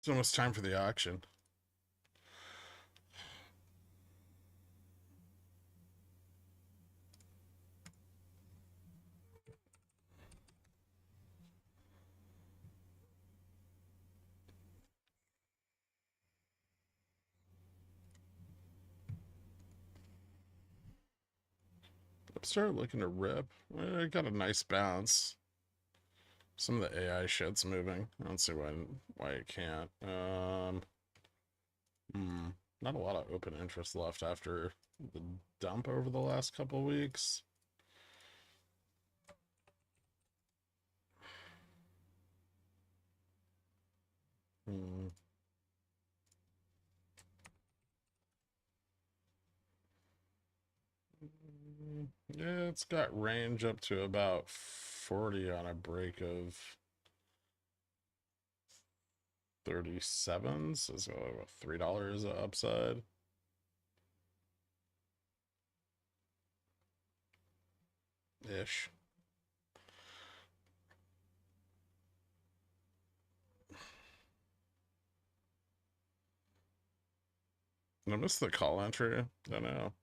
It's almost time for the auction. I'm starting looking to rip. I got a nice bounce. Some of the AI shit's moving. I don't see why it can't. Not a lot of open interest left after the dump over the last couple weeks. Yeah, it's got range up to about 40 on a break of 37, so it's about $3 upside. Ish. I missed the call entry. I don't know.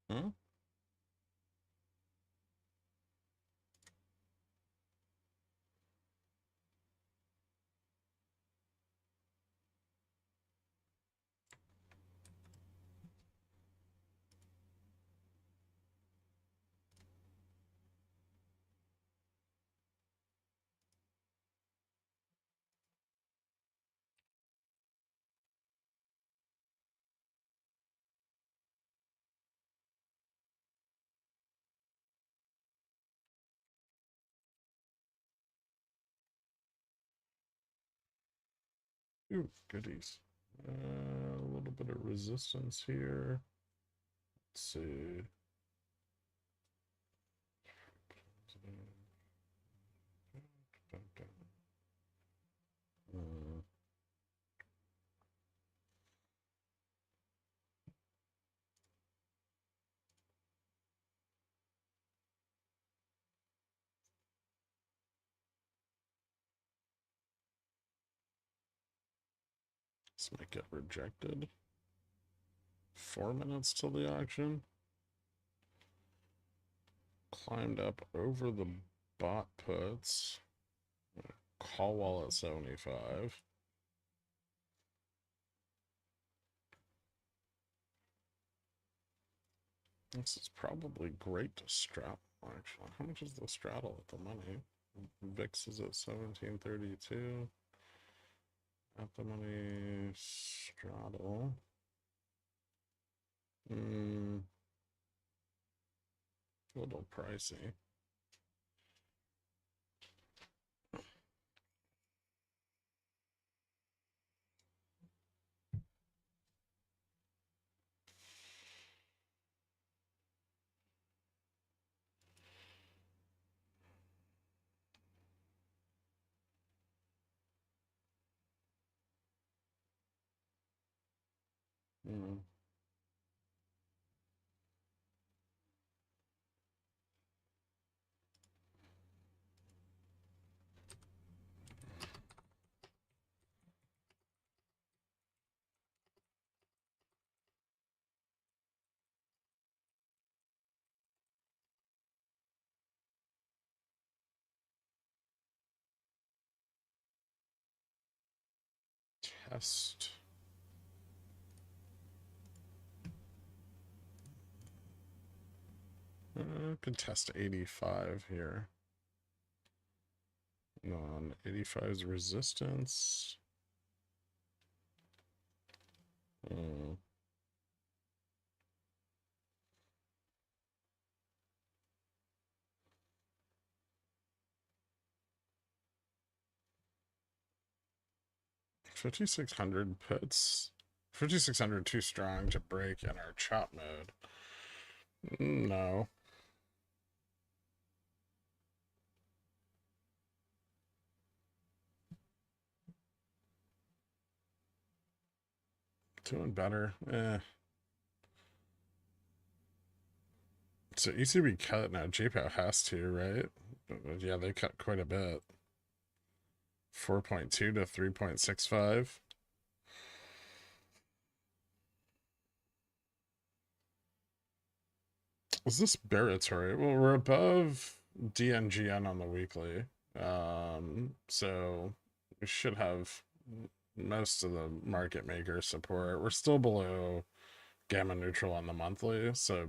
Huh? Ooh, goodies. A little bit of resistance here. Let's see. This might get rejected. 4 minutes till the auction. Climbed up over the bot puts. Call wall at 75. This is probably great to straddle, actually. How much is the straddle at the money? VIX is at 1732. At the money straddle. A little pricey. Test. Could test 85 here. On 85's resistance. 5600 puts. 5600 too strong to break in our chop mode. No. Doing better. So ECB cut now. JPO has to, right? Yeah, they cut quite a bit. 4.2 to 3.65. Is this baratory? Well, we're above DNGN on the weekly. So we should have most of the market maker support. We're still below gamma neutral on the monthly, so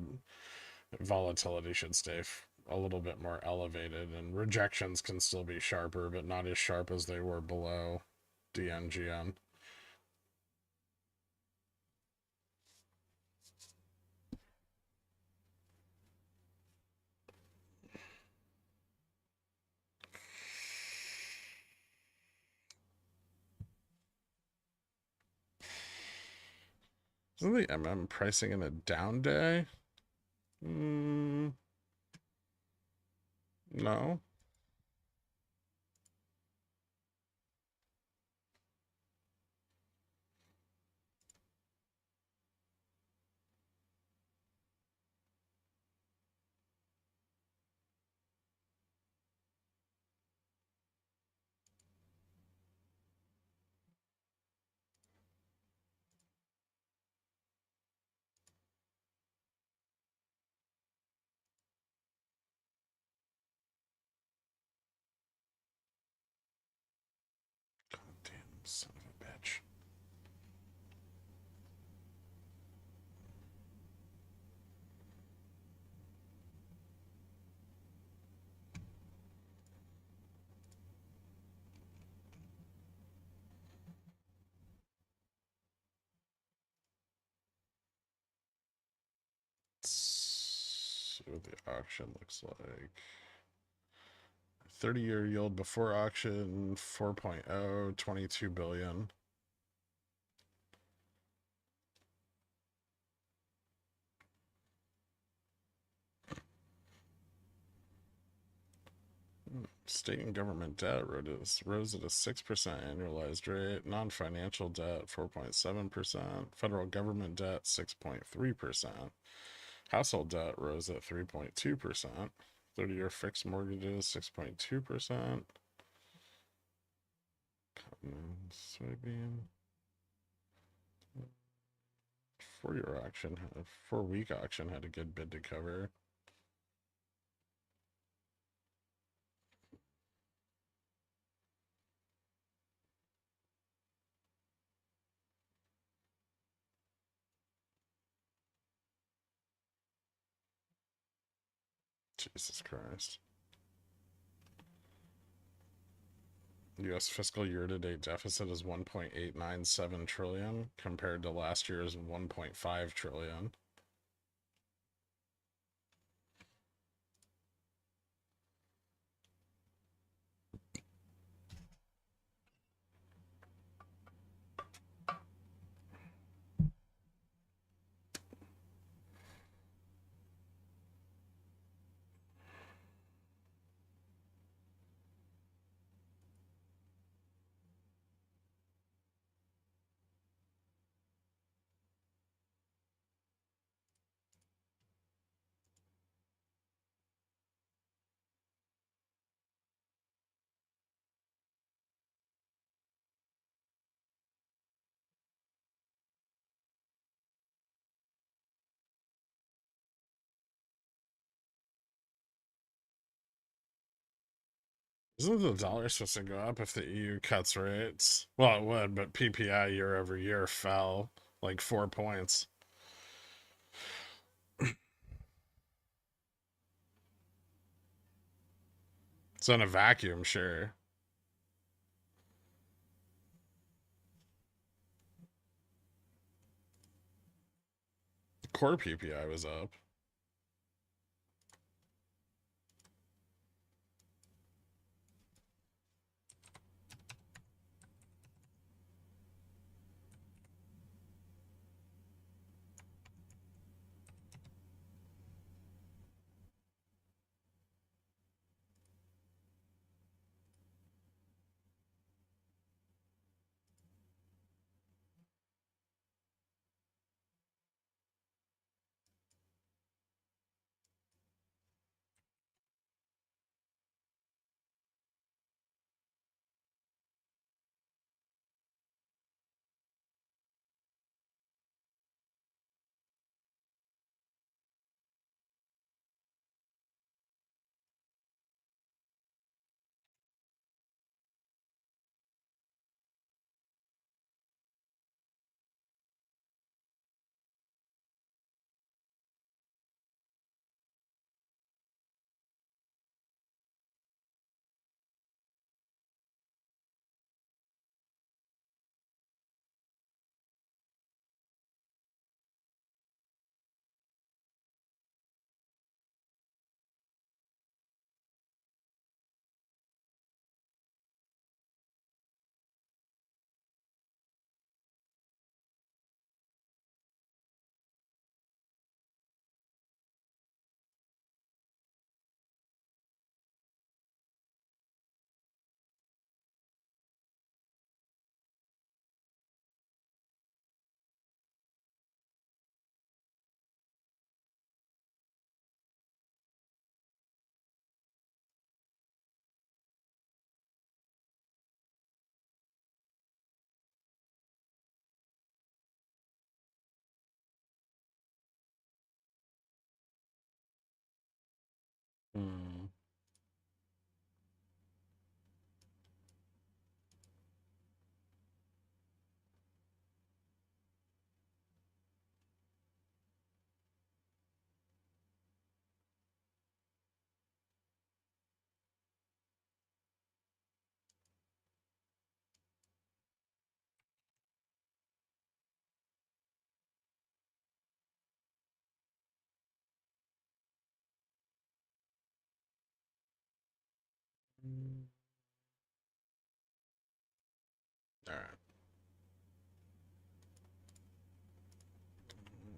volatility should stay a little bit more elevated, and rejections can still be sharper, but not as sharp as they were below DNGN. Isn't the MM pricing in a down day? No. Damn son of a bitch. Let's see what the auction looks like. 30-year yield before auction 4.0, 22 billion. State and government debt rose at a 6% annualized rate. Non-financial debt 4.7%. Federal government debt 6.3%. Household debt rose at 3.2%. 30-year fixed mortgages 6.2%. Cotton, soybean. 4-year auction, 4-week auction had a good bid to cover. Jesus Christ. U.S. fiscal year-to-date deficit is 1.897 trillion compared to last year's 1.5 trillion. Isn't the dollar supposed to go up if the EU cuts rates? Well, it would, but PPI year over year fell like 4 points. So in a vacuum, sure. Core PPI was up. Hmm. All right.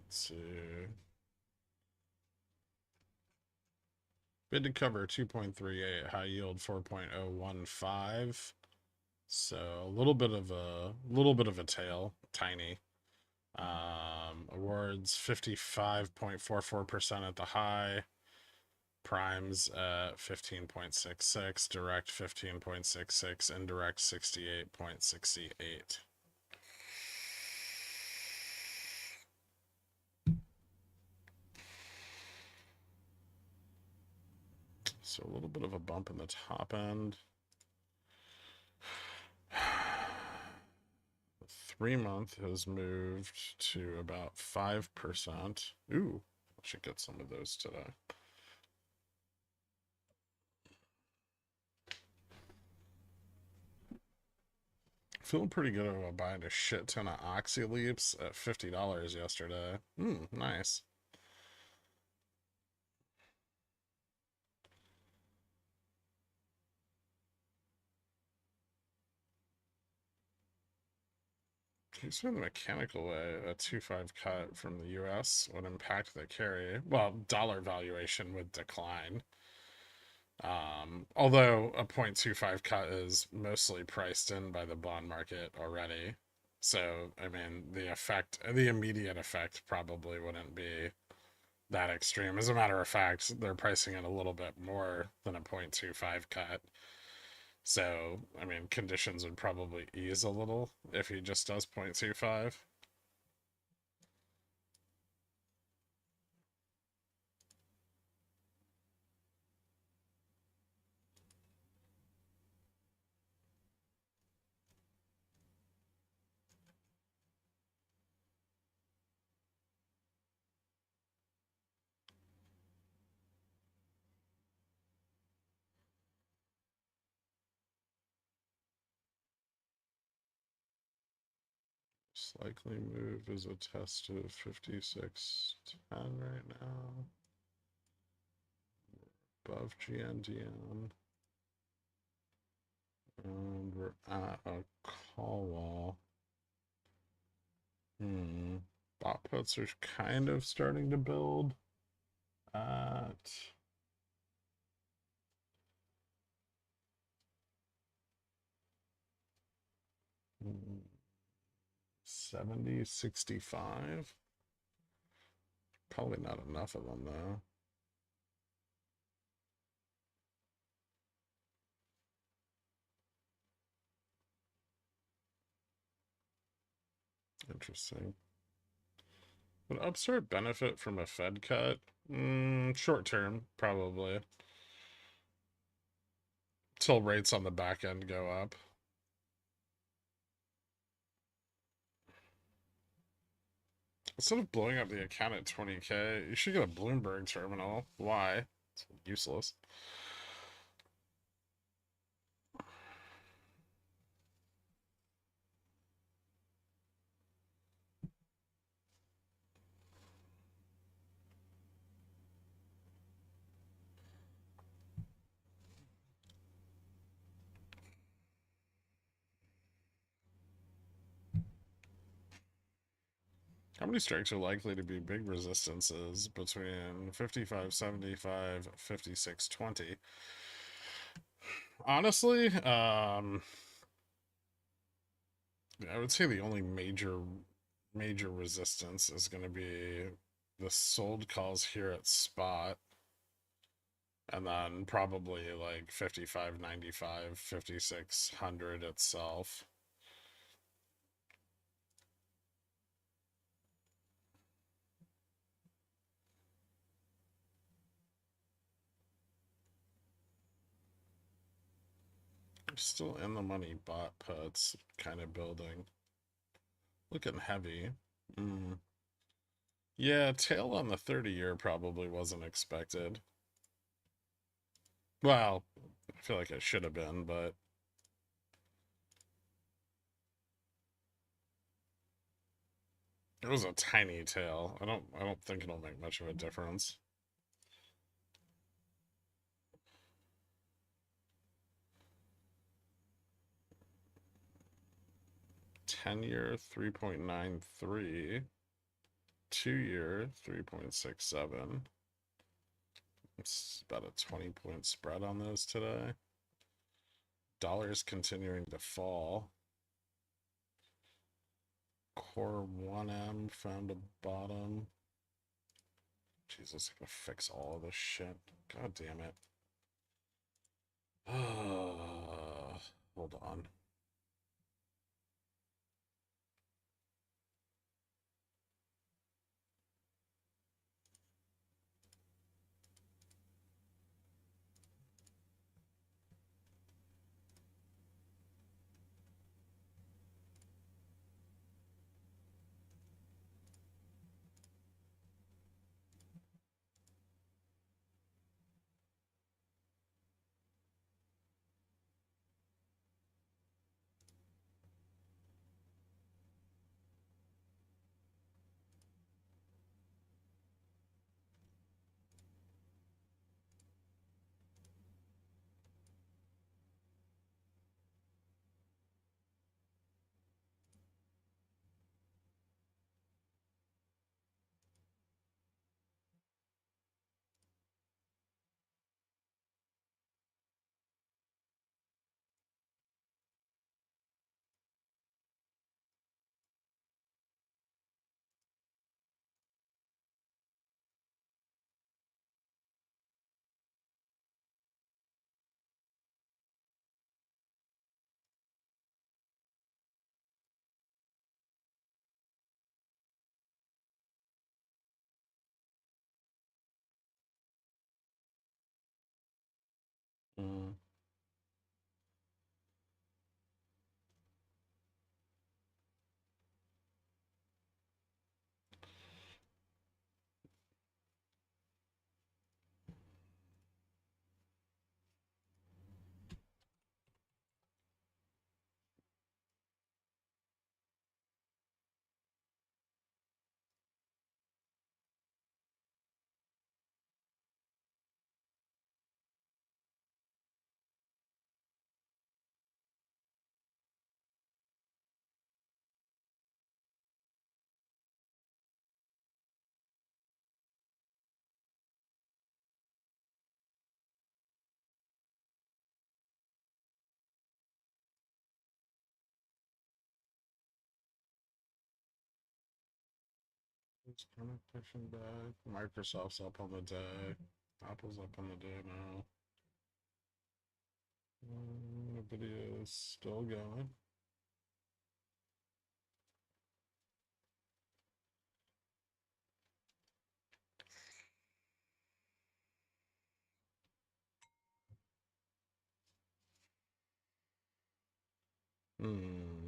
Let's see. Bid to cover 2.38, high yield 4.015. So a little bit of a tail, tiny. Awards 55.44% at the high, primes at 15.66, direct 15.66, indirect 68.68. So a little bit of a bump in the top end. 3-month has moved to about 5%. Ooh, I should get some of those today. Feeling pretty good about buying a shit ton of Oxy Leaps at $50 yesterday. Nice. Considering the mechanical way a 2.5 cut from the US would impact the carry, well, dollar valuation would decline. Although a 0.25 cut is mostly priced in by the bond market already. So, I mean, the immediate effect probably wouldn't be that extreme. As a matter of fact, they're pricing it a little bit more than a 0.25 cut. So, I mean, conditions would probably ease a little if he just does 0.25. Most likely move is a test of 56.10 right now. Above GNDM. And we're at a call wall. Bot puts are kind of starting to build at 70-65. Probably not enough of them though. Interesting. Would Upstart benefit from a Fed cut? Short term, probably. Till rates on the back end go up. Instead of blowing up the account at 20K, you should get a Bloomberg terminal. Why? It's useless. How many strikes are likely to be big resistances between 55.75, 56.20? Honestly, I would say the only major resistance is going to be the sold calls here at spot, and then probably like 55.95, 5600 itself. Still in the money bot puts, kind of building. Looking heavy. Yeah, tail on the 30-year probably wasn't expected. Well, I feel like it should have been, but it was a tiny tail. I don't think it'll make much of a difference. Ten-year 3.93, 2-year 3.67. It's about a 20-point spread on those today. Dollar's continuing to fall. Core 1M found a bottom. Jesus, I gotta fix all of this shit. God damn it. Hold on. Mm. It's kind of pushing back. Microsoft's up on the day. Apple's up on the day now. Nvidia's still going. Hmm.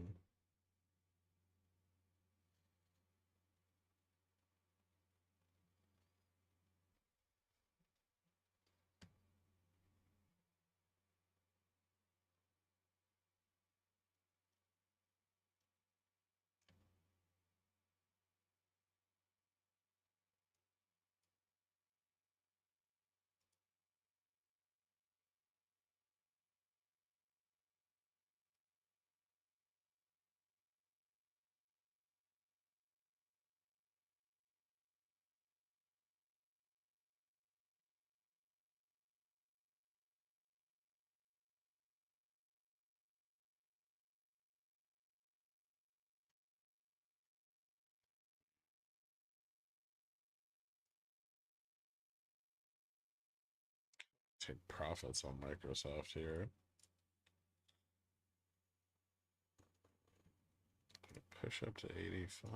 Take profits on Microsoft here. Push up to 85.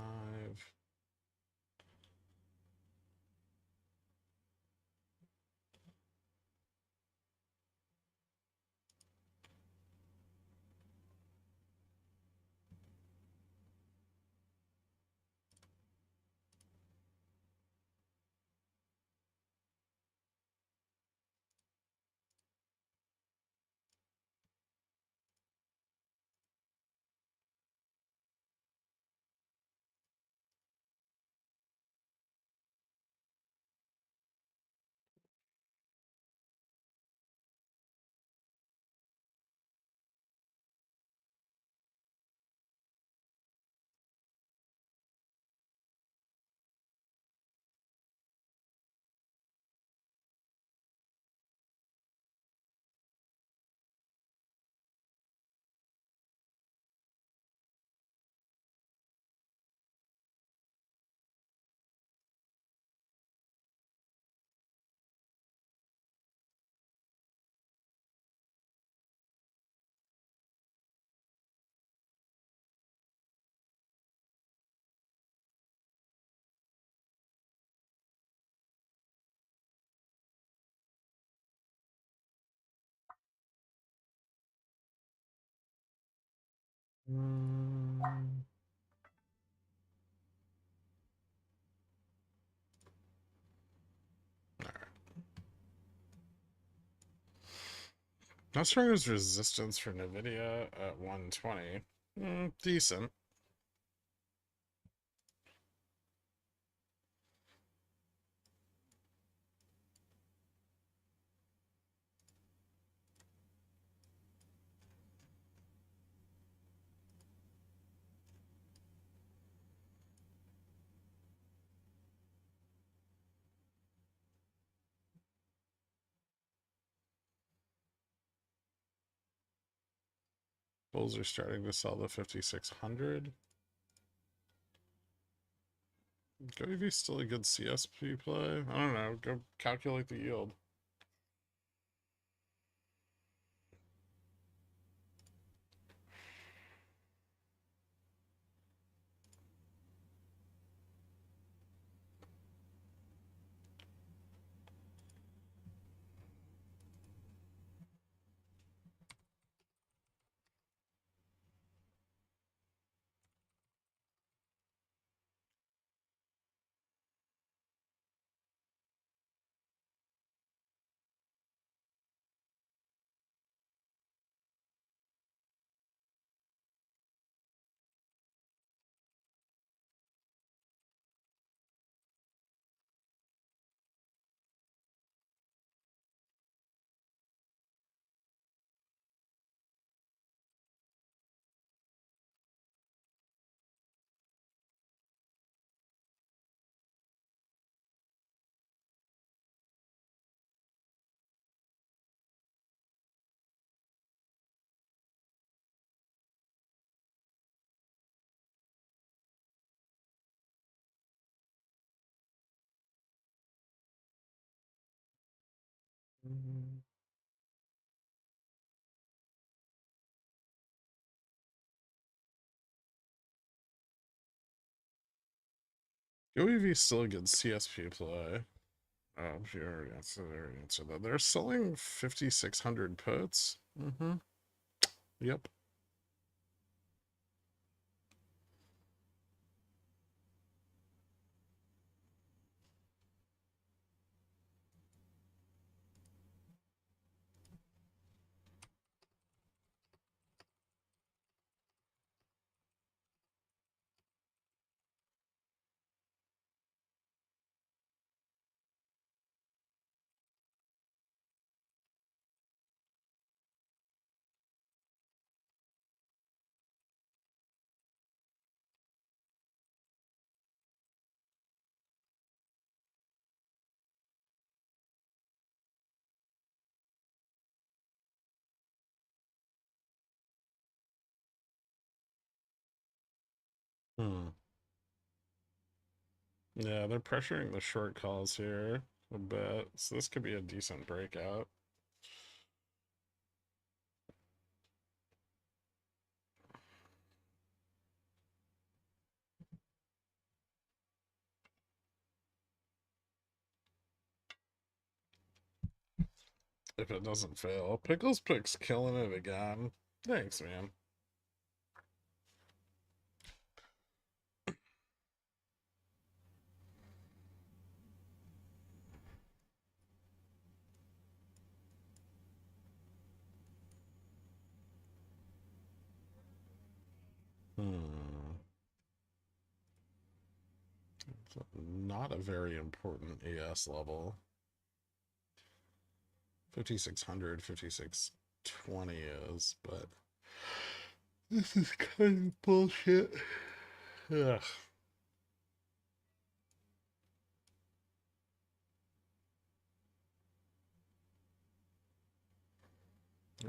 Mm. How strong is resistance for Nvidia at 120? Decent. Bulls are starting to sell the 5600. GoEV's still a good CSP play. I don't know. Go calculate the yield. Mhm. OEV still a good CSP play. Oh, you already answered that. They're selling 5,600 puts. Mm-hmm. Yep. Hmm. Yeah, they're pressuring the short calls here a bit, so this could be a decent breakout. If it doesn't fail. Pickles Pick's killing it again. Thanks, man. Hmm. Not a very important ES level. 5,600, 5,620 is, but this is kind of bullshit. Ugh.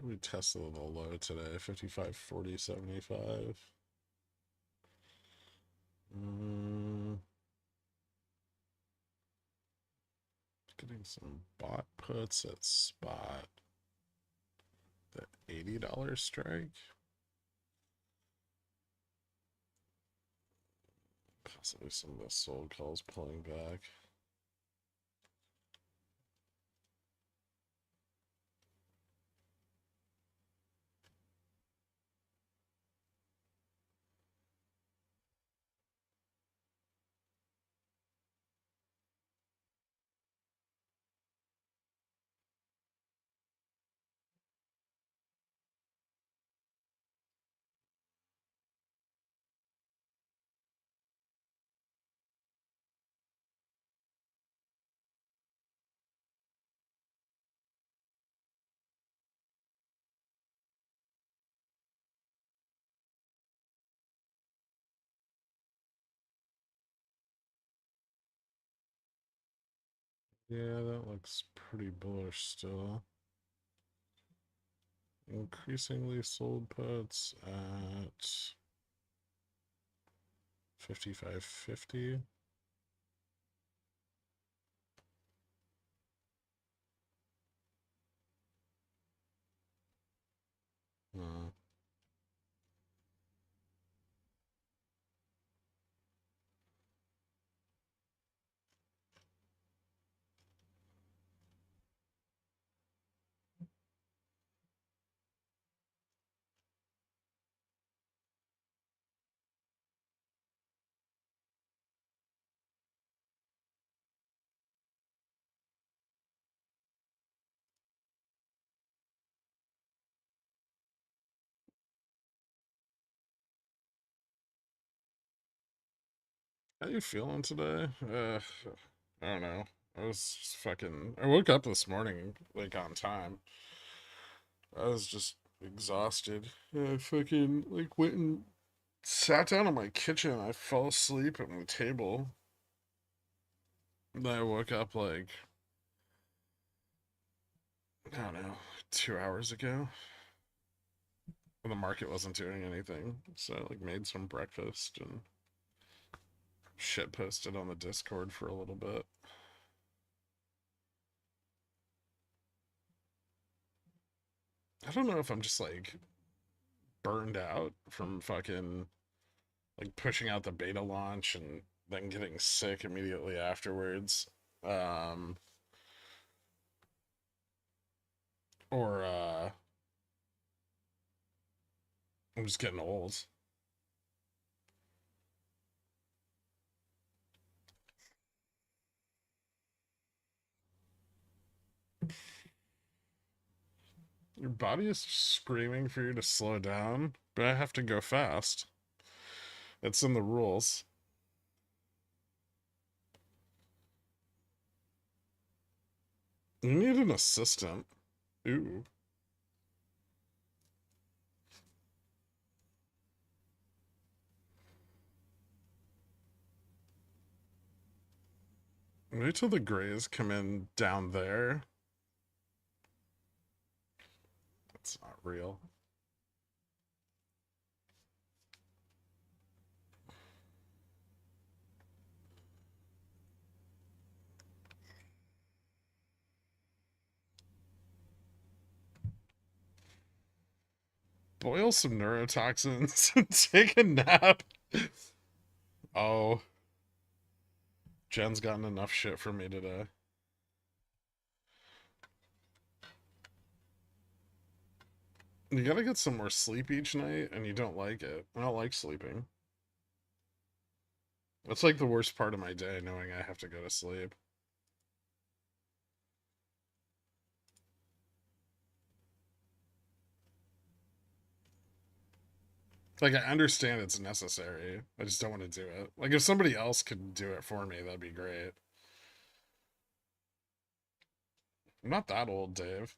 We tested a little low today, 55, 40, 75. Getting some bot puts at spot. The $80 strike. Possibly some of the sold calls pulling back. Yeah, that looks pretty bullish still. Increasingly sold puts at 55.50. Uh, how you feeling today? I don't know. I was just fucking. I woke up this morning like on time. I was just exhausted. I fucking like went and sat down in my kitchen. I fell asleep at my table. Then I woke up like I don't know, 2 hours ago. And the market wasn't doing anything, so I like made some breakfast and shit posted on the Discord for a little bit. I don't know if I'm just like burned out from fucking like pushing out the beta launch and then getting sick immediately afterwards. Um, or I'm just getting old. Your body is screaming for you to slow down, but I have to go fast. It's in the rules. You need an assistant. Ooh. Wait till the grays come in down there. That's not real. Boil some neurotoxins and take a nap. Oh, Jen's gotten enough shit from me today. You gotta get some more sleep each night, and you don't like it. I don't like sleeping. That's like the worst part of my day, knowing I have to go to sleep. Like, I understand it's necessary. I just don't want to do it. Like, if somebody else could do it for me, that'd be great. I'm not that old, Dave.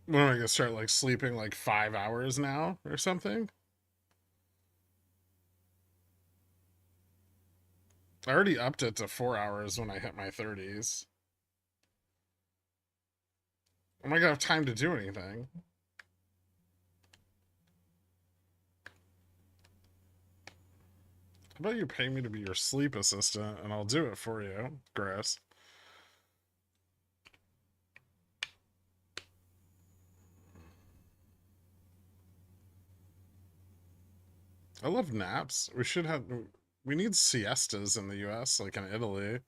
When am I gonna start, like, sleeping, like, 5 hours now or something? I already upped it to 4 hours when I hit my 30s. I'm not gonna have time to do anything. How about you pay me to be your sleep assistant and I'll do it for you? Gross. I love naps. We need siestas in the US, like in Italy.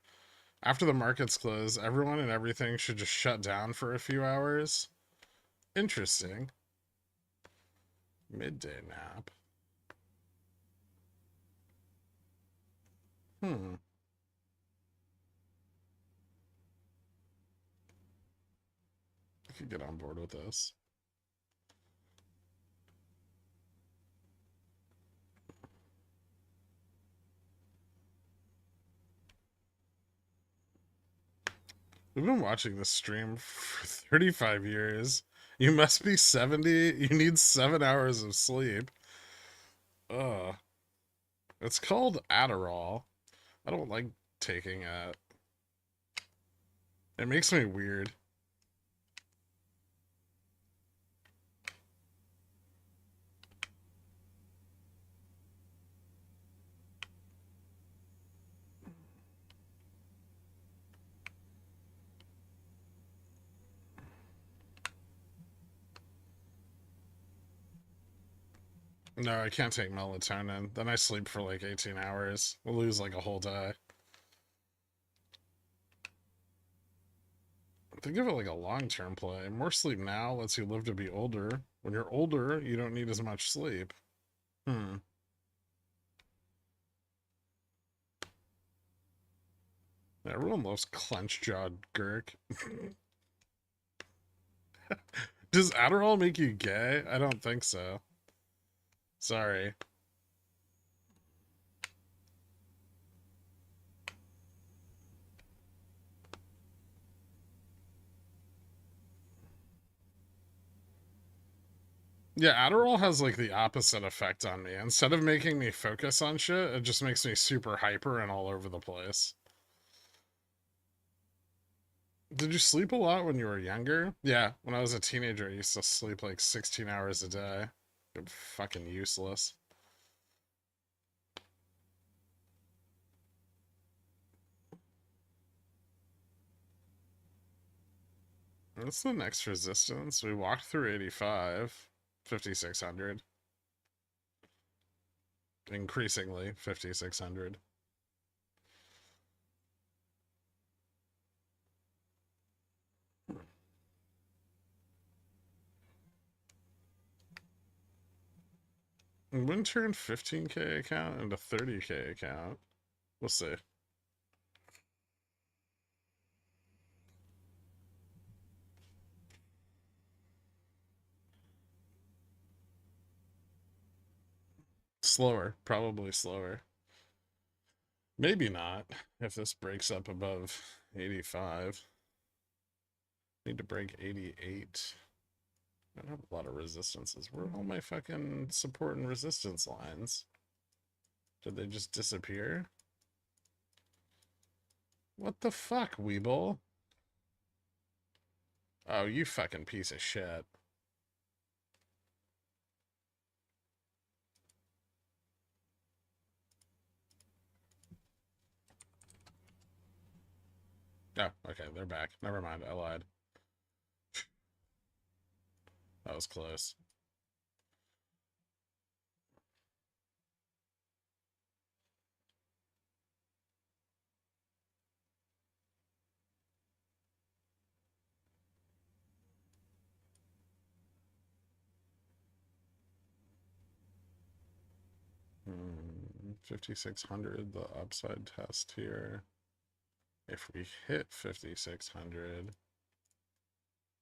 After the markets close, everyone and everything should just shut down for a few hours. Interesting. Midday nap. Hmm. I could get on board with this. We've been watching this stream for 35 years. You must be 70. You need 7 hours of sleep. Ugh. It's called Adderall. I don't like taking it. It makes me weird. No, I can't take melatonin. Then I sleep for like 18 hours. We'll lose like a whole day. Think of it like a long-term play. More sleep now lets you live to be older. When you're older, you don't need as much sleep. Hmm. Everyone loves clenched-jawed Gherk. Does Adderall make you gay? I don't think so. Sorry. Yeah, Adderall has like the opposite effect on me. Instead of making me focus on shit, it just makes me super hyper and all over the place. Did you sleep a lot when you were younger? Yeah, when I was a teenager, I used to sleep like 16 hours a day. Fucking useless. What's the next resistance? We walked through 85, 5,600. Increasingly, 5,600. When turn 15K account into 30K account? We'll see. Slower, probably slower. Maybe not if this breaks up above 85. Need to break 88. I don't have a lot of resistances. Where are all my fucking support and resistance lines? Did they just disappear? What the fuck, WeBull? Oh, you fucking piece of shit. Oh, okay, they're back. Never mind, I lied. That was close. Hmm, 5,600, the upside test here. If we hit 5,600,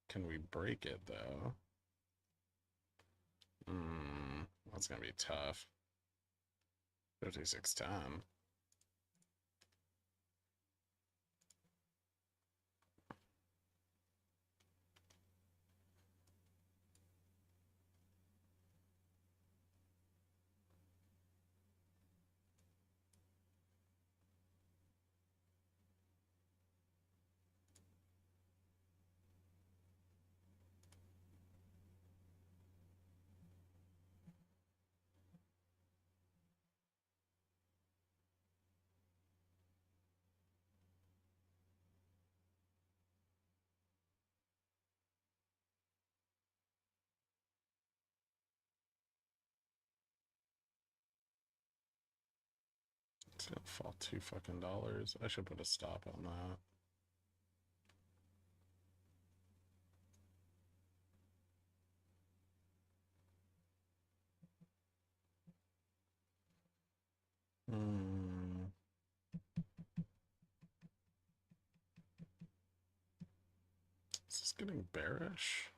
can we break it though? That's gonna be tough. 5,610. It's gonna fall $2 fucking. I should put a stop on that. Hmm. Is this getting bearish?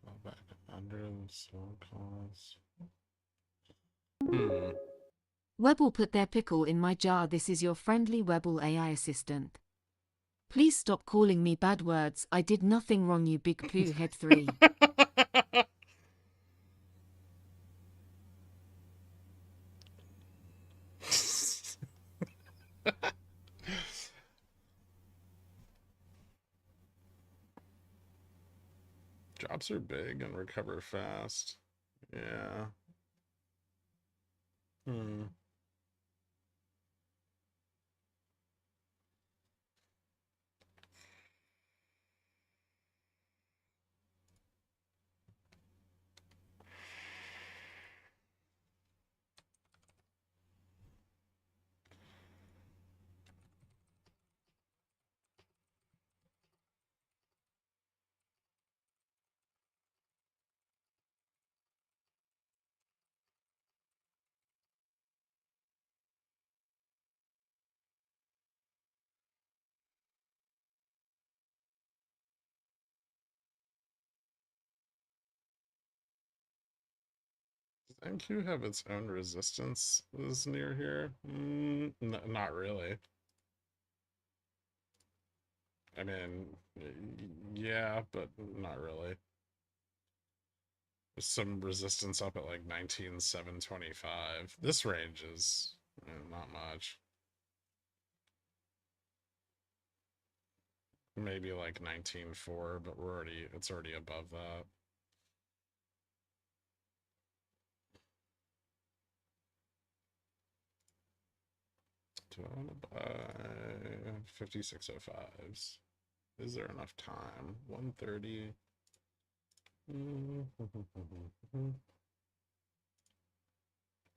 Fall back under the slow calls. WeBull put their pickle in my jar. This is your friendly WeBull AI assistant. Please stop calling me bad words. I did nothing wrong, you big poo head 3. Drops are big and recover fast. Yeah. Hmm. Does NQ have its own resistance is near here? Not really. I mean, yeah, but not really. There's some resistance up at like 19,725. This range is not much. Maybe like 19.4, but it's already above that. Do I want to buy 5605s? Is there enough time? 130.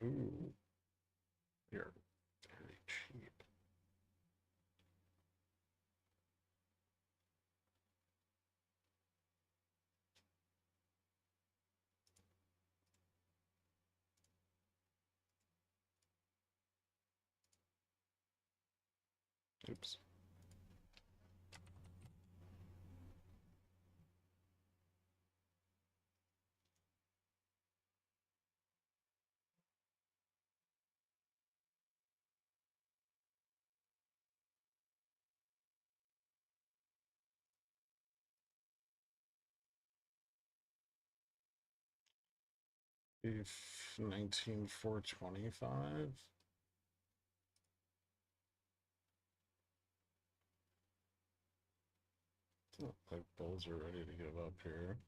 Ooh, you're very cheap. Oops. If 19,425. It's not like bulls are ready to give up here.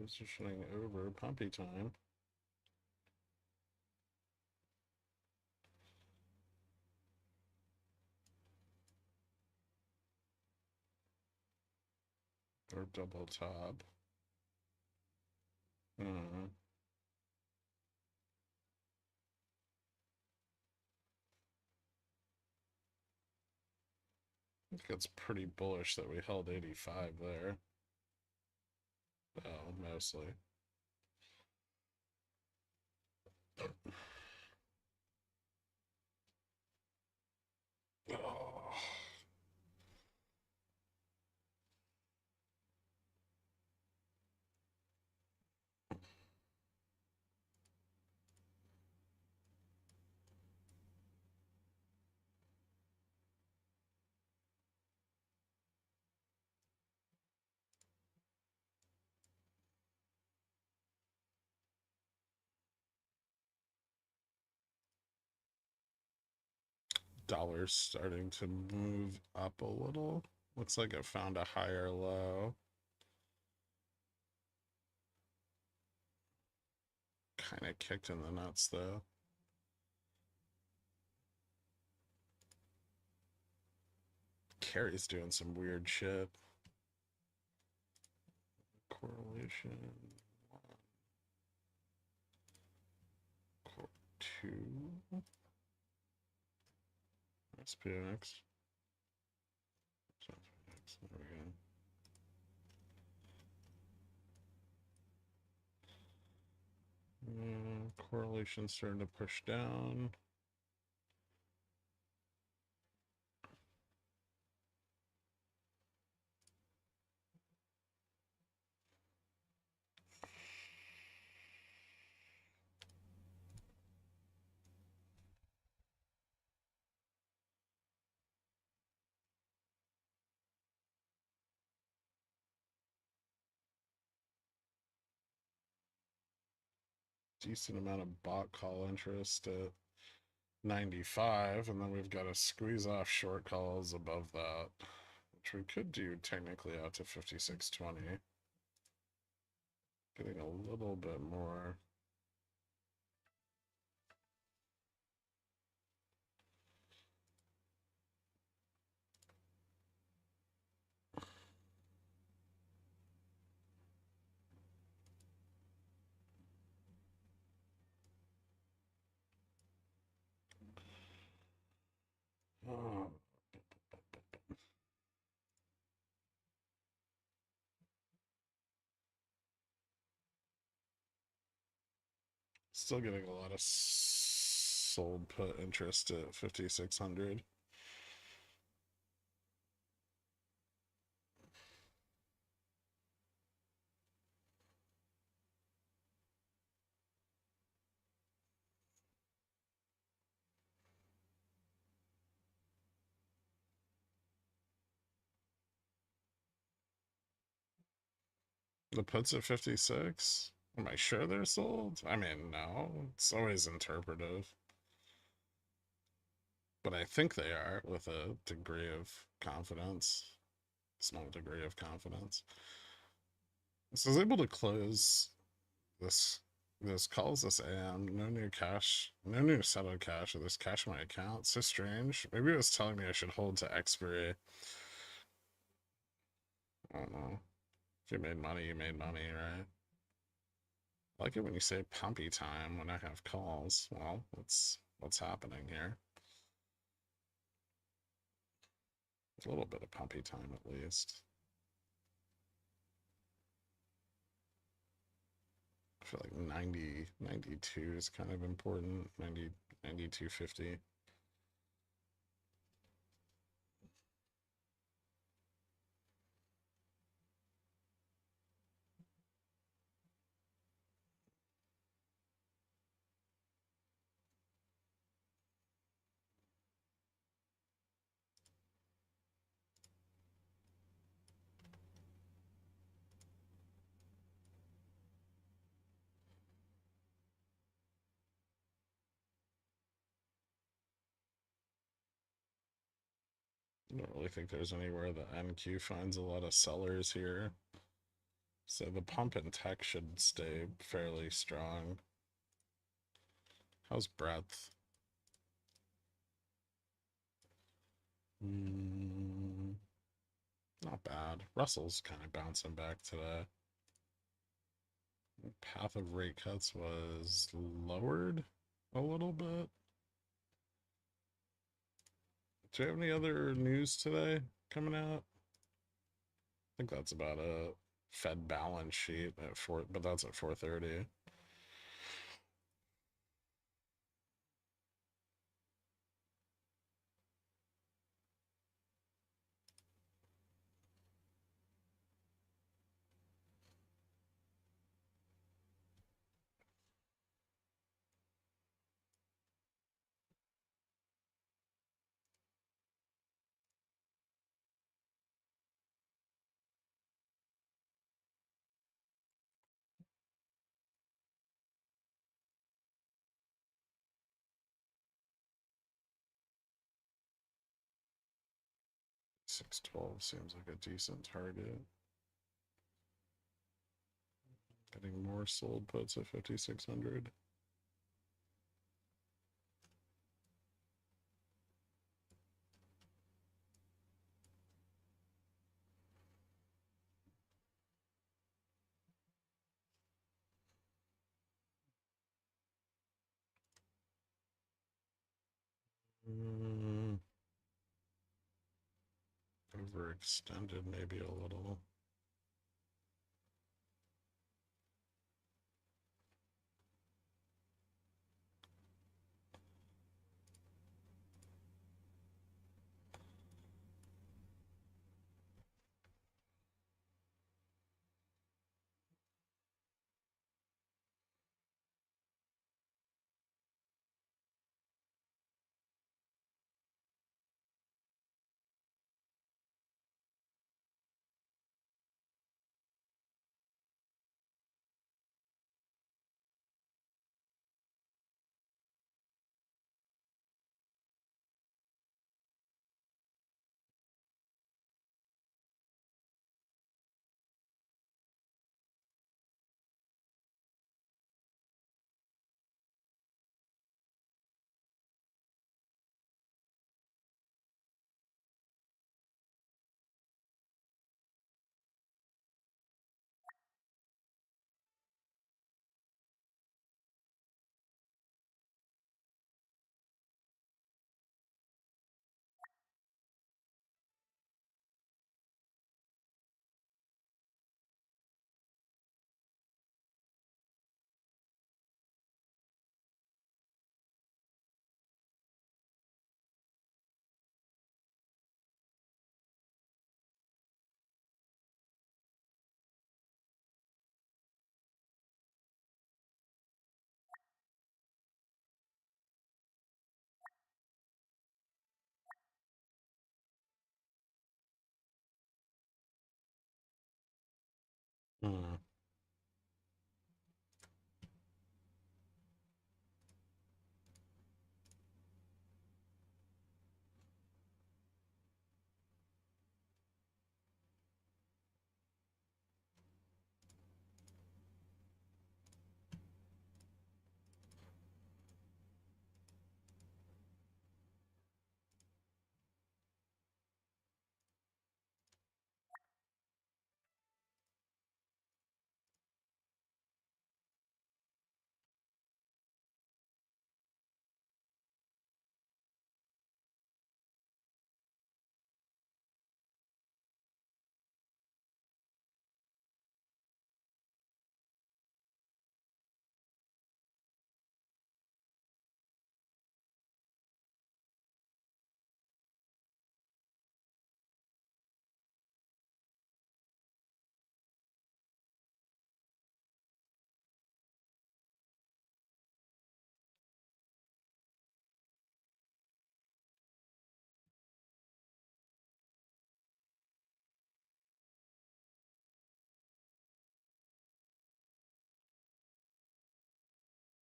Positioning over pumpy time. Or double top. Hmm. I think it's pretty bullish that we held 85 there. Oh, mostly. Oh. Dollar's starting to move up a little. Looks like it found a higher low. Kind of kicked in the nuts though. Carrie's doing some weird shit. Correlation. 2. SPX. There we go. Correlation starting to push down. Decent amount of bot call interest at 95, and then we've got to squeeze off short calls above that, which we could do technically out to 5620. Getting a little bit more. Still getting a lot of sold put interest at 5,600. The puts at 56? Am I sure they're sold? I mean, no. It's always interpretive. But I think they are with a degree of confidence. Small degree of confidence. So I was able to close this calls this AM. No new cash, no new settled cash, or there's cash in my account. So strange. Maybe it was telling me I should hold to expiry. I don't know. If you made money, you made money, right? I like it when you say pumpy time when I have calls. Well, that's what's happening here. A little bit of pumpy time at least. I feel like 90, 92 is kind of important. 90, 92.50. I don't really think there's anywhere the NQ finds a lot of sellers here. So the pump in tech should stay fairly strong. How's breadth? Not bad. Russell's kind of bouncing back today. Path of rate cuts was lowered a little bit. Do you have any other news today coming out? I think that's about a Fed balance sheet at 4, but that's at 4:30. $6.12 seems like a decent target. Getting more sold puts at 5,600. Overextended maybe a little. Hmm.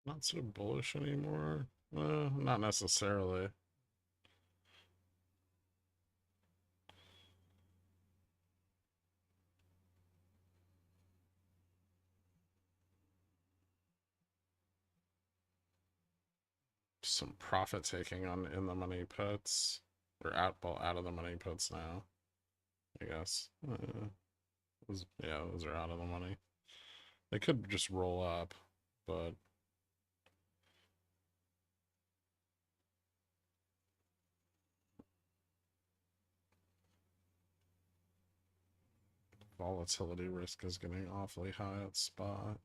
Not so bullish anymore. Not necessarily. Some profit taking on in the money puts. Or out of the money puts now, I guess. Yeah, those are out of the money. They could just roll up, but volatility risk is getting awfully high at spot.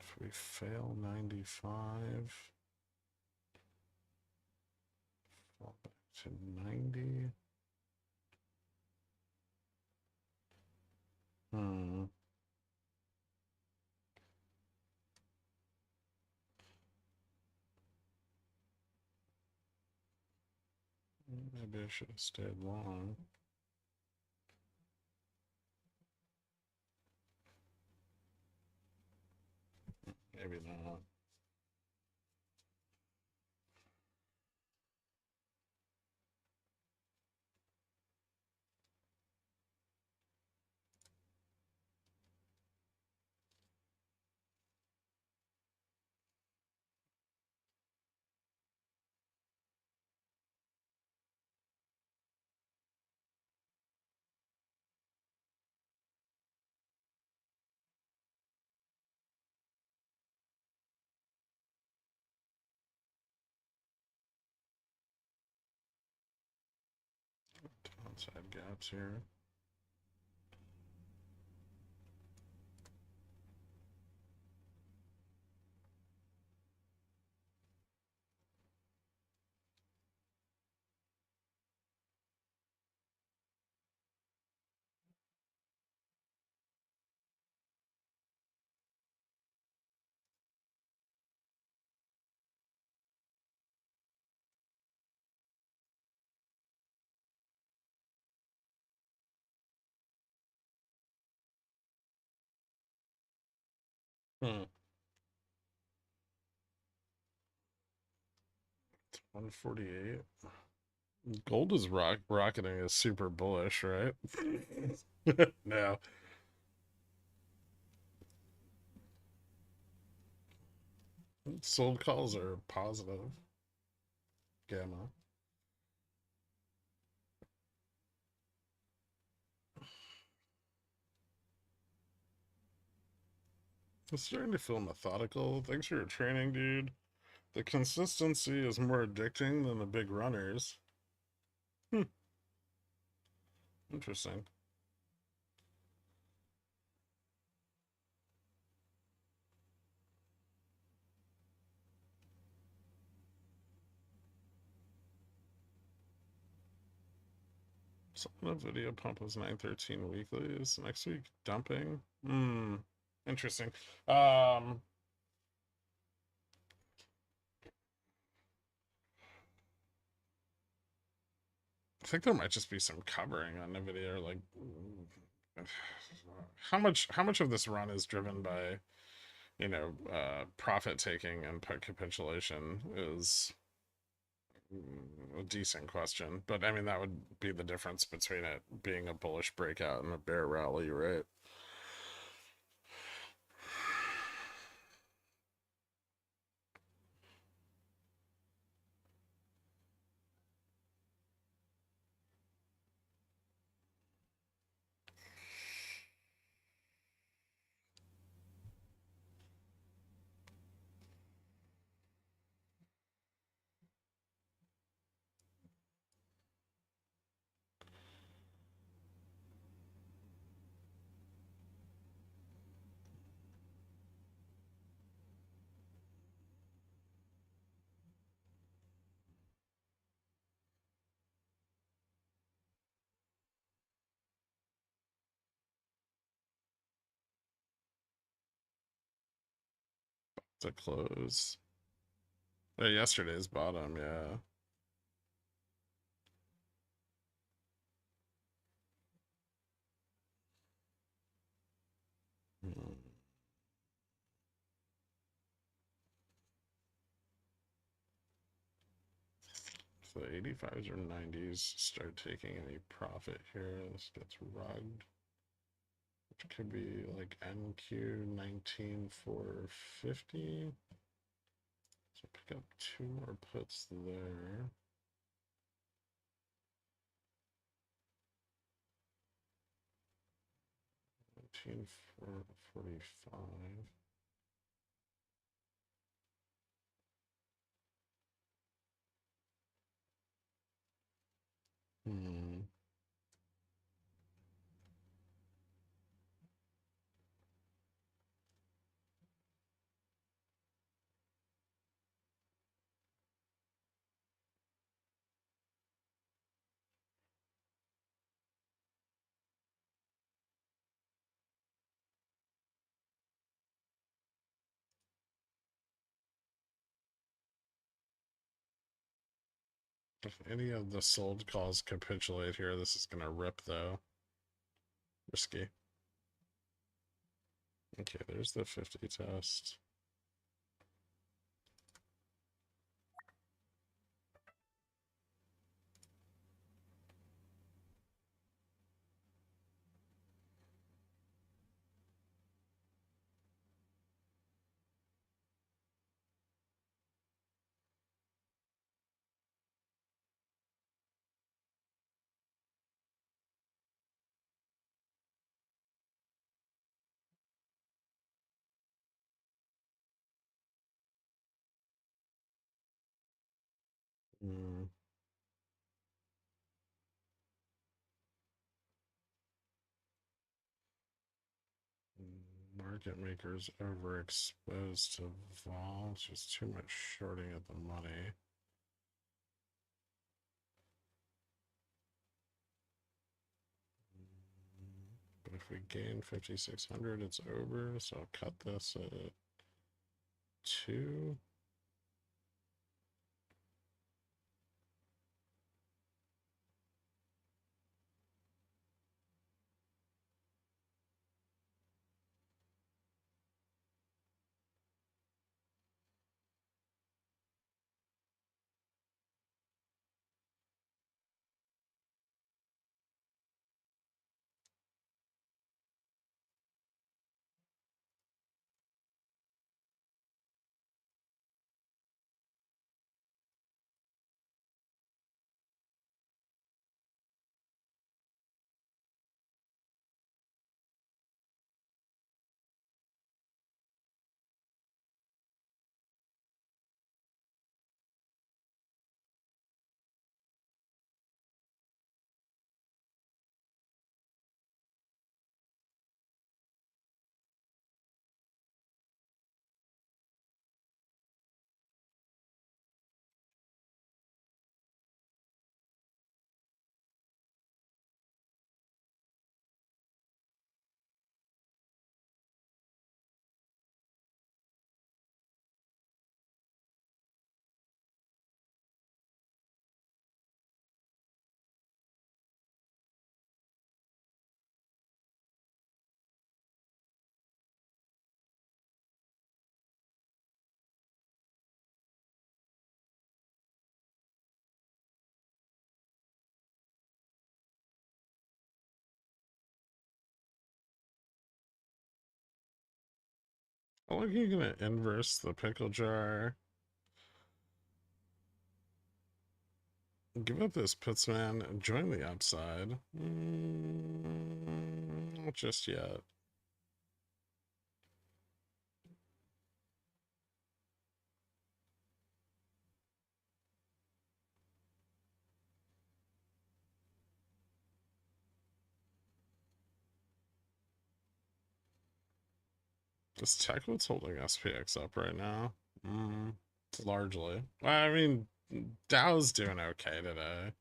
If we fail 95, fall back to 90. Maybe I should have stayed long. Maybe not. Downside gaps here. Hmm. 148. Gold is rocketing is super bullish, right? No. Sold calls are positive. Gamma. It's starting to feel methodical. Thanks for your training, dude. The consistency is more addicting than the big runners. Hmm. Interesting. So the video pump was 913 weekly. Is next week dumping? Hmm. Interesting. Um. think there might just be some covering on Nvidia. Like, how much of this run is driven by, profit taking and put capitulation is a decent question. But I mean, that would be the difference between it being a bullish breakout and a bear rally, right? To close. Yesterday's bottom, yeah. Hmm. So 85s or 90s start taking any profit here. This gets rugged. Which could be like NQ 19450. So pick up 2 more puts there. 19445. Hmm. If any of the sold calls capitulate here, this is gonna rip though. Risky. Okay, there's the 50 test. Hmm. Market makers overexposed to vol. It's just too much shorting at the money. But if we gain 5,600, it's over. So I'll cut this at 2. How long are you gonna inverse the pickle jar? Give up this Putzman and join the upside. Not just yet. Is tech what's holding SPX up right now? Largely. Well, I mean, Dow's doing okay today.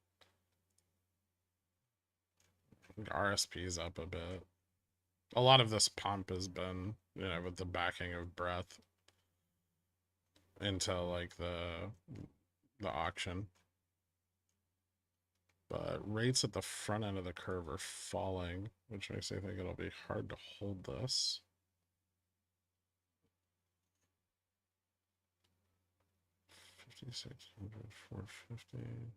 RSP's up a bit. A lot of this pump has been, with the backing of breath into like the auction. But rates at the front end of the curve are falling, which makes me think it'll be hard to hold this. 5,600, 450.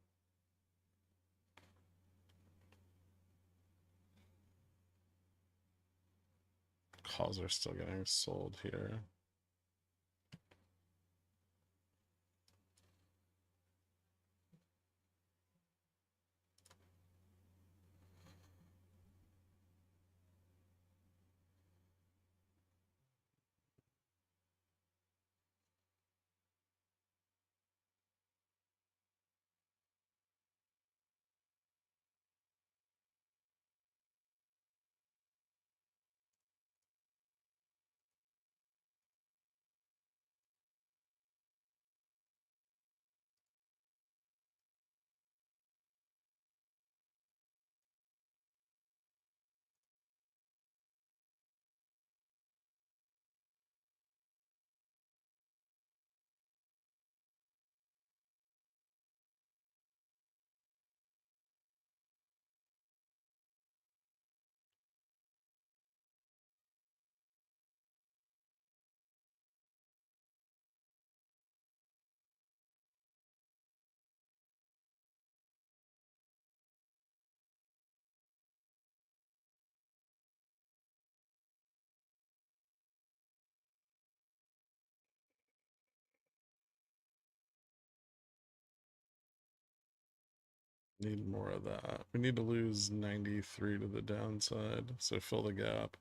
Calls are still getting sold here. Need more of that. We need to lose 93 to the downside, so fill the gap.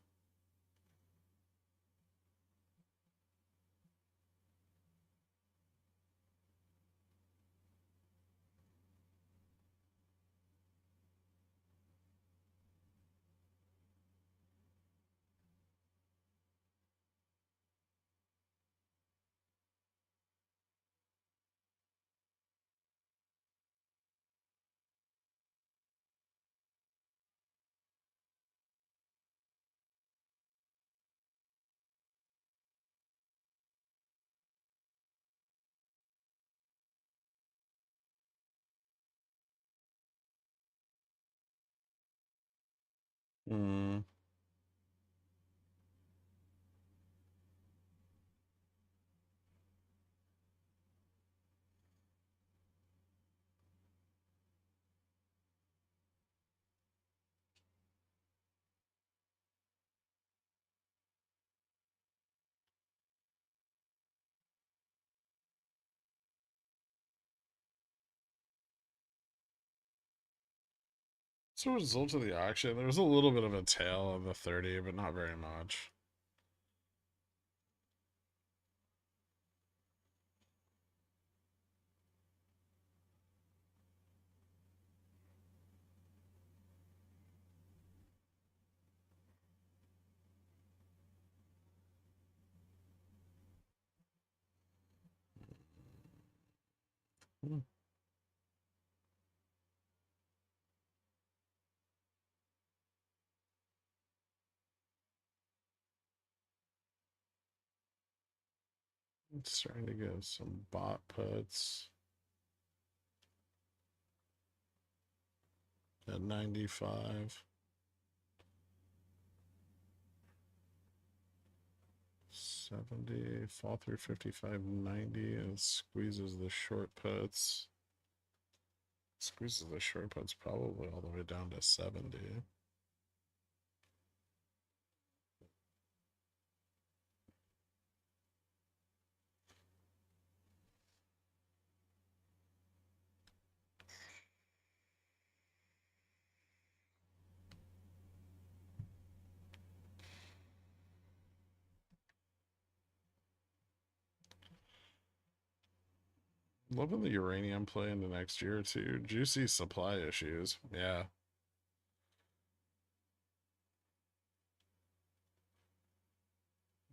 Hmm. So, result of the auction, there was a little bit of a tail on the 30, but not very much. Hmm. It's trying to get some bot puts at 95. 70, fall through 55, 90, and squeezes the short puts. Squeezes the short puts probably all the way down to 70. Loving the uranium play into next year too. Juicy supply issues. Yeah.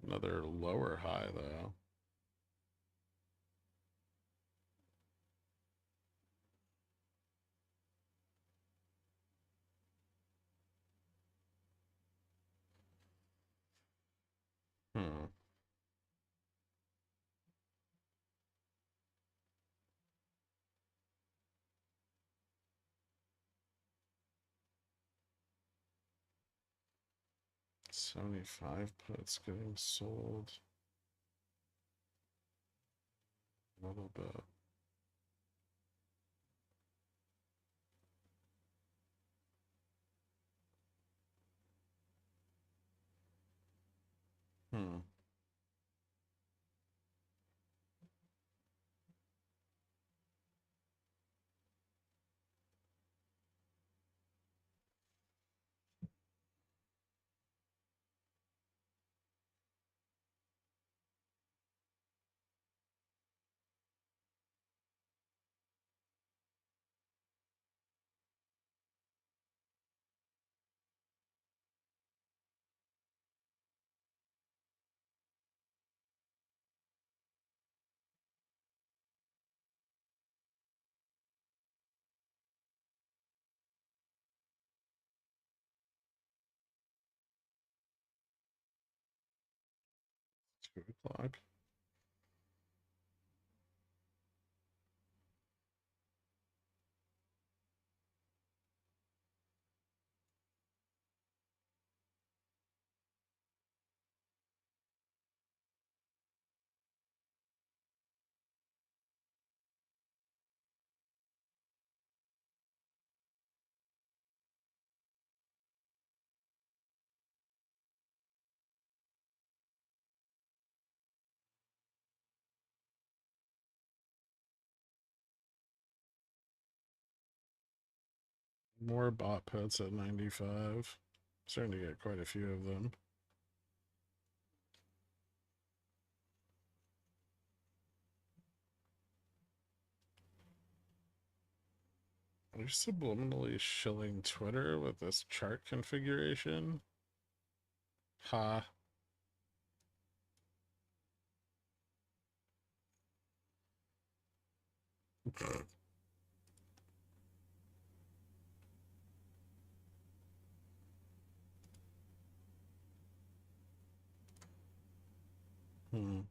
Another lower high though. Hmm. $75 puts getting sold. A little bit. Hmm. It's 2 o'clock. More bot puts at 95. Starting to get quite a few of them. Are you subliminally shilling Twitter with this chart configuration? Ha. Hmm.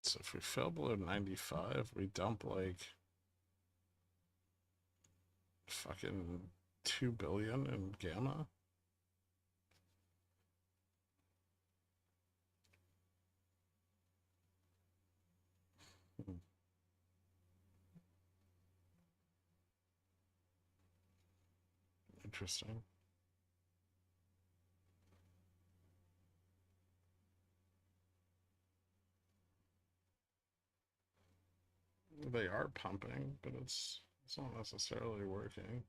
So if we fell below 95, we dump like fucking 2 billion in gamma. Hmm. Interesting. They are pumping, but it's not necessarily working.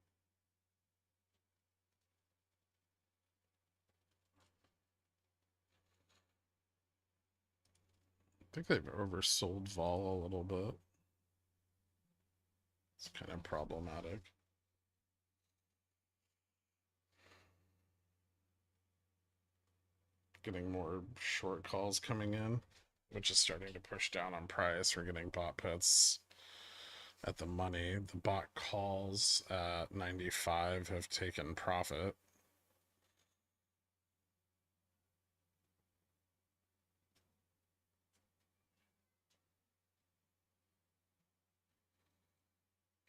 I think they've oversold vol a little bit. It's kind of problematic. Getting more short calls coming in, which is starting to push down on price. We're getting bot puts at the money. The bot calls at 95 have taken profit.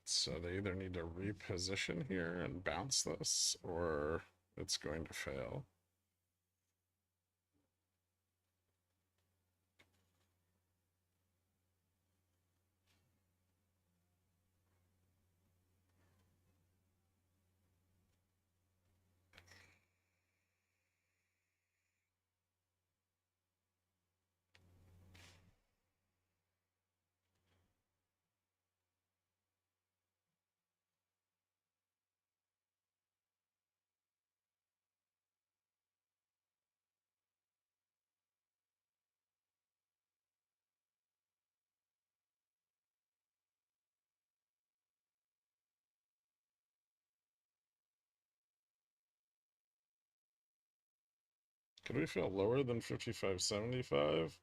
So they either need to reposition here and bounce this, or it's going to fail. Could we feel lower than 55.75?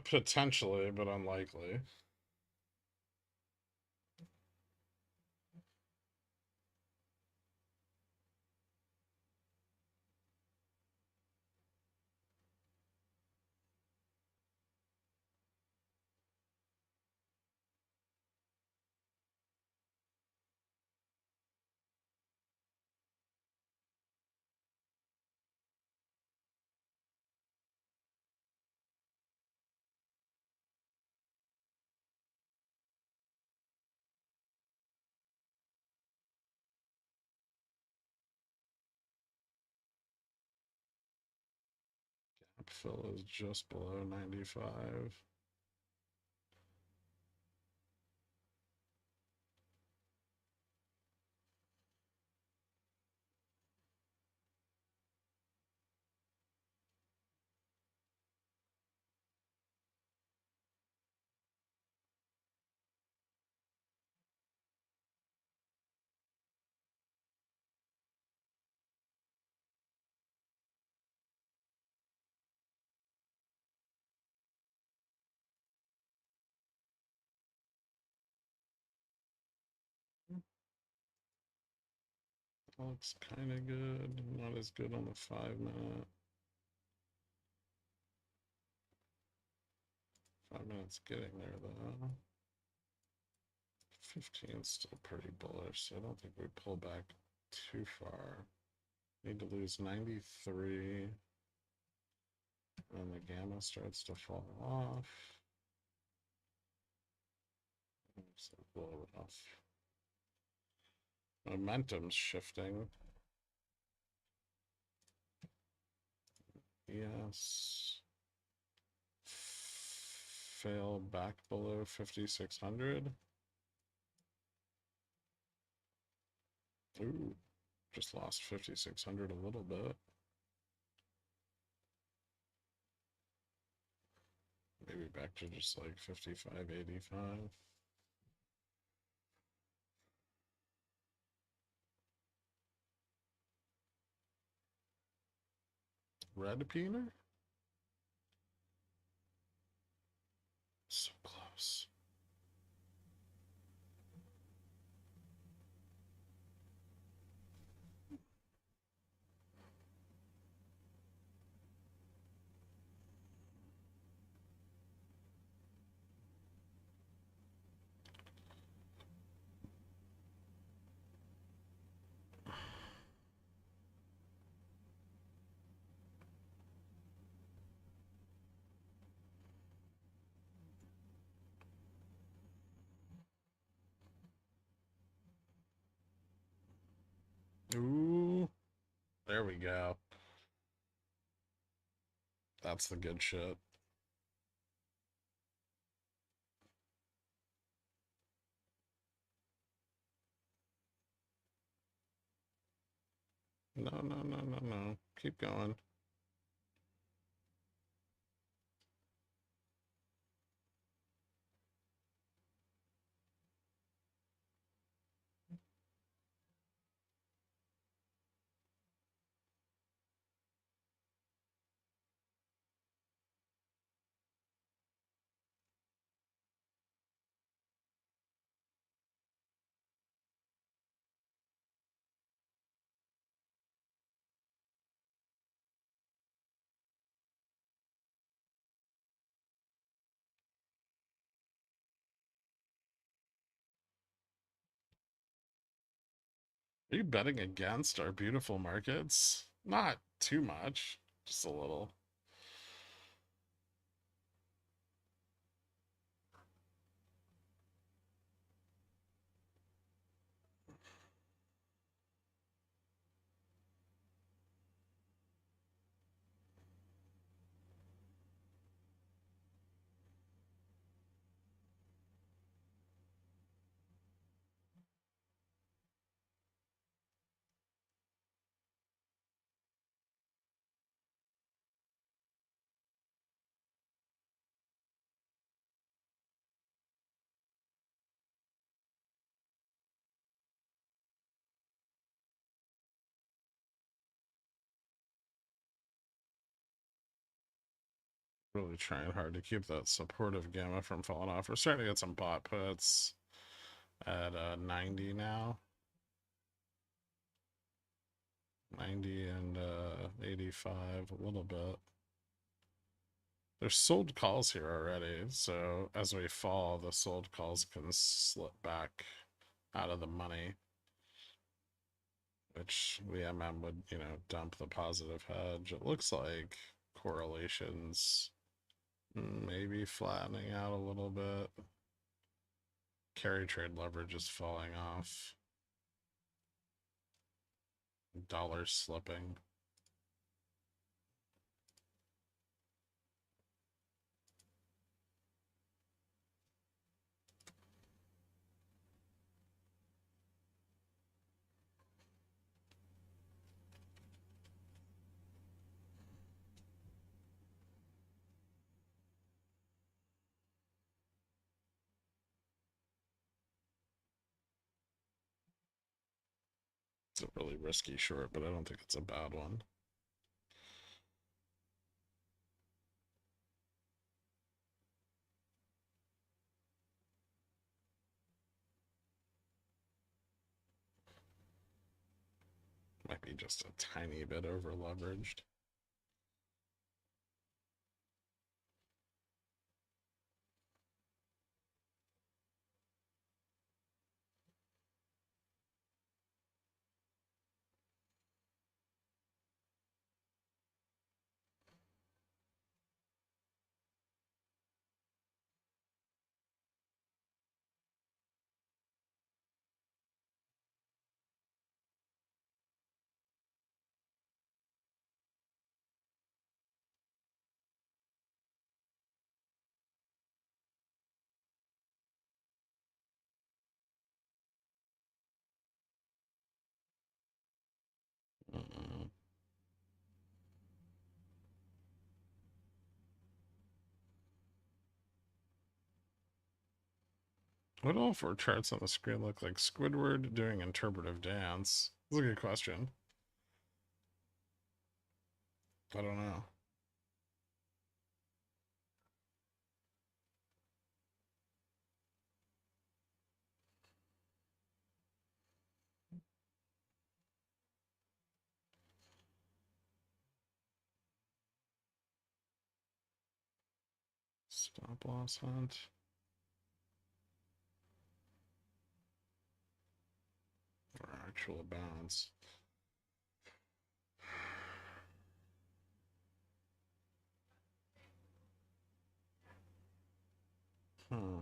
Potentially, but unlikely. Gap fill is just below 95. That looks kind of good. Not as good on the 5-minute. 5 minutes getting there though. 15 is still pretty bullish, so I don't think we pull back too far. Need to lose 93. And the gamma starts to fall off. It's a little rough. Momentum's shifting. Yes. Fail back below 5,600. Ooh, just lost 5,600 a little bit. Maybe back to just like 55.85. Red peener? So close. Ooh, there we go. That's the good shit. No, no, no, no, no. Keep going. Are you betting against our beautiful markets? Not too much, just a little. Really trying hard to keep that supportive gamma from falling off. We're starting to get some bot puts at 90 now. 90 and 85 a little bit. There's sold calls here already, so as we fall, the sold calls can slip back out of the money, which the MM would, you know, dump the positive hedge. It looks like correlations maybe flattening out a little bit. Carry trade leverage is falling off. Dollar slipping. It's a really risky short, but I don't think it's a bad one. Might be just a tiny bit over leveraged. Mm-mm. What all four charts on the screen look like Squidward doing interpretive dance? That's a good question. I don't know. Stop loss hunt. Or actual bounce. Hmm.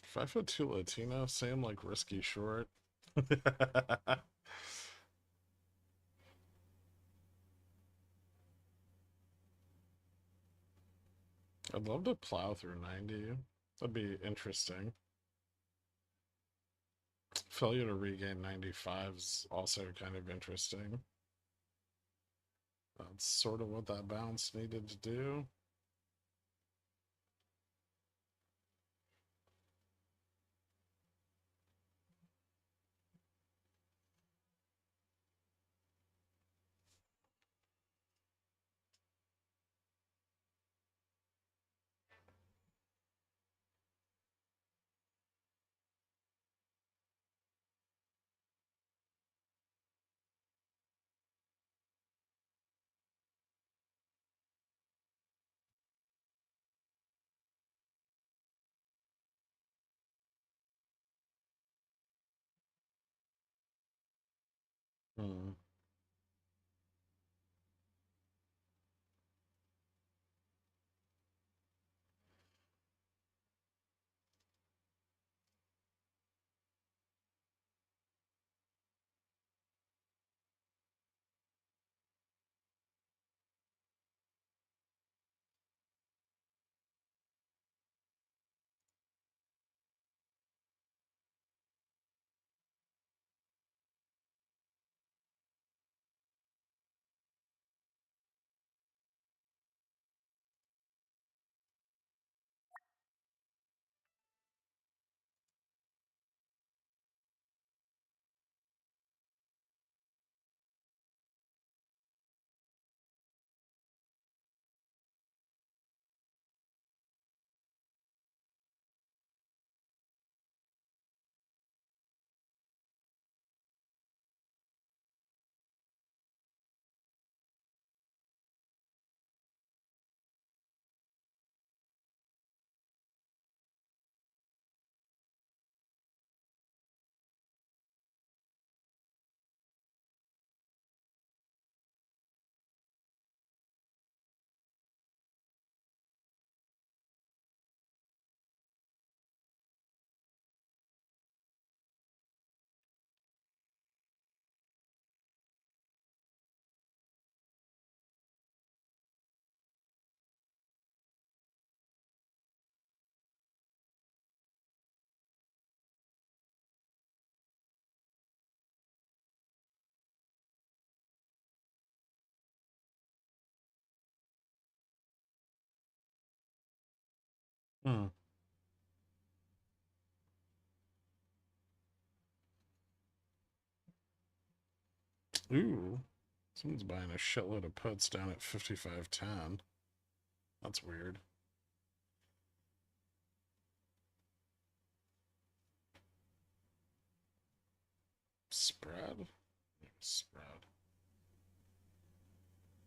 5'2" Latino, same like risky short. I'd love to plow through 90. That'd be interesting. Failure to regain 95 is also kind of interesting. That's sort of what that bounce needed to do. Hmm. Hmm. Ooh. Someone's buying a shitload of puts down at 55.10. That's weird. Spread? Spread.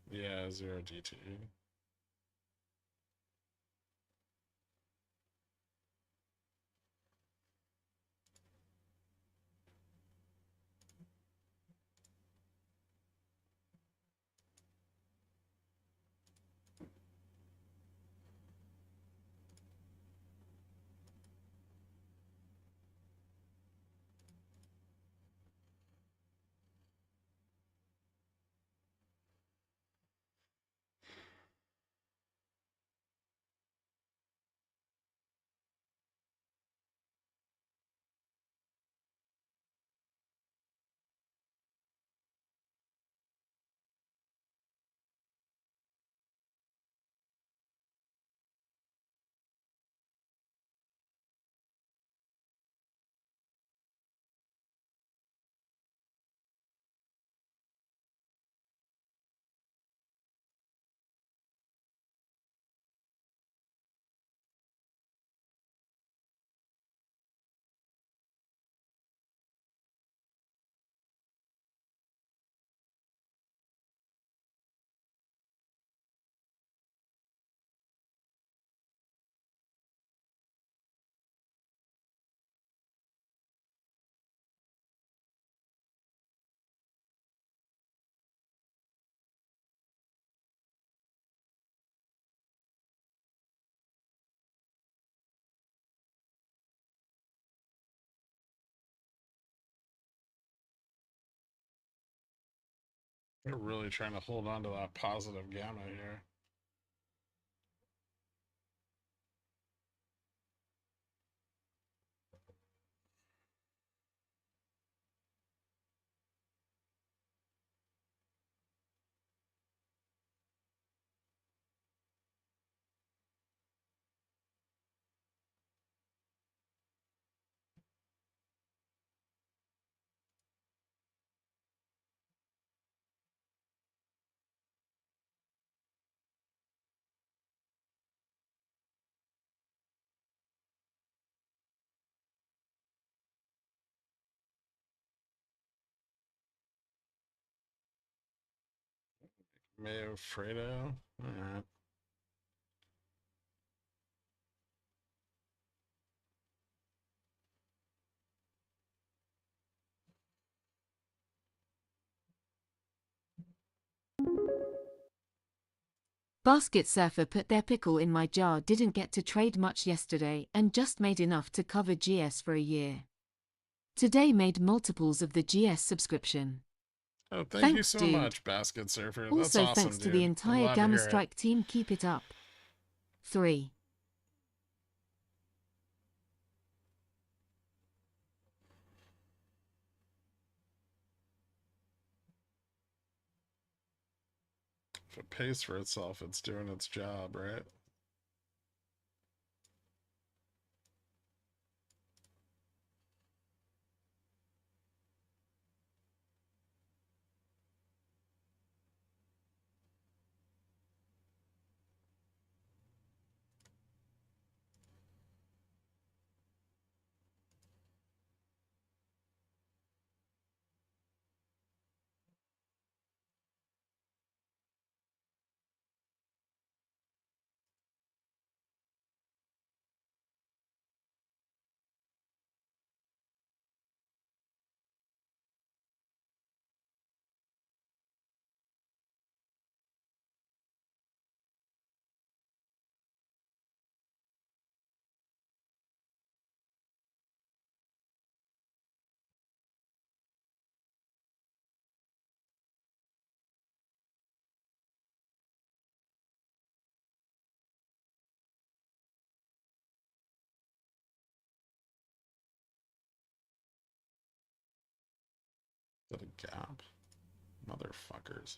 Yeah, 0 DT. They're really trying to hold on to that positive gamma here. Mayo Fredo. Alright. Basket surfer put their pickle in my jar, didn't get to trade much yesterday and just made enough to cover GS for a year. Today made multiples of the GS subscription. Oh, thank you Thanks, so dude. much, Basket Surfer. That's Also awesome, thanks to the dude. I'm entire glad to Gamma hear it. Strike team, keep it up. 3. If it pays for itself, it's doing its job, right? Is that a gap? Motherfuckers.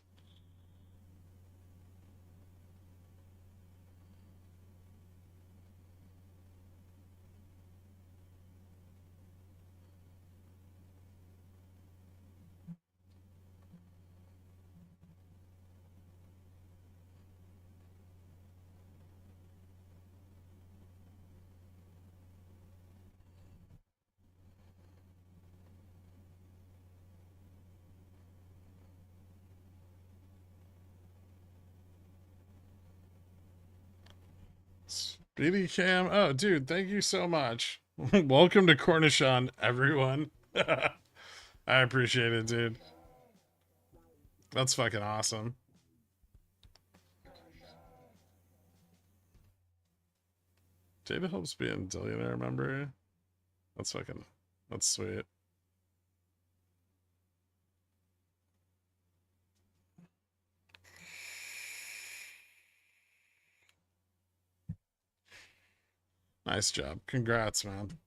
Speedy Cam. Oh, dude, thank you so much. Welcome to Cornichon, everyone. I appreciate it, dude. That's fucking awesome. Data helps be a billionaire member. That's fucking, that's sweet. Nice job. Congrats, man.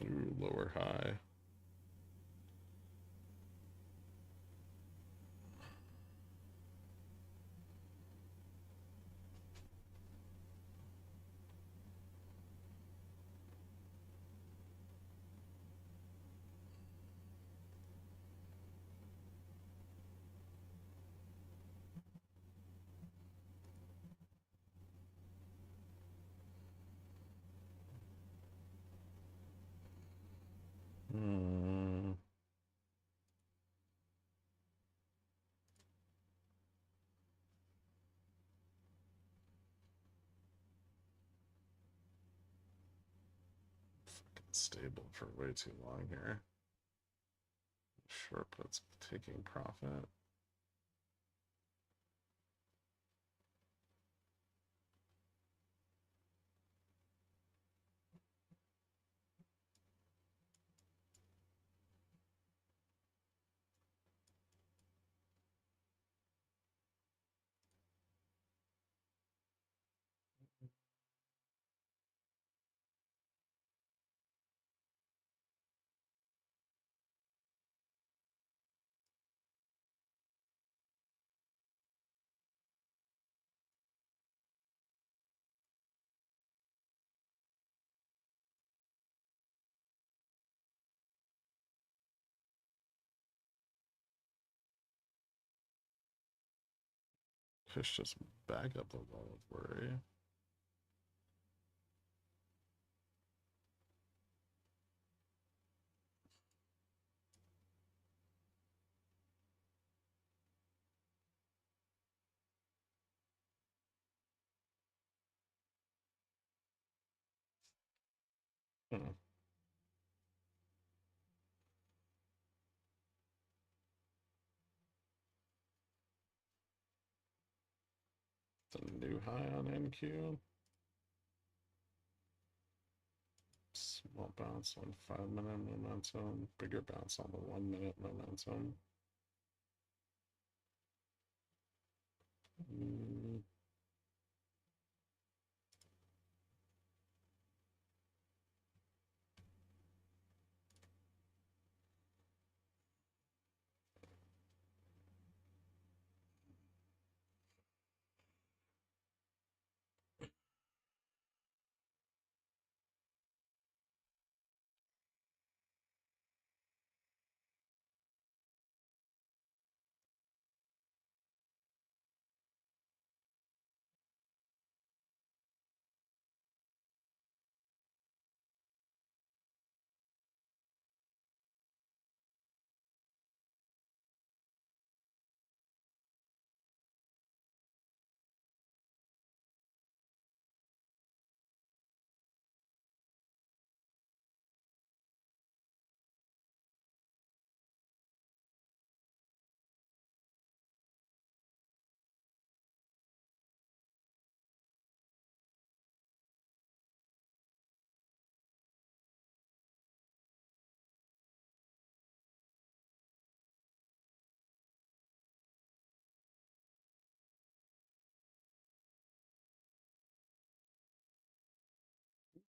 Ooh, lower high. Hmm. Fucking stable for way too long here. Short puts taking profit. Fish just back up the wall of worry. Hmm. The new high on NQ. Small bounce on 5-minute momentum. Bigger bounce on the 1-minute momentum. Mm.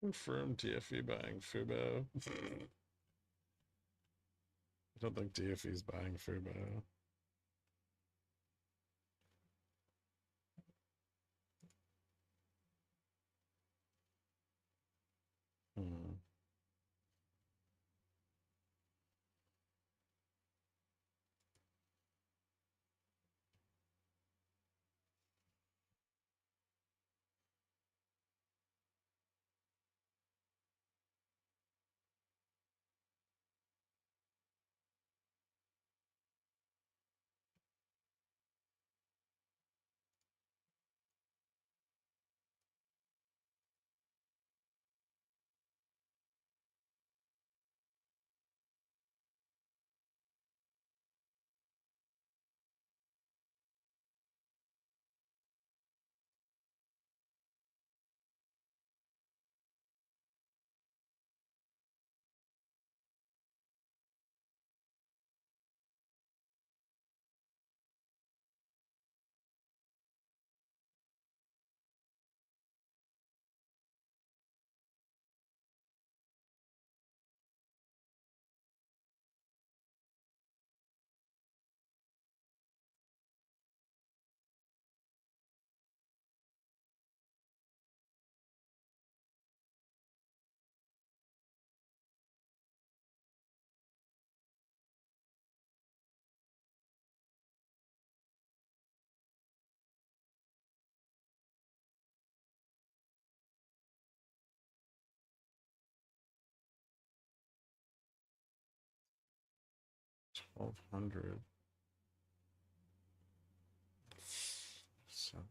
Confirm DFE buying Fubo. I don't think DFE's buying Fubo. Hmm. $1,200. 7.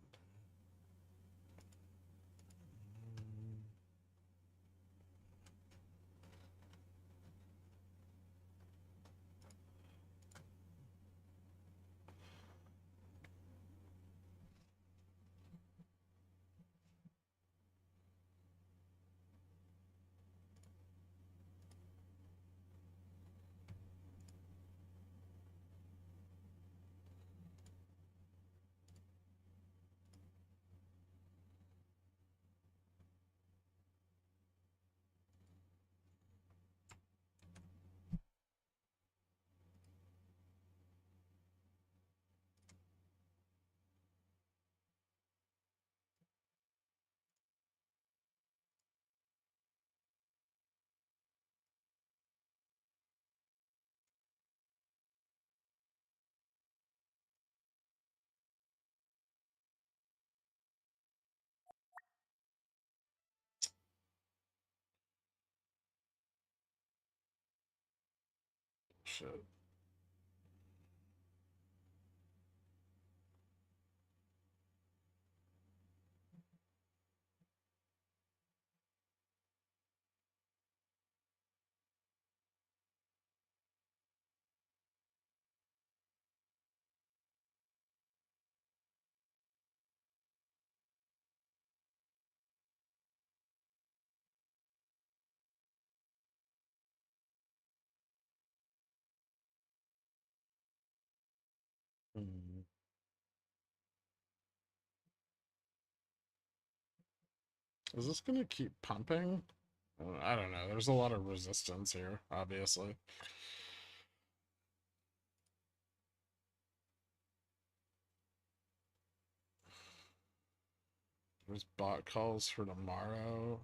Shit. Is this gonna keep pumping? I don't know. There's a lot of resistance here, obviously. There's bot calls for tomorrow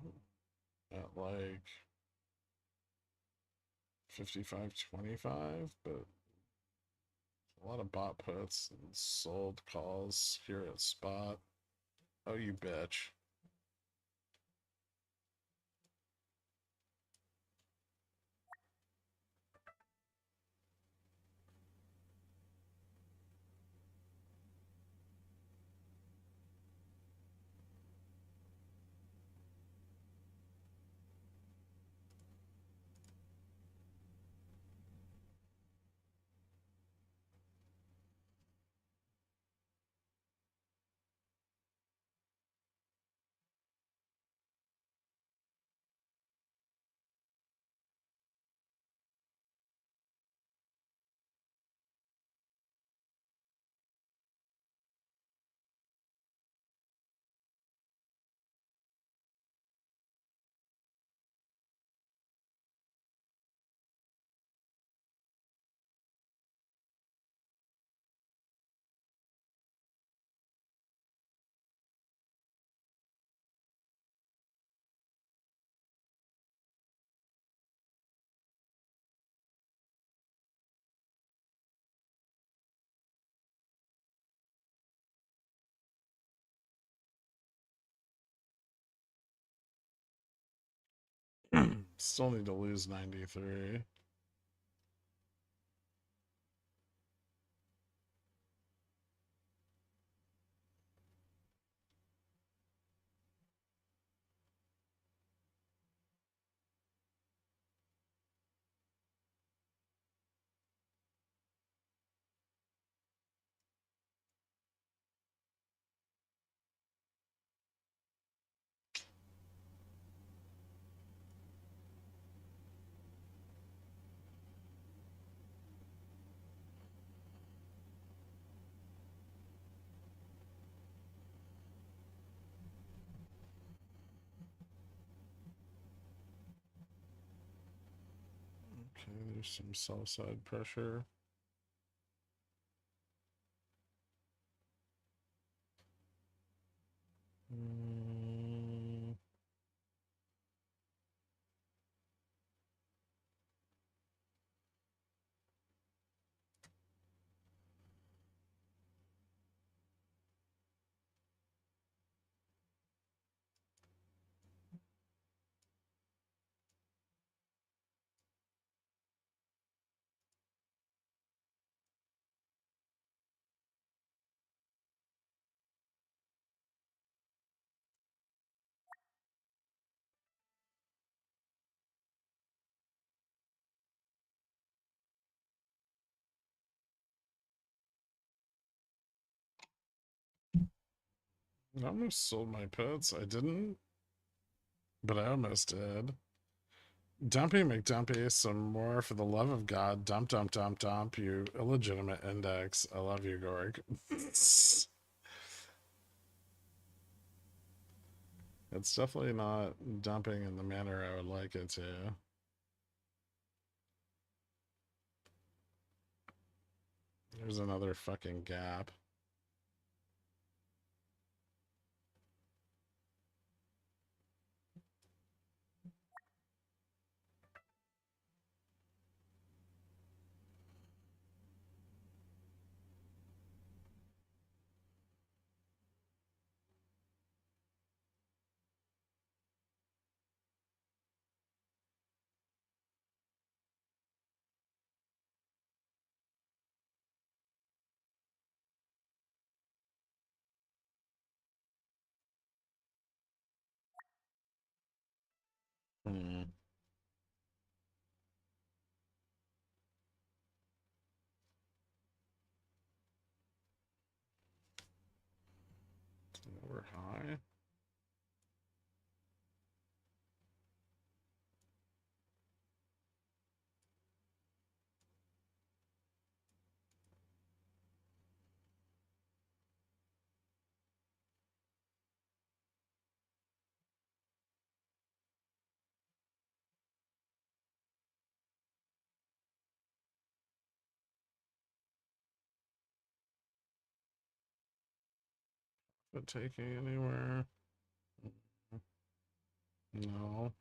at like 55.25, but a lot of bot puts and sold calls here at spot. Oh, you bitch. Still need to lose 93. Okay, there's some sell side pressure. Mm. I almost sold my puts. I didn't, but I almost did. Dumpy McDumpy, some more for the love of God. Dump, dump, dump, dump, you illegitimate index. I love you, Gorg. It's definitely not dumping in the manner I would like it to. There's another fucking gap. Hmm. Lower high. it taking anywhere? No.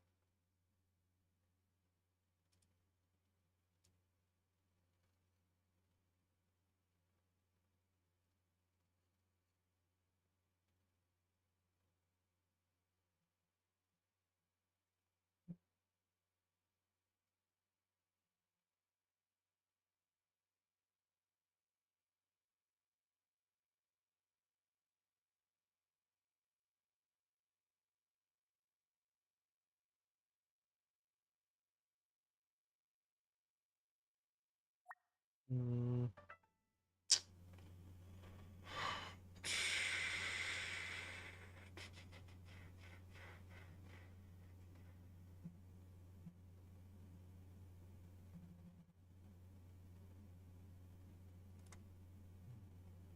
Mm.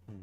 Hmm.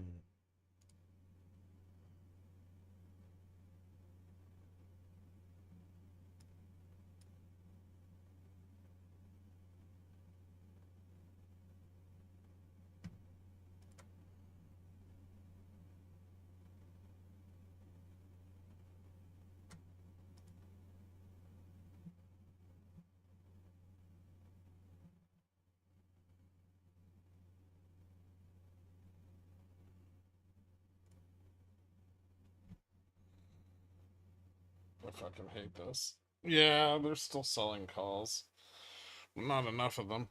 I fucking hate this. Yeah, they're still selling calls. Not enough of them.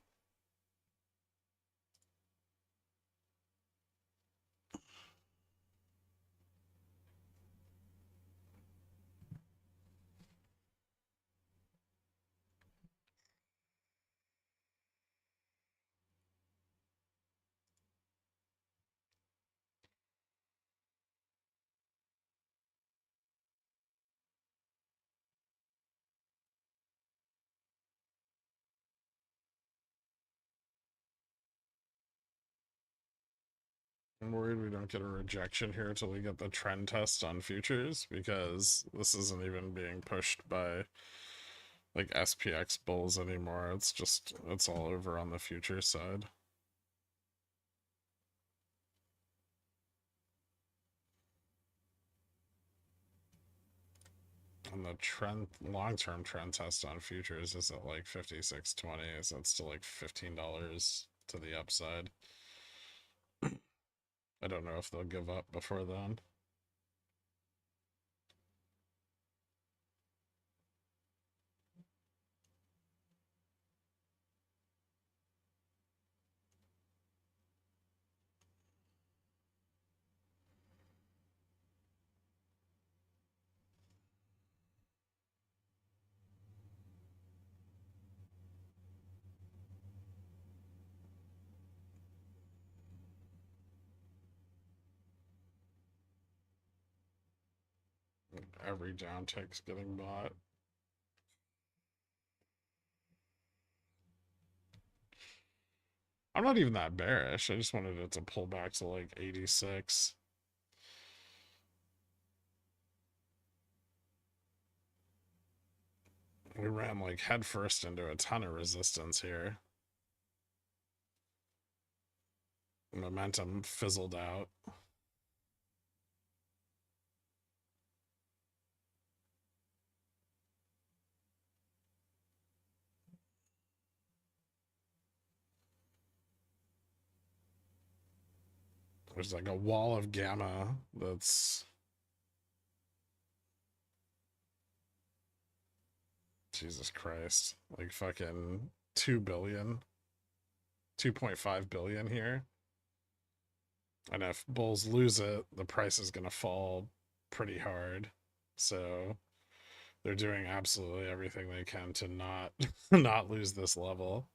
I'm worried we don't get a rejection here until we get the trend test on futures, because this isn't even being pushed by like SPX bulls anymore. It's all over on the future side. And the trend long-term trend test on futures is at like 56.20, so it's still like $15 to the upside. I don't know if they'll give up before then. Every downtick's getting bought. I'm not even that bearish. I just wanted it to pull back to like 86. We ran like headfirst into a ton of resistance here. Momentum fizzled out. There's like a wall of gamma that's Jesus Christ, like fucking 2 billion, 2.5 billion here. And if bulls lose it, the price is going to fall pretty hard. So they're doing absolutely everything they can to not not lose this level.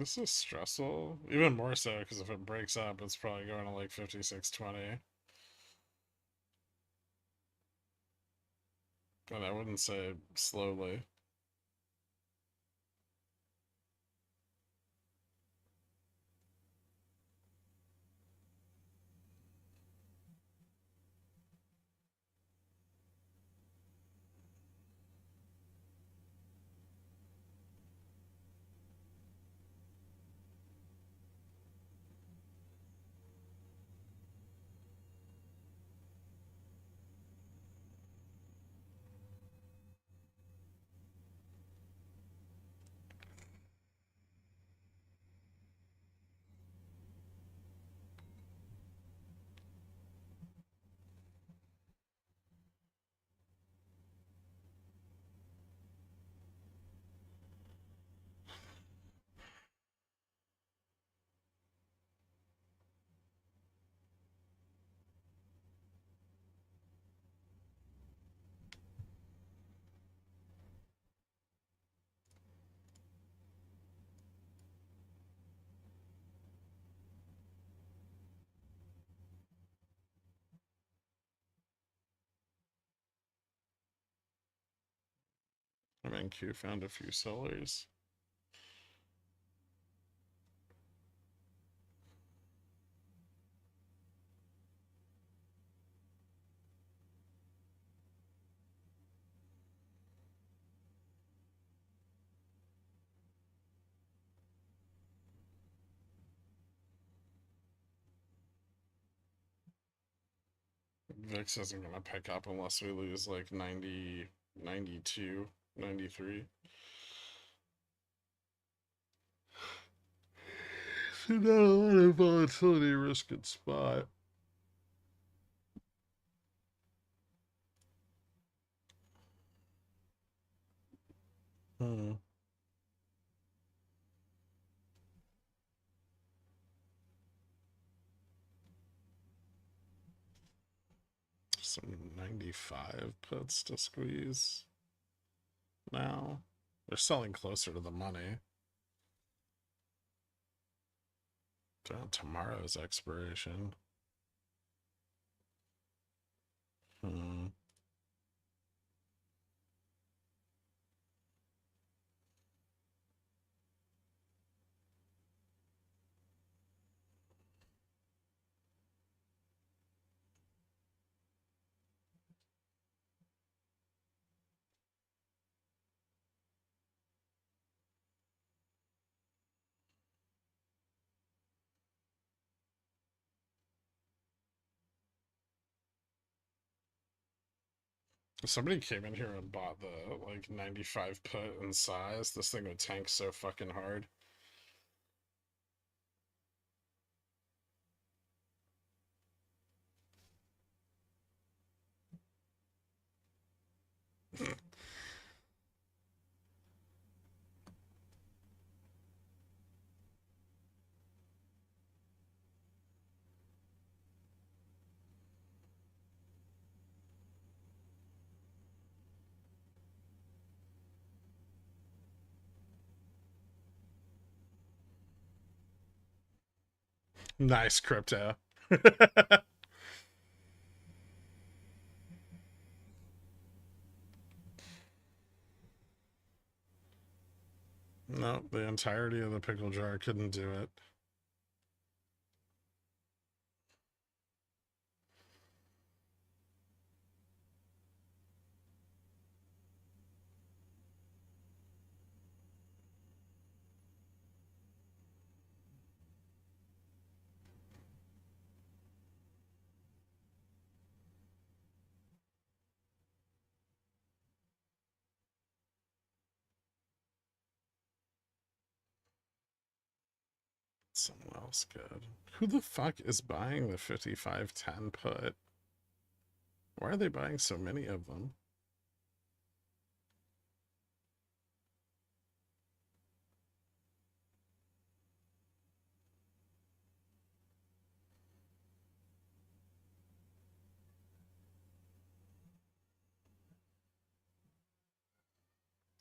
This is stressful. Even more so, because if it breaks up, it's probably going to like 56.20. And I wouldn't say slowly. MNQ found a few sellers. VIX isn't going to pick up unless we lose like 90, 92, 93. So not a lot of volatility risk at spot. Hmm. Some 95 puts to squeeze now. They're selling closer to the money. Tomorrow's expiration. Hmm. If somebody came in here and bought the like 95 put in size, this thing would tank so fucking hard. Nice crypto. No, the entirety of the pickle jar couldn't do it. Someone else good. Who the fuck is buying the 5510 put? Why are they buying so many of them?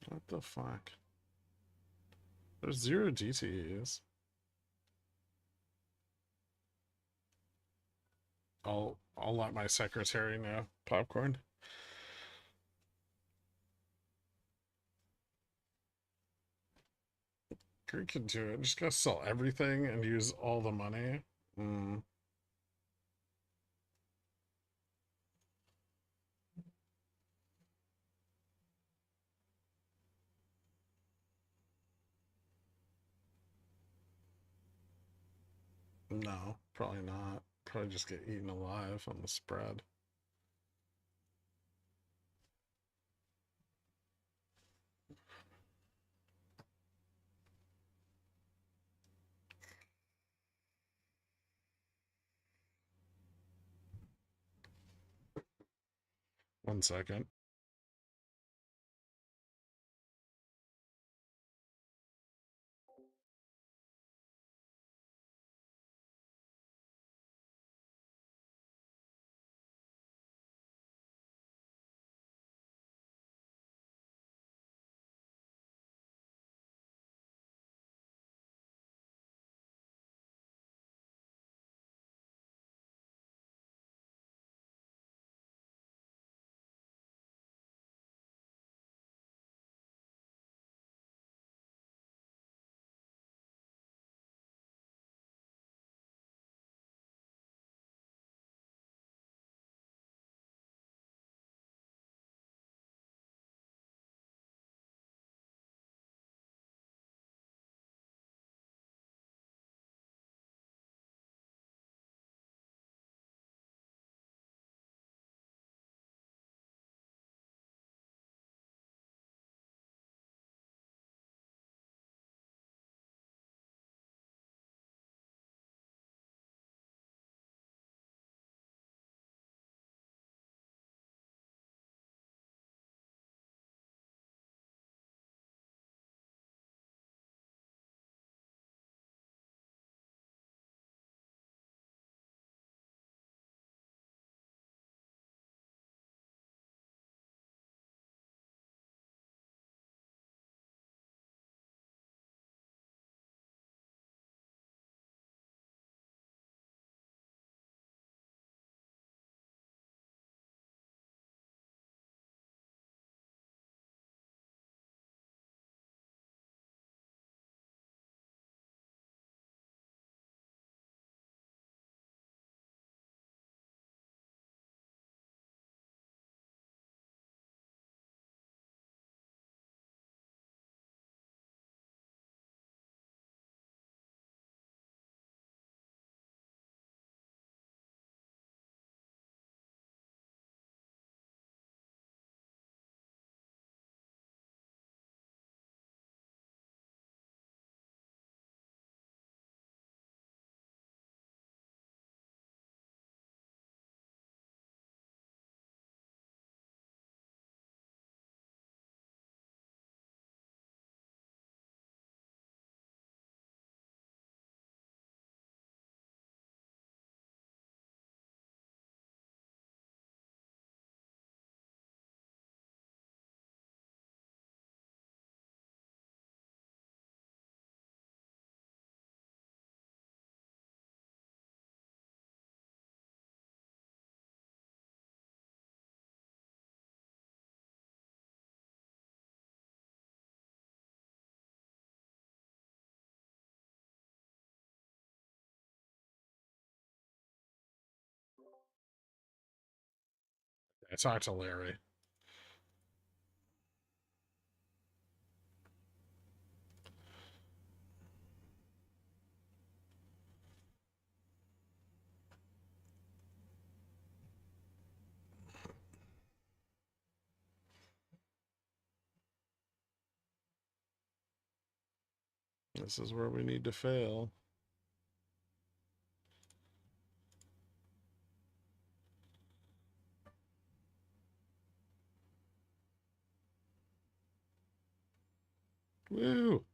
What the fuck? There's 0 DTEs. I'll let my secretary know. Popcorn. Gherkin can do it. Just gotta sell everything and use all the money. Mm. No, probably not. Probably just get eaten alive on the spread. One second. I talked to Larry. This is where we need to fail. Woo!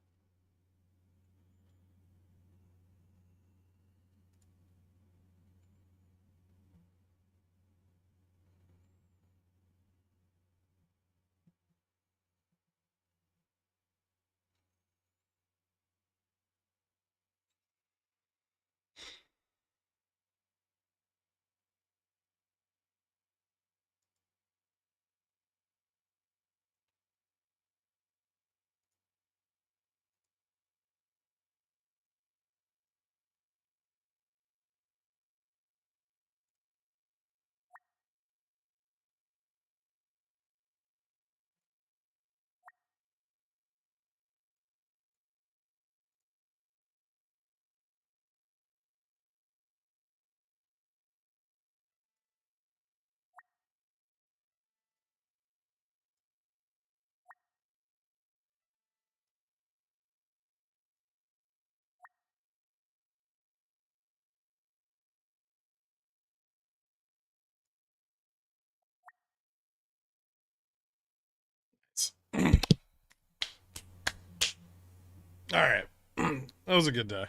All right. That was a good day.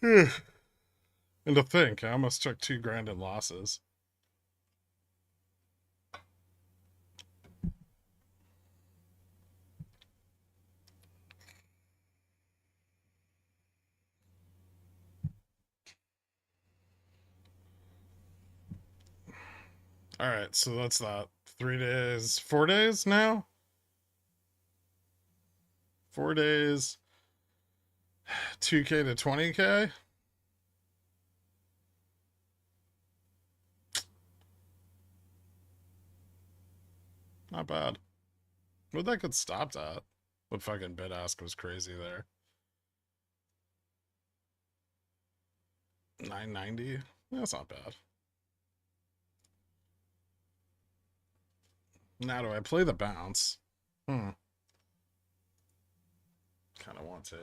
And to think, I almost took 2 grand in losses. All right, so that's that. 3 days, 4 days now? 4 days, 2K to 20K? Not bad. What that could stop at? The fucking bid ask was crazy there. 990? That's not bad. Now do I play the bounce? Kind of want to.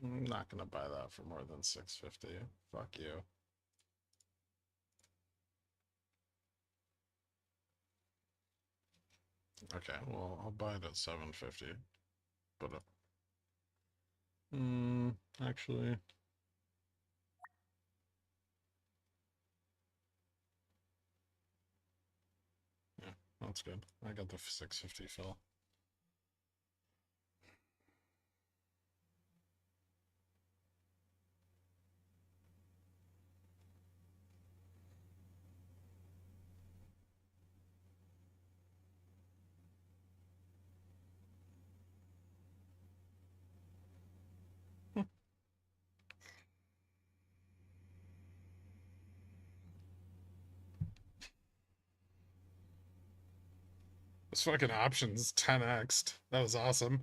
I'm not gonna buy that for more than 650. Fuck you. Okay, well, I'll buy it at 750. But actually, yeah, that's good. I got the 650 fill. This fucking option's 10x'd. That was awesome.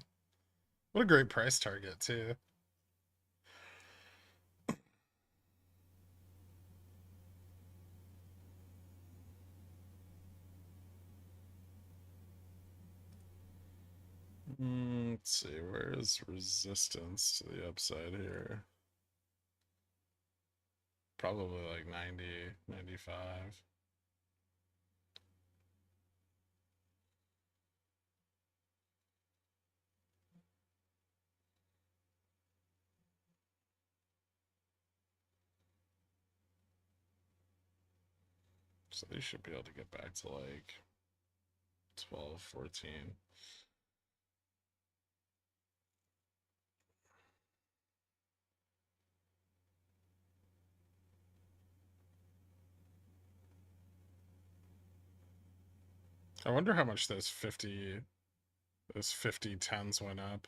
What a great price target, too. Let's see, where is resistance to the upside here? Probably like 90, 95. So they should be able to get back to like 12, 14. I wonder how much those 50 10s went up.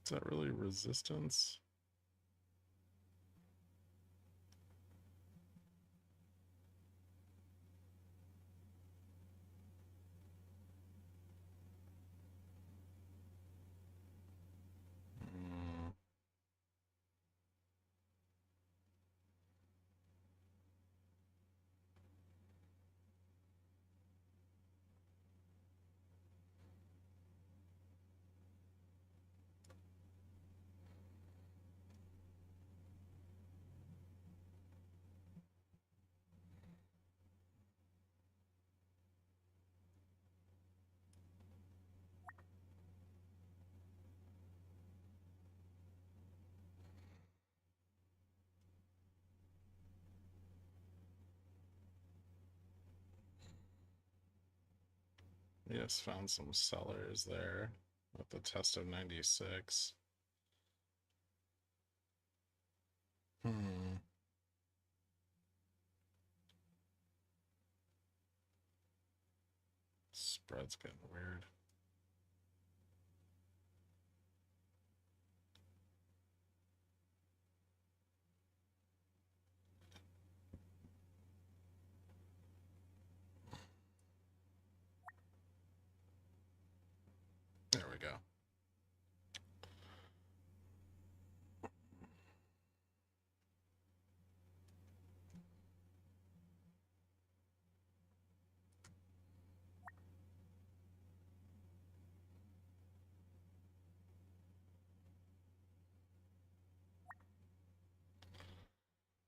Is that really resistance? Yes, found some sellers there at the test of 96. Spread's getting weird. There we go.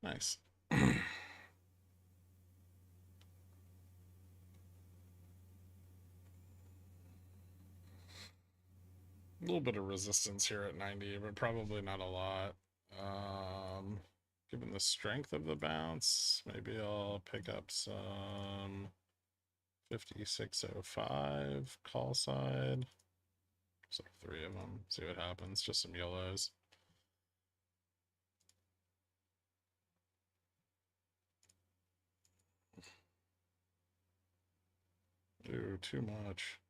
Nice. A little bit of resistance here at 90, but probably not a lot. Given the strength of the bounce, maybe I'll pick up some 5605 call side. So 3 of them. See what happens. Just some yellows. Ooh, too much.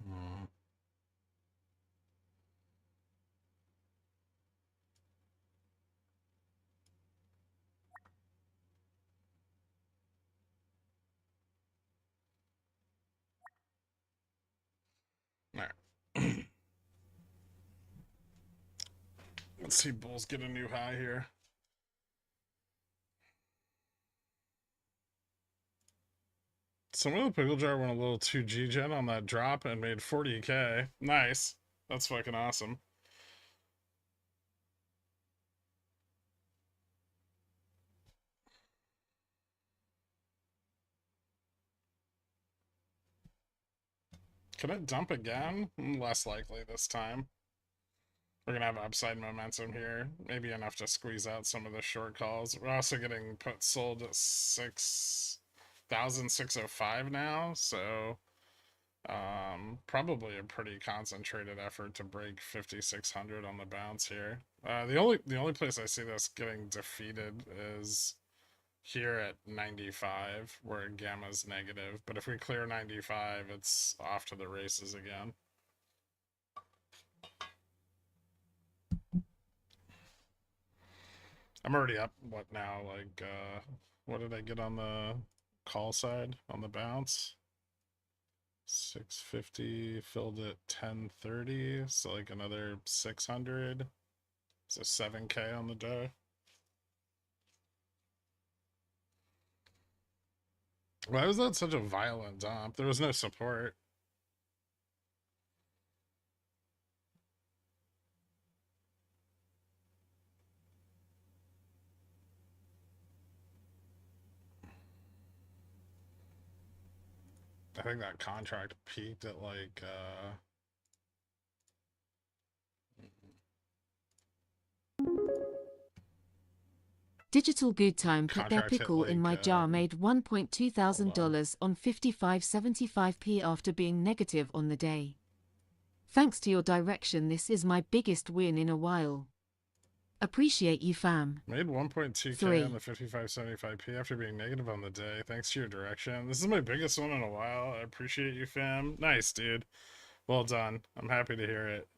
Hmm. All right. Let's see bulls get a new high here. Some of the pickle jar went a little too G-gen on that drop and made 40k. Nice. That's fucking awesome. Could it dump again? Less likely this time. We're going to have upside momentum here. Maybe enough to squeeze out some of the short calls. We're also getting put sold at 6,605 now. So probably a pretty concentrated effort to break 5,600 on the bounce here. The only place I see this getting defeated is here at 95, where gamma's negative. But if we clear 95, it's off to the races again. I'm already up, what now, like, what did I get on the call side, on the bounce? 650, filled at 1030, so like another 600. So 7k on the day. Why was that such a violent dump? There was no support. I think that contract peaked at like Digital Good Time put their contract hit pickle in my like jar made $1,200 on 55.75p after being negative on the day. Thanks to your direction, this is my biggest win in a while. Appreciate you, fam. made 1.2k on the 55.75p after being negative on the day. Thanks to your direction. This is my biggest one in a while. I appreciate you, fam. Nice, dude. Well done. I'm happy to hear it.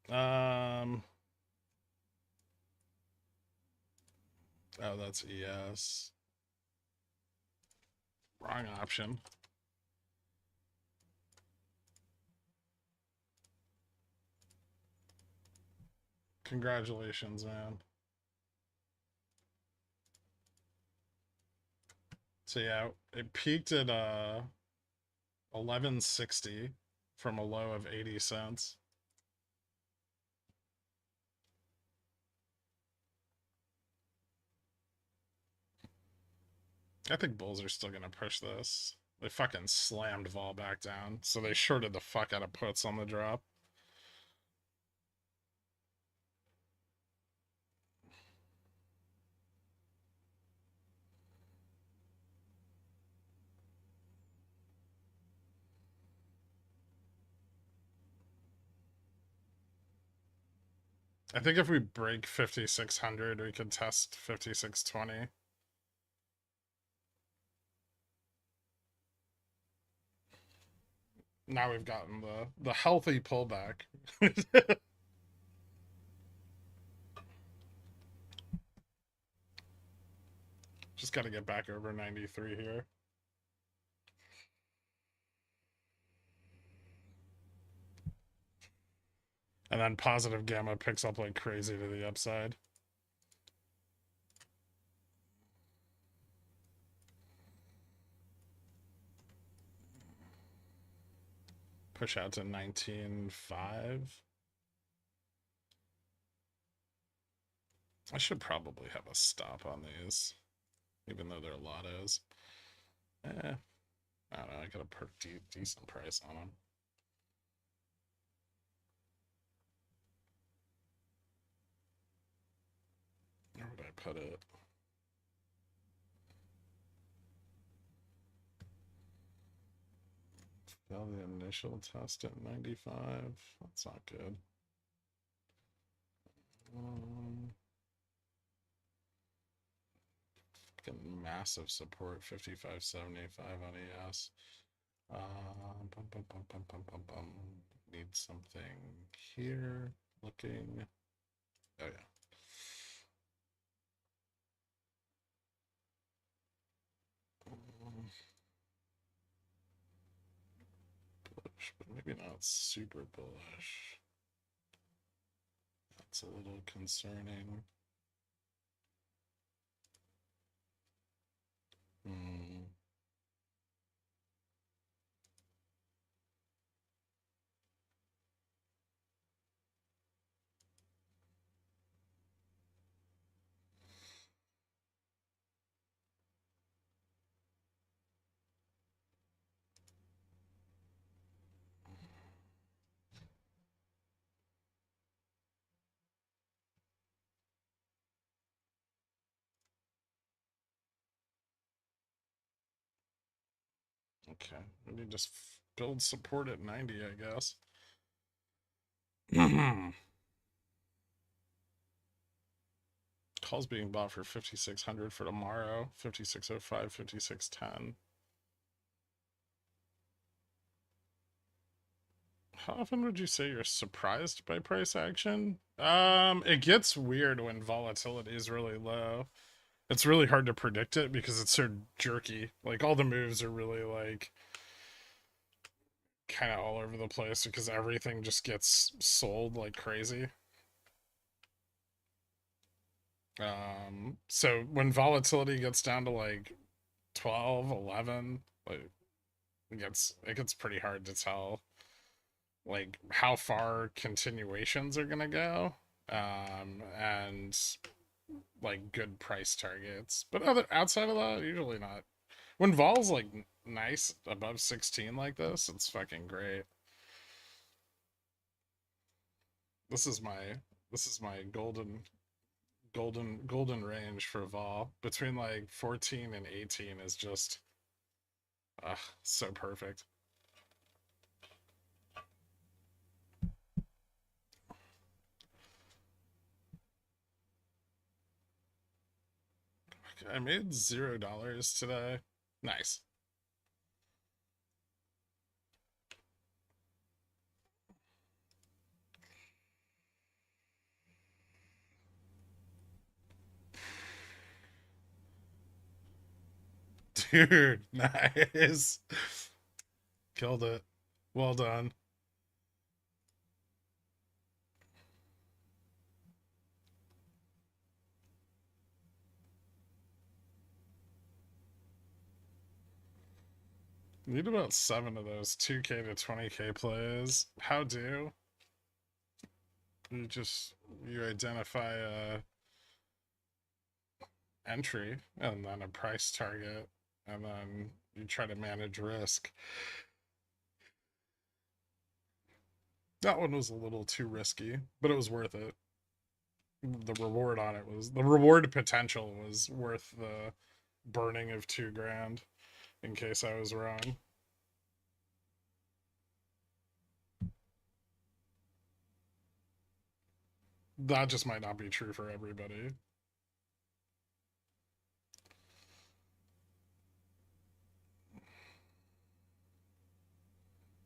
Oh, that's ES. Wrong option. Congratulations, man. So yeah, it peaked at 1160 from a low of 80 cents. I think bulls are still gonna push this. They fucking slammed vol back down, so they shorted the fuck out of puts on the drop. I think if we break 5,600, we could test 5,620. Now we've gotten the healthy pullback. Just got to get back over 93 here. And then positive gamma picks up like crazy to the upside. Push out to 19.5. I should probably have a stop on these, even though they're lottos. I don't know, I got a decent price on them. Where would I put it? Fail the initial test at 95. That's not good. Getting massive support, 55.75 on ES. Need something here. Looking. Oh yeah. Bullish, but maybe not super bullish. That's a little concerning. Okay, we need to just build support at 90, I guess. Calls being bought for 5,600 for tomorrow, 5605, 5610. How often would you say you're surprised by price action? It gets weird when volatility is really low. It's really hard to predict it because it's so jerky. Like all the moves are really like kind of all over the place because everything just gets sold like crazy. So when volatility gets down to like 12, 11, like it gets pretty hard to tell like how far continuations are gonna go. And like good price targets. But outside of that, usually not. When vol's like nice above 16 like this, it's fucking great. This is my golden range for vol. Between like 14 and 18 is just so perfect. Okay, I made $0 today. Nice. Dude, nice. Killed it. Well done. Need about 7 of those 2K to 20K plays. How do? You identify a entry and then a price target, and then you try to manage risk. That one was a little too risky, but it was worth it. The reward potential was worth the burning of 2 grand in case I was wrong. that just might not be true for everybody.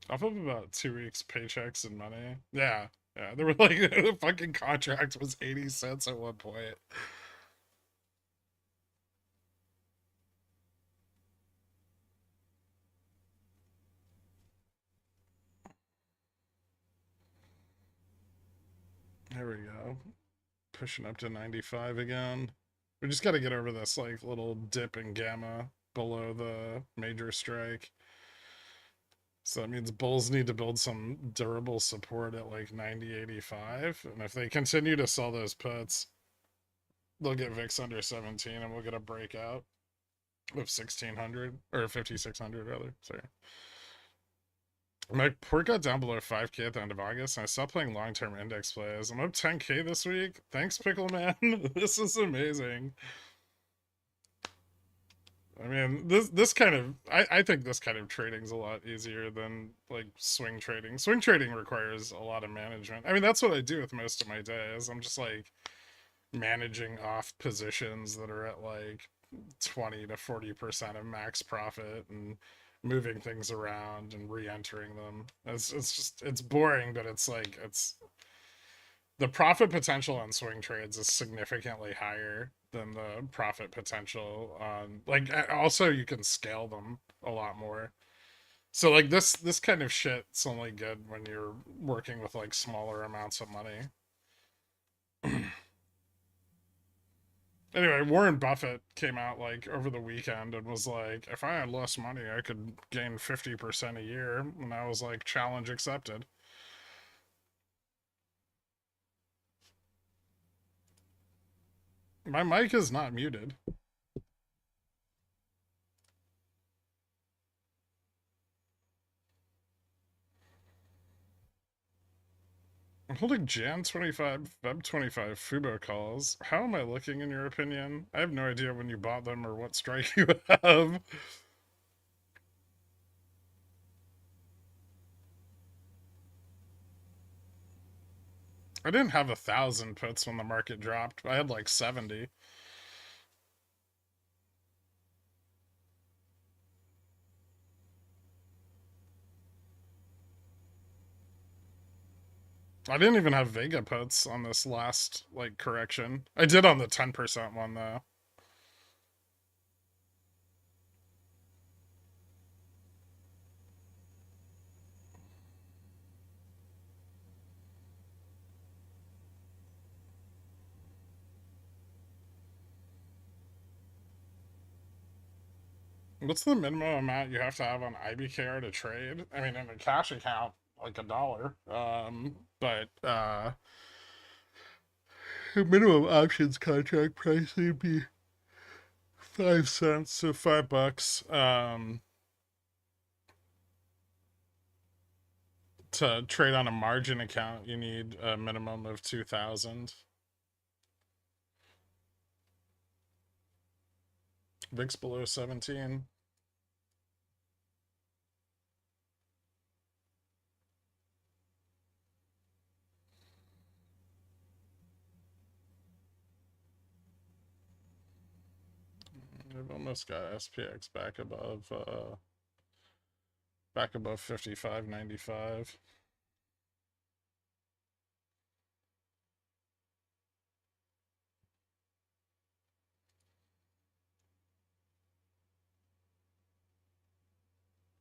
Off of about 2 weeks paychecks and money. Yeah. Yeah. They were like the fucking contract was 80 cents at one point. There we go. Pushing up to 95 again. We just got to get over this like little dip in gamma below the major strike. So that means bulls need to build some durable support at like 90.85. And if they continue to sell those puts, they'll get VIX under 17 and we'll get a breakout of 1600 or 5600 rather. Sorry. My port got down below 5K at the end of August, and I stopped playing long-term index plays. I'm up 10K this week. Thanks, Pickle Man. This is amazing. I mean, this kind of I think this kind of trading is a lot easier than like swing trading. Swing trading requires a lot of management. I mean, that's what I do with most of my days. I'm just like managing off positions that are at like 20 to 40% of max profit and moving things around and re-entering them. It's just it's boring, but it's like it's the profit potential on swing trades is significantly higher than the profit potential on like also you can scale them a lot more. So like this kind of shit's only good when you're working with like smaller amounts of money. Anyway, Warren Buffett came out like over the weekend and was like, if I had less money, I could gain 50% a year. And I was like, challenge accepted. My mic is not muted. I'm holding Jan 25, Feb 25 Fubo calls. How am I looking in your opinion? I have no idea when you bought them or what strike you have. I didn't have 1,000 puts when the market dropped. I had like 70. I didn't even have Vega puts on this last like correction. I did on the 10% one though. What's the minimum amount you have to have on IBKR to trade? I mean, in a cash account, like $1. But minimum options contract price would be 5 cents, so $5. To trade on a margin account, you need a minimum of 2,000. VIX below 17. I've almost got SPX back above 55.95.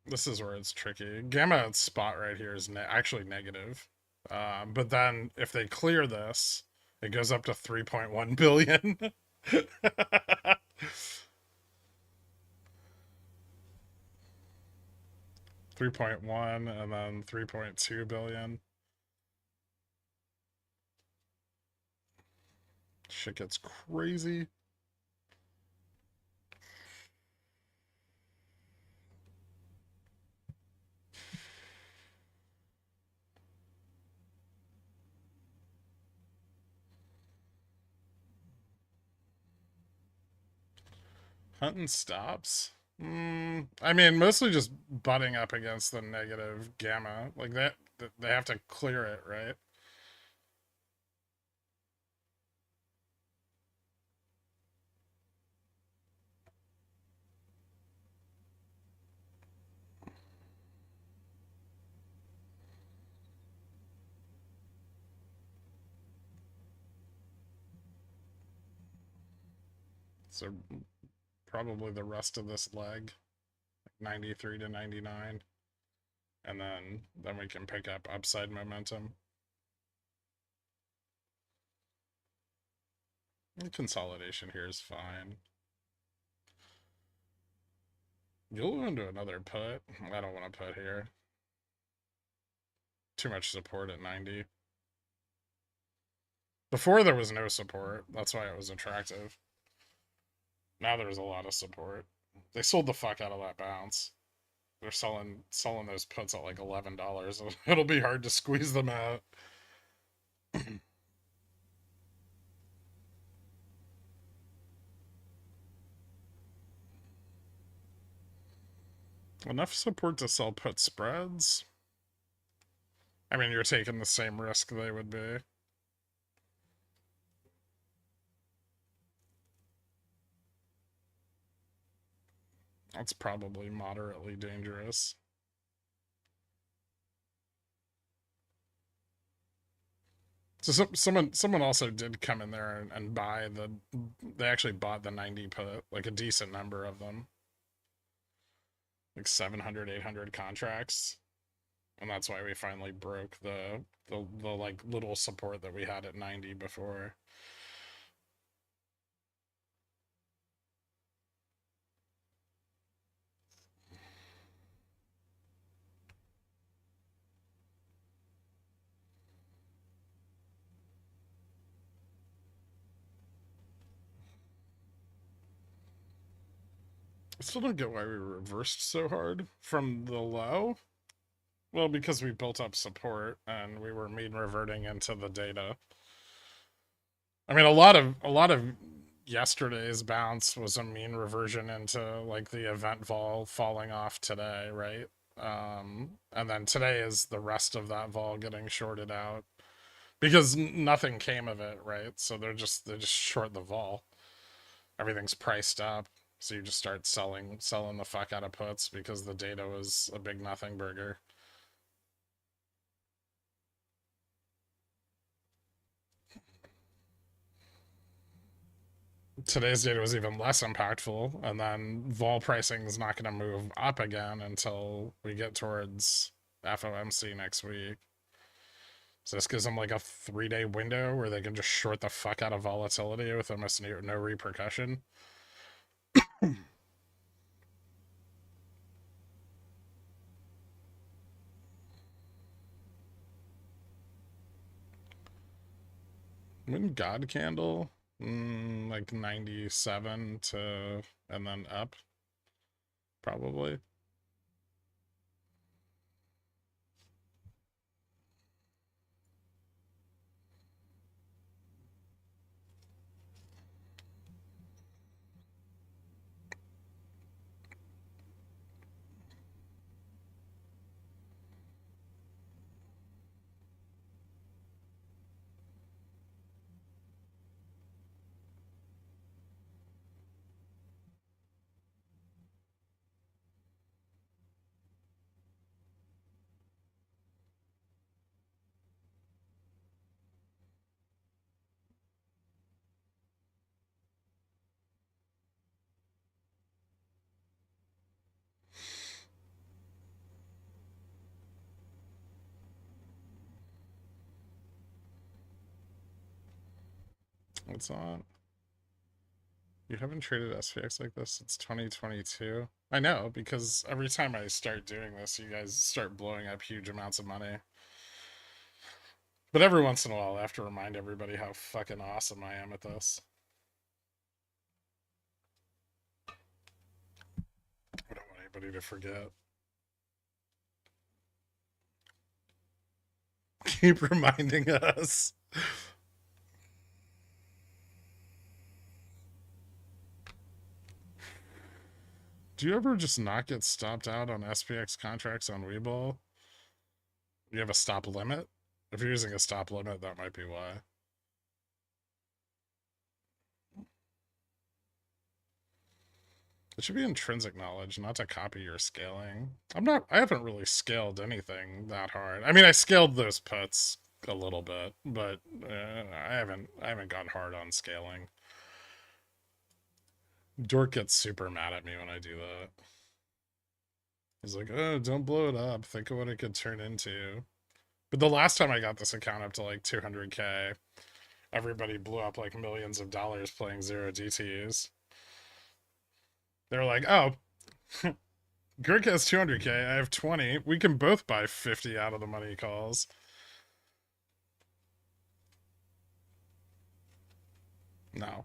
This is where it's tricky. Gamma at spot right here is actually negative. But then if they clear this, it goes up to 3.1 billion. 3.1 and then 3.2 billion. Shit gets crazy. Hunting stops. I mean, mostly just butting up against the negative gamma. Like that, they have to clear it, right? So probably the rest of this leg, 93 to 99. And then we can pick up upside momentum. The consolidation here is fine. You'll go into another put. I don't want to put here. Too much support at 90. Before there was no support. That's why it was attractive. Now there's a lot of support. They sold the fuck out of that bounce. They're selling those puts at like $11. It'll be hard to squeeze them out. Enough support to sell put spreads. I mean, you're taking the same risk they would be. That's probably moderately dangerous. So someone also did come in there and buy they actually bought the 90 put, like a decent number of them. Like 700, 800 contracts. And that's why we finally broke the like little support that we had at 90 before. I still don't get why we reversed so hard from the low. Well, because we built up support and we were mean reverting into the data. I mean, a lot of yesterday's bounce was a mean reversion into like the event vol falling off today, right? And then today is the rest of that vol getting shorted out because nothing came of it, right? So they just short the vol. Everything's priced up, so you just start selling the fuck out of puts because the data was a big nothing burger. Today's data was even less impactful, and then vol pricing is not going to move up again until we get towards FOMC next week. So this gives them like a 3-day window where they can just short the fuck out of volatility with almost no repercussion. When God candle, like 97 to and then up, probably. What's on? You haven't traded SPX like this since 2022. I know, because every time I start doing this, you guys start blowing up huge amounts of money. But every once in a while, I have to remind everybody how fucking awesome I am at this. I don't want anybody to forget. Keep reminding us. Do you ever just not get stopped out on SPX contracts on WeBull? You have a stop limit? If you're using a stop limit, that might be why. It should be intrinsic knowledge, not to copy your scaling. I haven't really scaled anything that hard. I mean, I scaled those puts a little bit, but I haven't gone hard on scaling. Dork gets super mad at me when I do that. He's like, oh, don't blow it up. Think of what it could turn into. But the last time I got this account up to like 200K, everybody blew up like millions of dollars playing zero DTs. They're like, oh, Gherkin has 200K. I have 20. We can both buy 50 out of the money calls. No.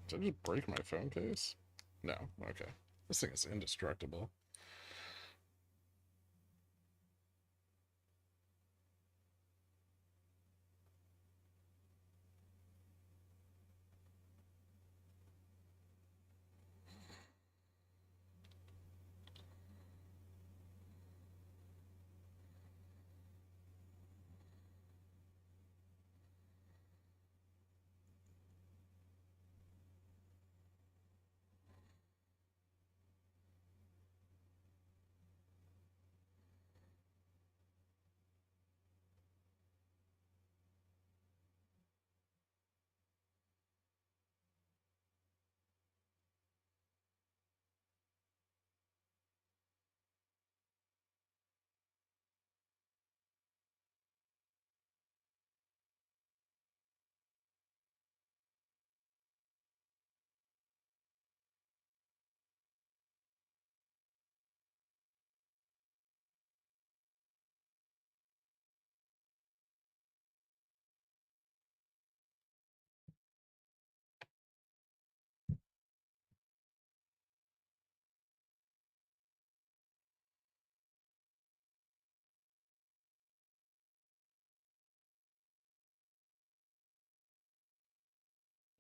Did I just break my phone case? No. Okay. This thing is indestructible.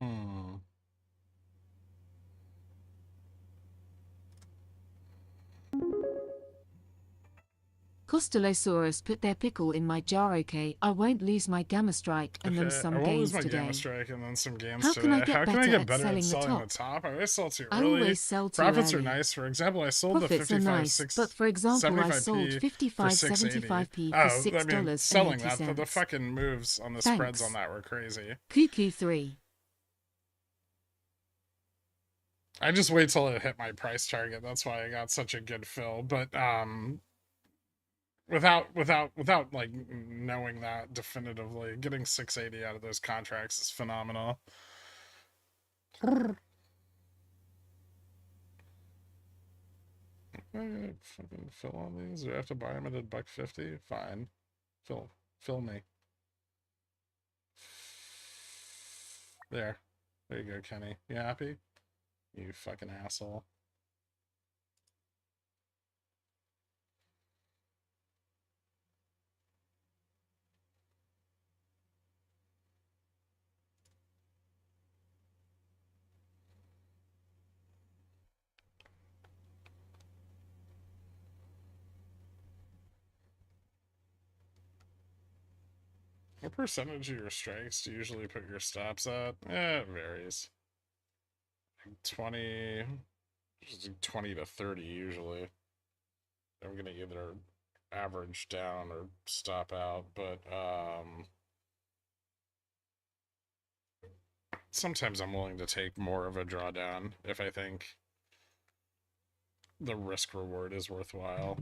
Hmm. Costellosaurus put their pickle in my jar. Okay, I won't lose my gamma strike and then Okay, I some won't lose gains my Gamma today. Strike and then some gains How can I today. get How can I better get at better at selling the selling the top? top? I always sell too I early. always sell too Profits are early. nice. For example, I sold Profits the are nice, but for example, I sold 75p for 680. 55.75p for Oh, I mean, selling that, the $6.80. fucking moves on the spreads on Thanks. that were crazy. Cuckoo 3. I just wait till it hit my price target. That's why I got such a good fill. But without like knowing that definitively, getting 680 out of those contracts is phenomenal. I fucking fill on these. Do I have to buy them at $1.50? Fine. Fill me. There. There you go, Kenny. You happy? You fucking asshole. What percentage of your strikes do you usually put your stops at? It varies. 20, just 20 to 30 usually. I'm gonna either average down or stop out, but sometimes I'm willing to take more of a drawdown if I think the risk reward is worthwhile.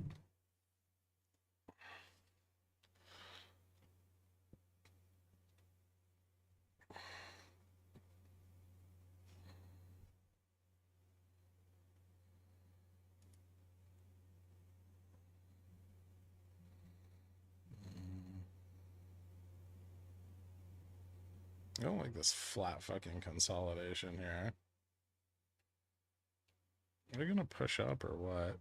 I don't like this flat fucking consolidation here. Are they gonna push up or what?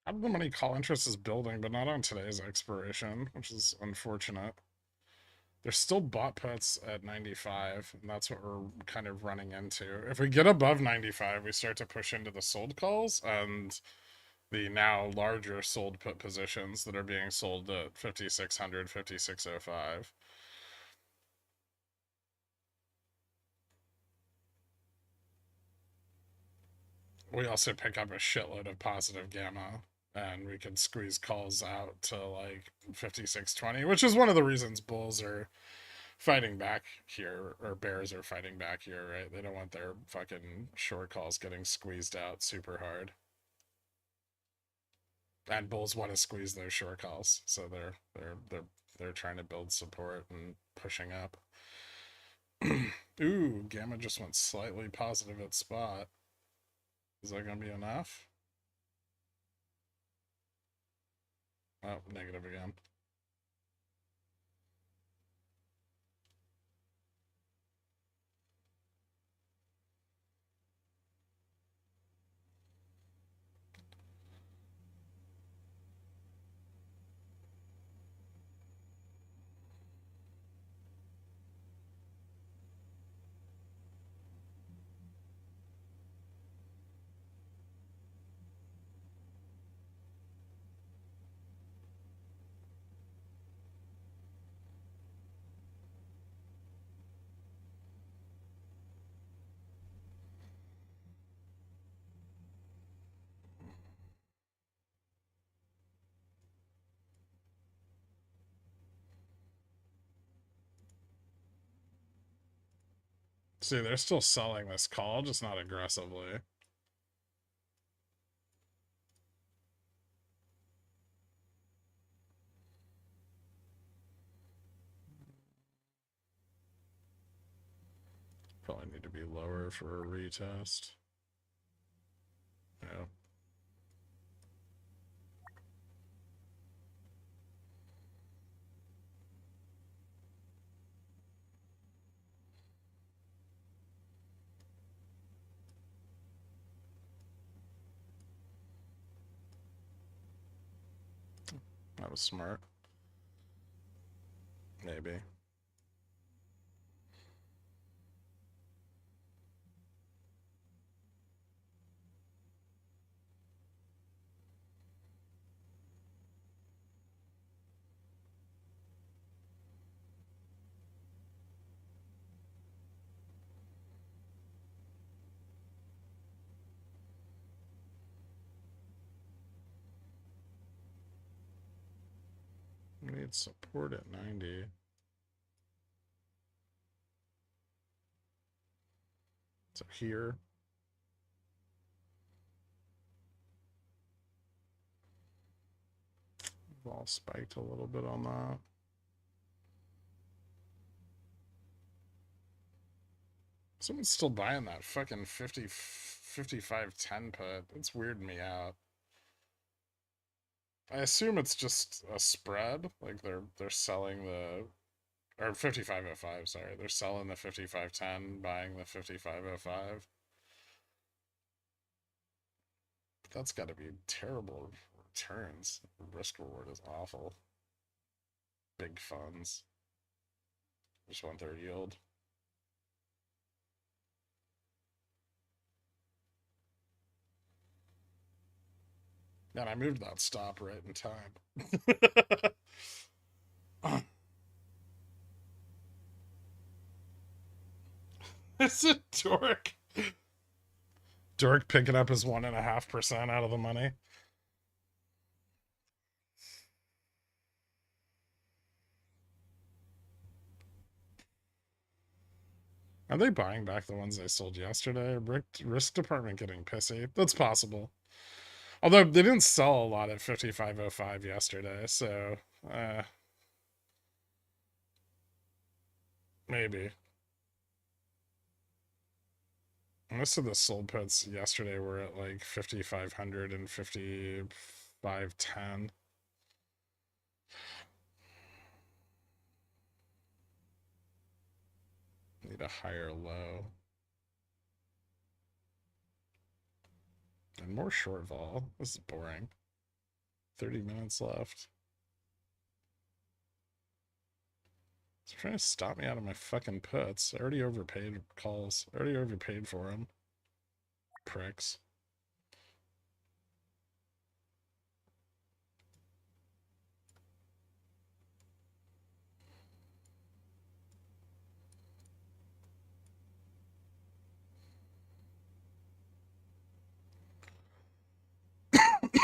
Out of the money call interest is building, but not on today's expiration, which is unfortunate. There's still bought puts at 95, and that's what we're kind of running into. If we get above 95, we start to push into the sold calls and the now larger sold put positions that are being sold at 5,600, 5,605. We also pick up a shitload of positive gamma, and we can squeeze calls out to like 5,620, which is one of the reasons bulls are fighting back here, or bears are fighting back here, right? They don't want their fucking short calls getting squeezed out super hard. And bulls want to squeeze those short calls, so they're trying to build support and pushing up. Ooh, gamma just went slightly positive at spot. Is that gonna be enough? Oh, negative again. See, they're still selling this call, just not aggressively. Probably need to be lower for a retest. Yeah. That was smart. Maybe. We need support at 90. So here. Vol spiked a little bit on that. Someone's still buying that fucking 50, 55.10 put. It's weirding me out. I assume it's just a spread. Like they're selling the, or 55.05, sorry. They're selling the 55.10, buying the 55.05. But that's got to be terrible returns. The risk reward is awful. Big funds. Just want their yield. And I moved that stop right in time. It's a dork. Dork picking up his 1.5% out of the money. Are they buying back the ones they sold yesterday? Risk department getting pissy. That's possible. Although they didn't sell a lot at 55.05 yesterday, so maybe. Most of the sold puts yesterday were at like 5,500 and 55.10. Need a higher low. And more short vol. This is boring. 30 minutes left. It's trying to stop me out of my fucking puts. I already overpaid calls. I already overpaid for them. Pricks.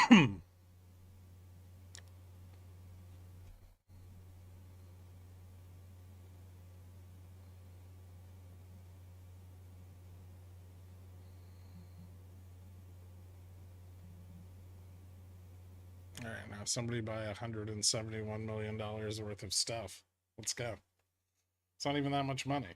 All right, now somebody buy $171 million worth of stuff. Let's go. It's not even that much money.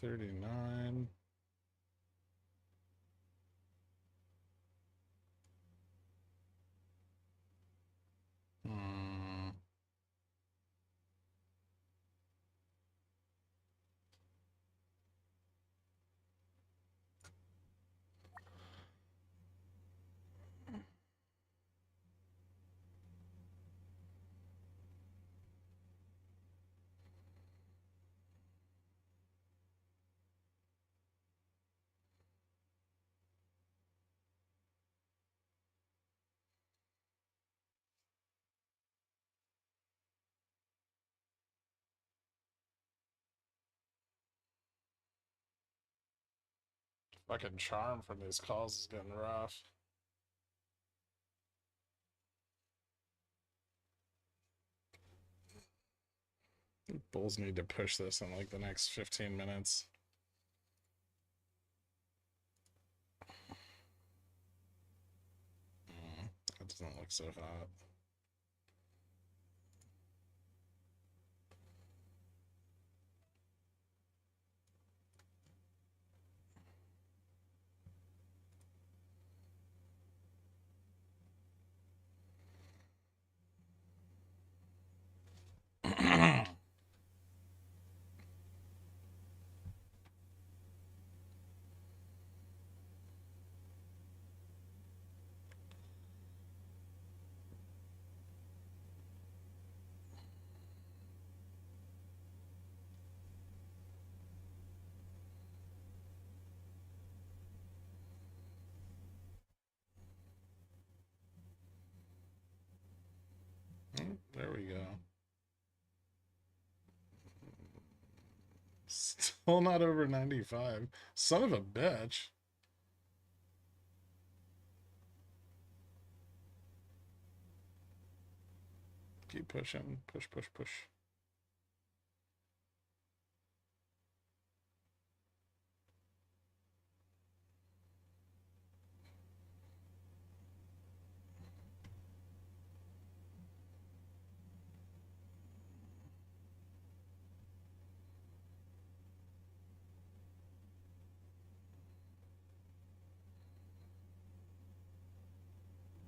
$239. Fucking charm from these calls is getting rough. Bulls need to push this in like the next 15 minutes. That doesn't look so hot. There we go. Still not over 95. Son of a bitch. Keep pushing. Push, push, push.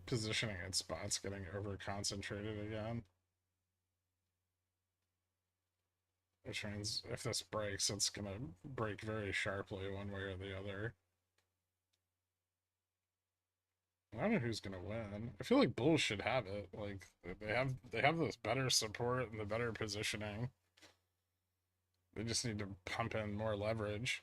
Positioning at spots getting over concentrated again. Which means if this breaks, it's gonna break very sharply one way or the other. I don't know who's gonna win. I feel like Bulls should have it. Like they have this better support and the better positioning. They just need to pump in more leverage.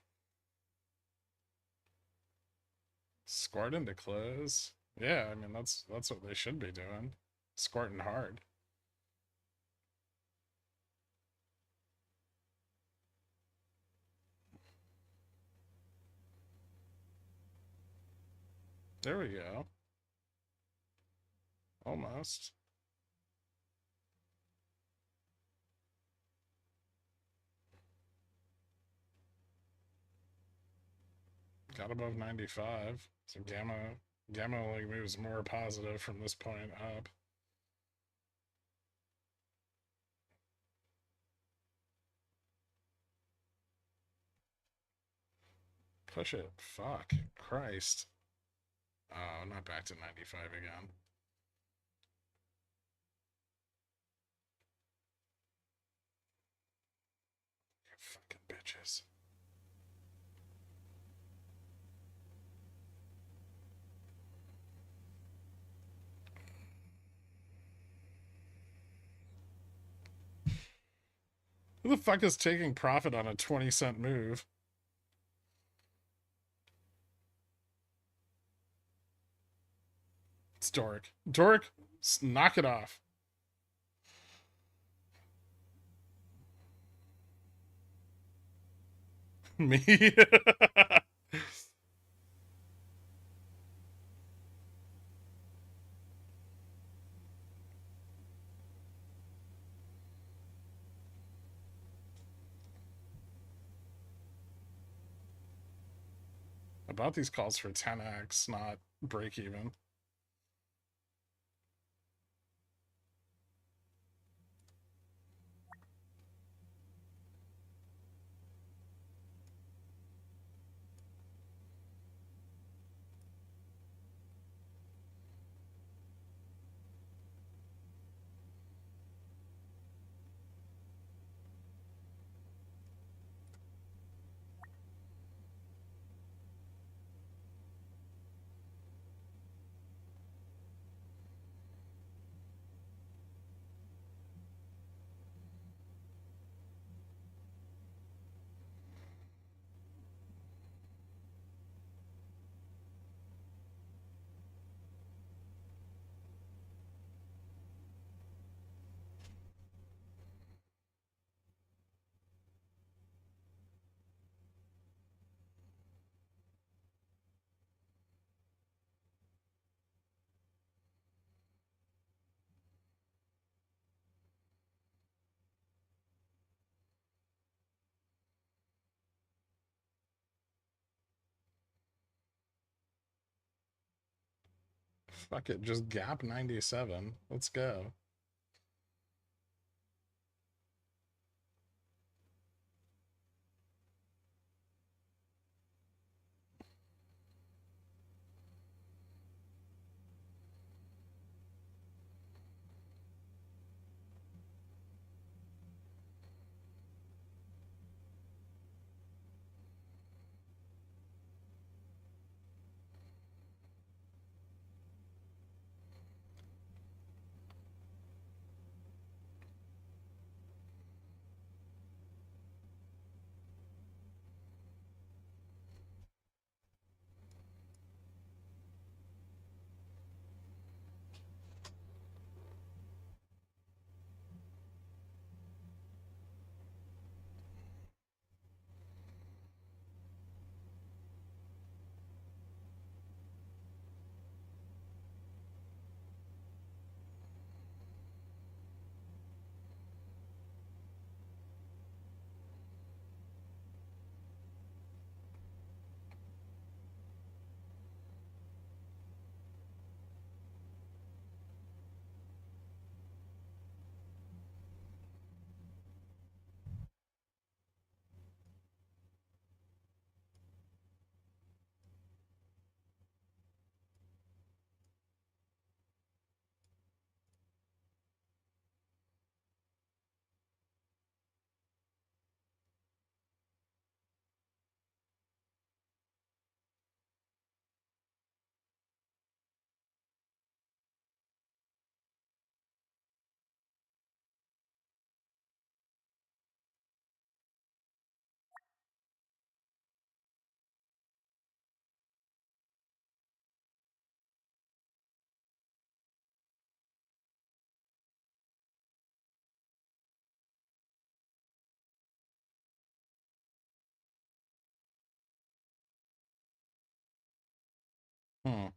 Squirt into close. Yeah, I mean that's what they should be doing. Squirting hard. There we go. Almost. Got above 95. So gamma like moves more positive from this point up. Push it. Fuck. Christ. Oh, not back to 95 again. You fucking bitches. Who the fuck is taking profit on a 20-cent move? It's Dork. Dork, knock it off. Me? I bought these calls for 10x, not break even. Fuck it, just gap 97. Let's go. Hmm.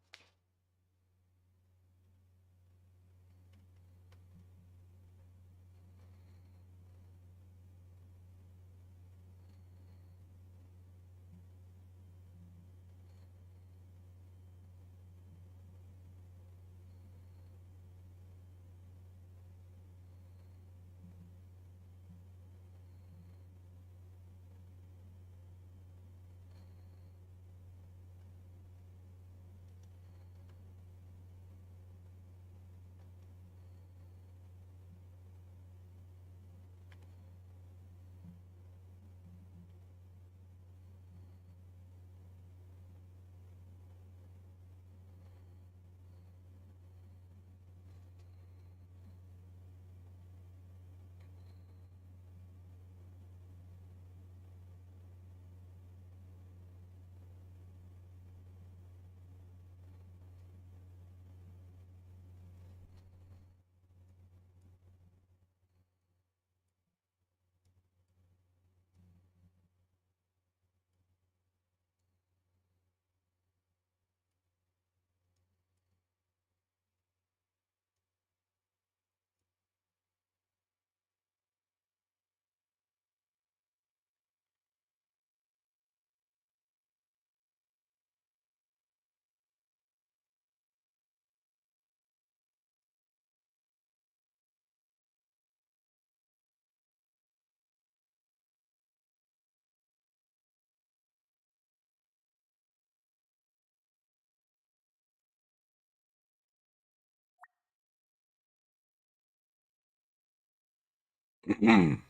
$342.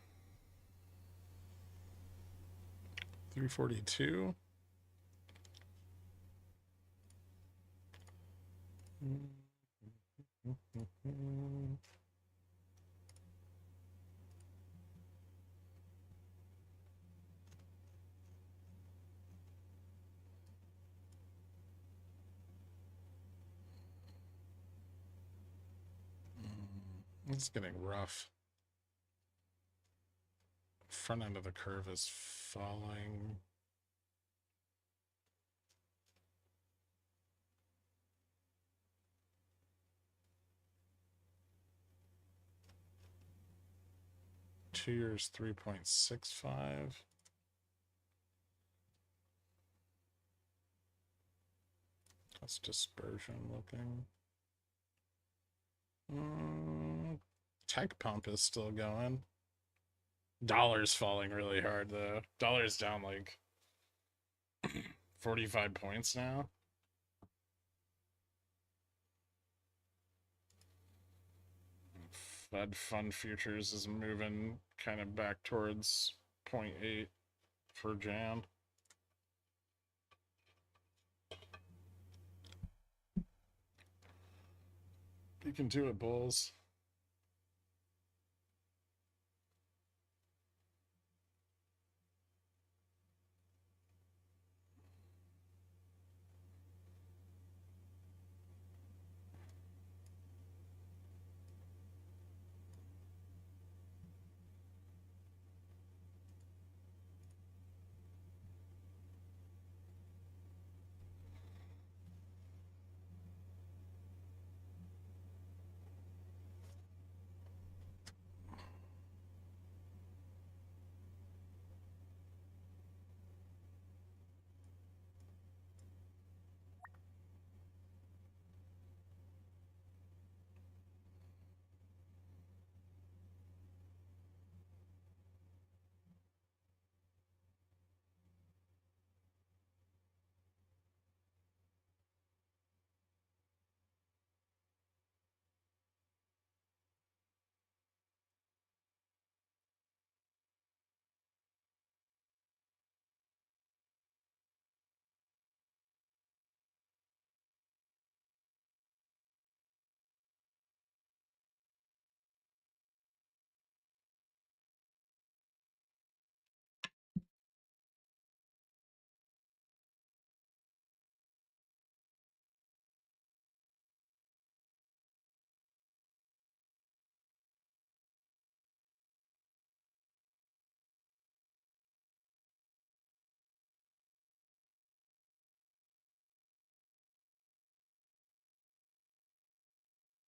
It's getting rough. Front end of the curve is falling. Two years 3.65. That's dispersion looking. Tech pump is still going. Dollar's falling really hard though. Dollar's down like 45 points now. Fed fund futures is moving kind of back towards 0.8 for Jan. You can do it, bulls.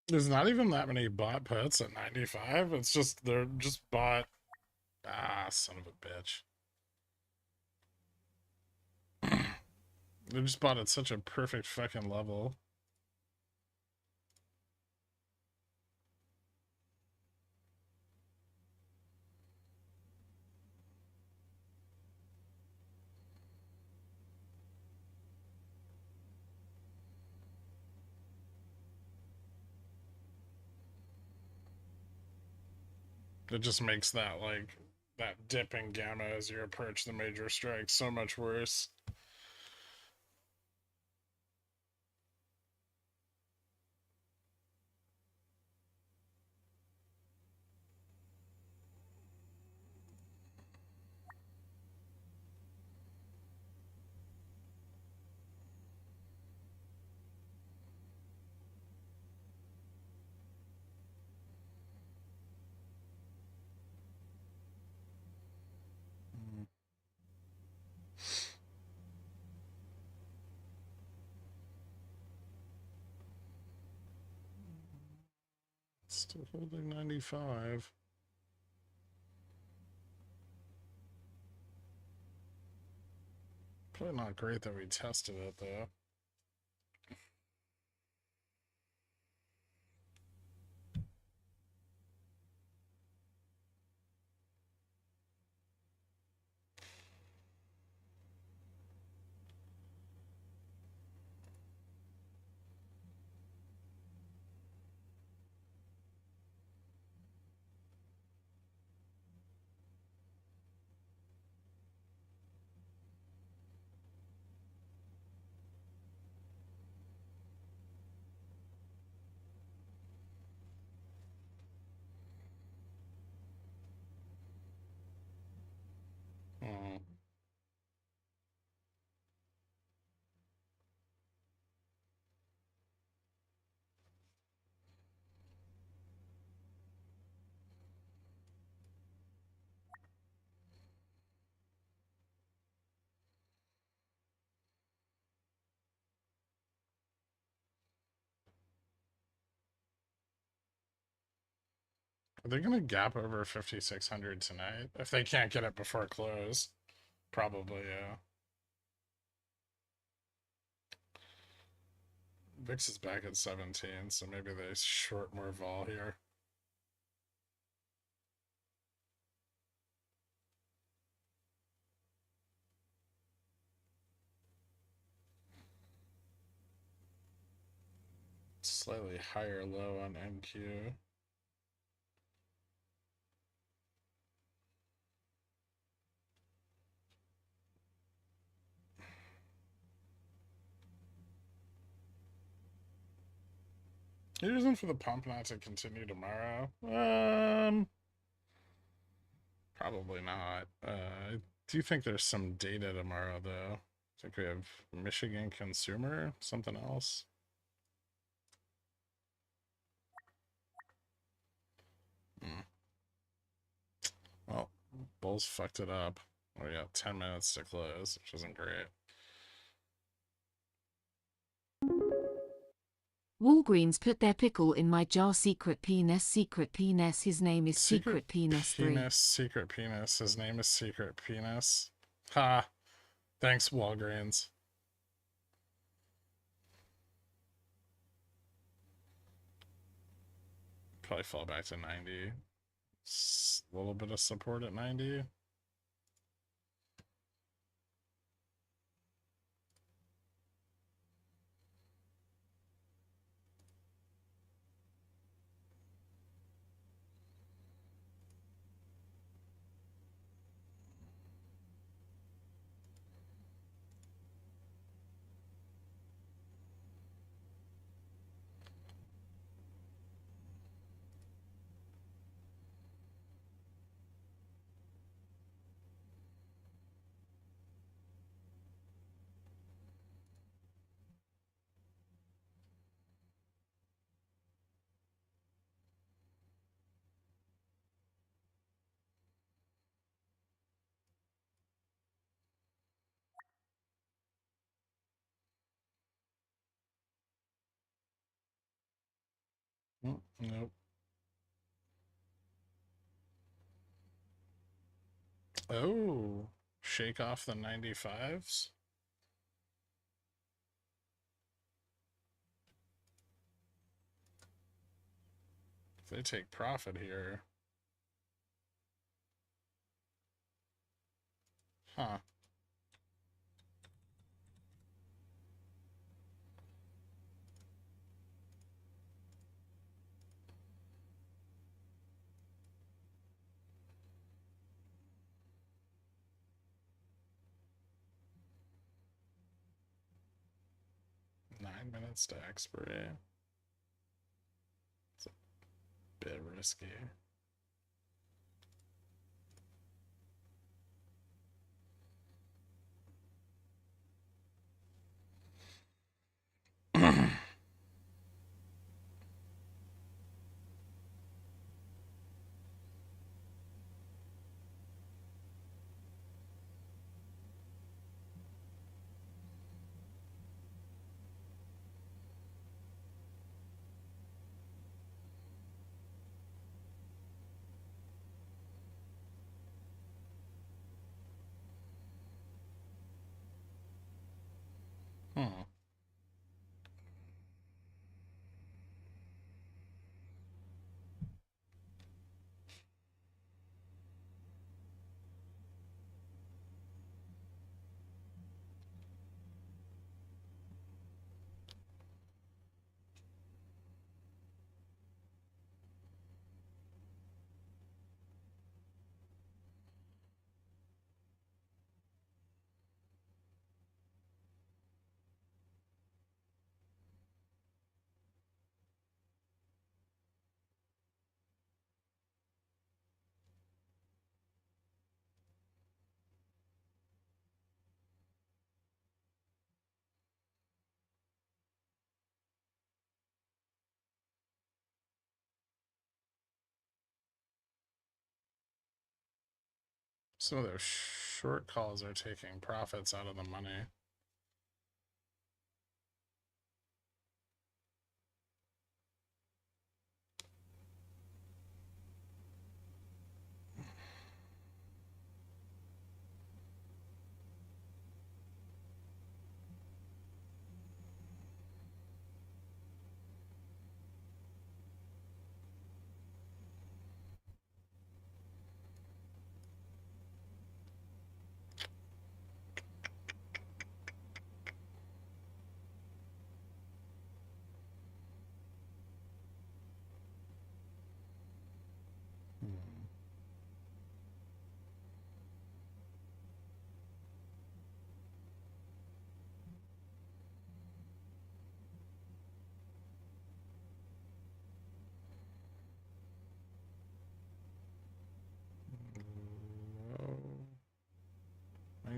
There's not even that many bought puts at 95. It's just they're just bought. Ah, son of a bitch. They just bought at such a perfect fucking level. It just makes that like that dip in gamma as you approach the major strike so much worse. Still holding 95. Probably not great that we tested it though. Are they gonna gap over 5,600 tonight? If they can't get it before close, probably, yeah. VIX is back at 17, so maybe they short more vol here. Slightly higher low on MQ. You're using for the pump not to continue tomorrow? Probably not. I do think there's some data tomorrow, though. I think we have Michigan consumer, something else. Well, Bulls fucked it up. We got 10 minutes to close, which isn't great. Walgreens put their pickle in my jar. Secret penis, secret penis. His name is Secret Penis 3. Secret penis. His name is Secret Penis. Ha! Thanks, Walgreens. Probably fall back to 90. A little bit of support at 90. Nope. Oh, shake off the 95s. If they take profit here. Huh. Nine minutes to expiry. It's a bit risky. Hmm. Some of those short calls are taking profits out of the money.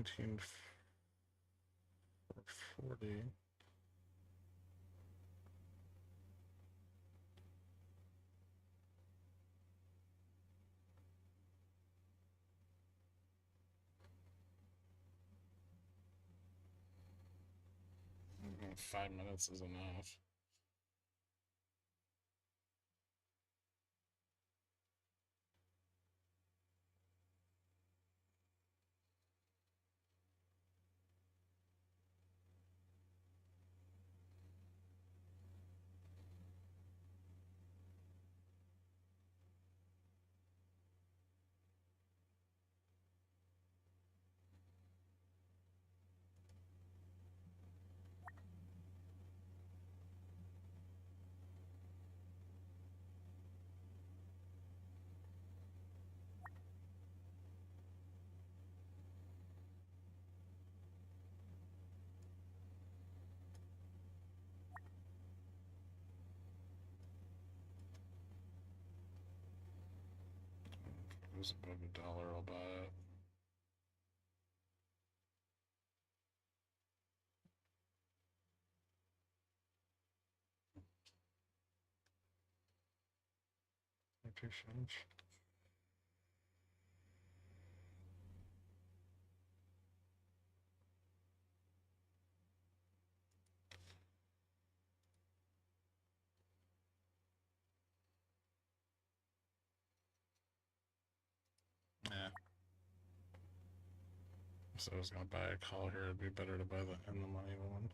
19,440. Mm, 5 minutes is enough. If it was above $1, I'll buy it. Notifications. Yeah. So I was gonna buy a call here. It'd be better to buy the in the money one.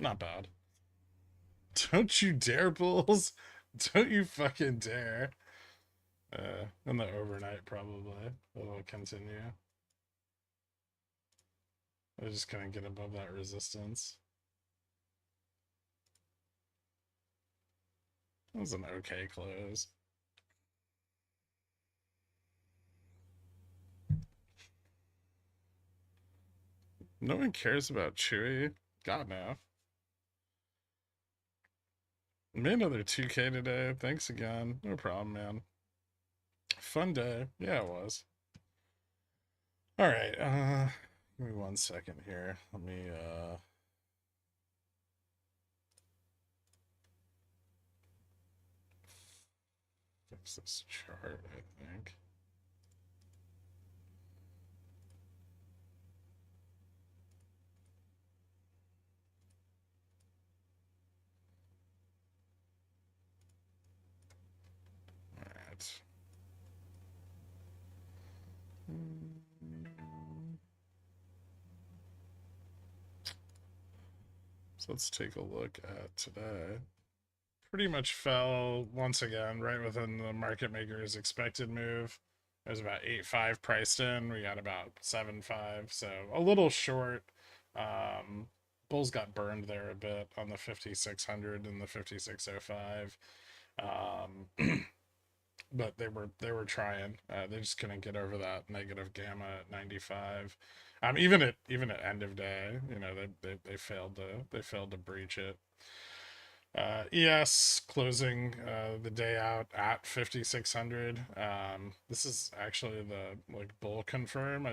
Not bad. Don't you dare, bulls. Don't you fucking dare. In the overnight, probably. It'll continue. I just couldn't get above that resistance. That was an okay close. No one cares about Chewy. God, no. Made another 2K today. Thanks again. No problem, man. Fun day. Yeah, it was. All right. Give me 1 second here. Let me fix this chart, I think. All right. So let's take a look at today. Pretty much fell once again right within the market maker's expected move. It was about 8.5 priced in. We got about 7.5, so a little short. Bulls got burned there a bit on the 5600 and the 5605. But they were trying. They just couldn't get over that negative gamma at 95. Even at end of day, they failed to breach it. ES closing the day out at 5600. This is actually the bull confirm.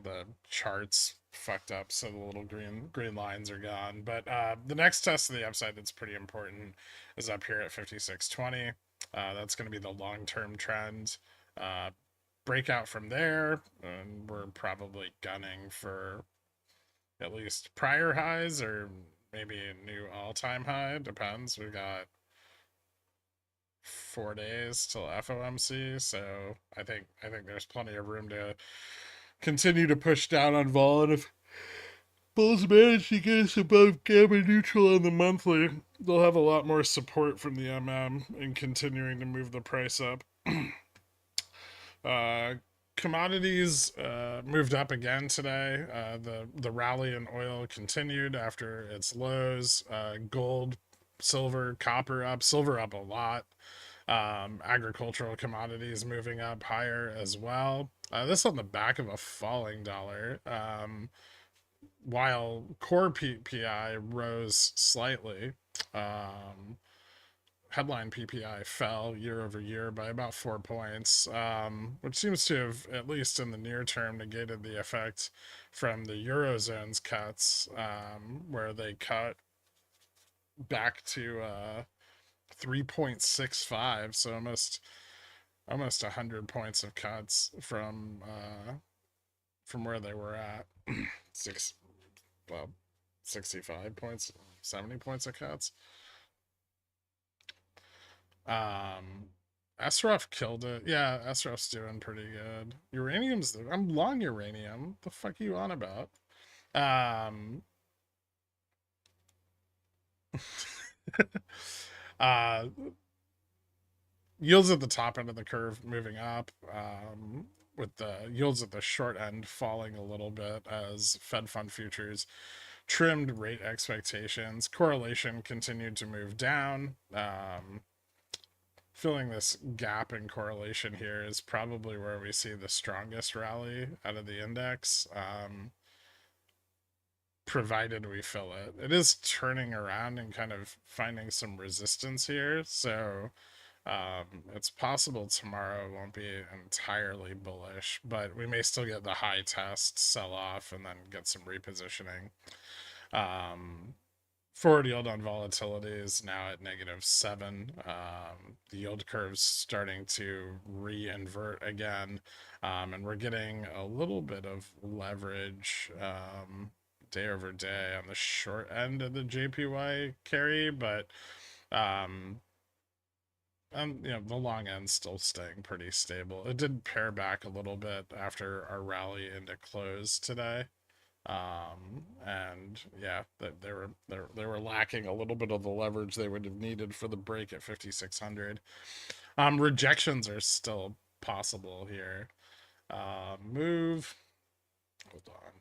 The charts fucked up, so the little green lines are gone. But the next test of the upside that's pretty important is up here at 5620. That's going to be the long-term trend. Breakout from there, and we're probably gunning for at least prior highs or maybe a new all-time high. Depends. We got 4 days till FOMC, so I think there's plenty of room to continue to push down on vol. And if bulls manage to get us above gamma neutral on the monthly, they'll have a lot more support from the in continuing to move the price up. Commodities moved up again today. The rally in oil continued after its lows. Gold, silver, copper up. Silver up a lot. Agricultural commodities moving up higher as well. This on the back of a falling dollar. While core PPI rose slightly. Headline PPI fell year over year by about 4 points, which seems to have, at least in the near term, negated the effect from the Eurozone's cuts, where they cut back to 3.65, so almost 100 points of cuts from where they were at. 65 points, 70 points of cuts. SRF killed it. Yeah, SRF's doing pretty good. I'm long uranium. The fuck are you on about? uh Yields at the top end of the curve moving up, with the yields at the short end falling a little bit as Fed fund futures trimmed rate expectations. Correlation continued to move down. Filling this gap in correlation here is probably where we see the strongest rally out of the index, provided we fill it. It is turning around and kind of finding some resistance here, so it's possible tomorrow won't be entirely bullish, but we may still get the high test, sell off, and then get some repositioning. Forward yield on volatility is now at -7. The yield curve's starting to re-invert again, and we're getting a little bit of leverage day over day on the short end of the JPY carry, but the long end's still staying pretty stable. It did pare back a little bit after our rally into close today. And yeah, that they were lacking a little bit of the leverage they would have needed for the break at 5,600. Rejections are still possible here. Move. Hold on.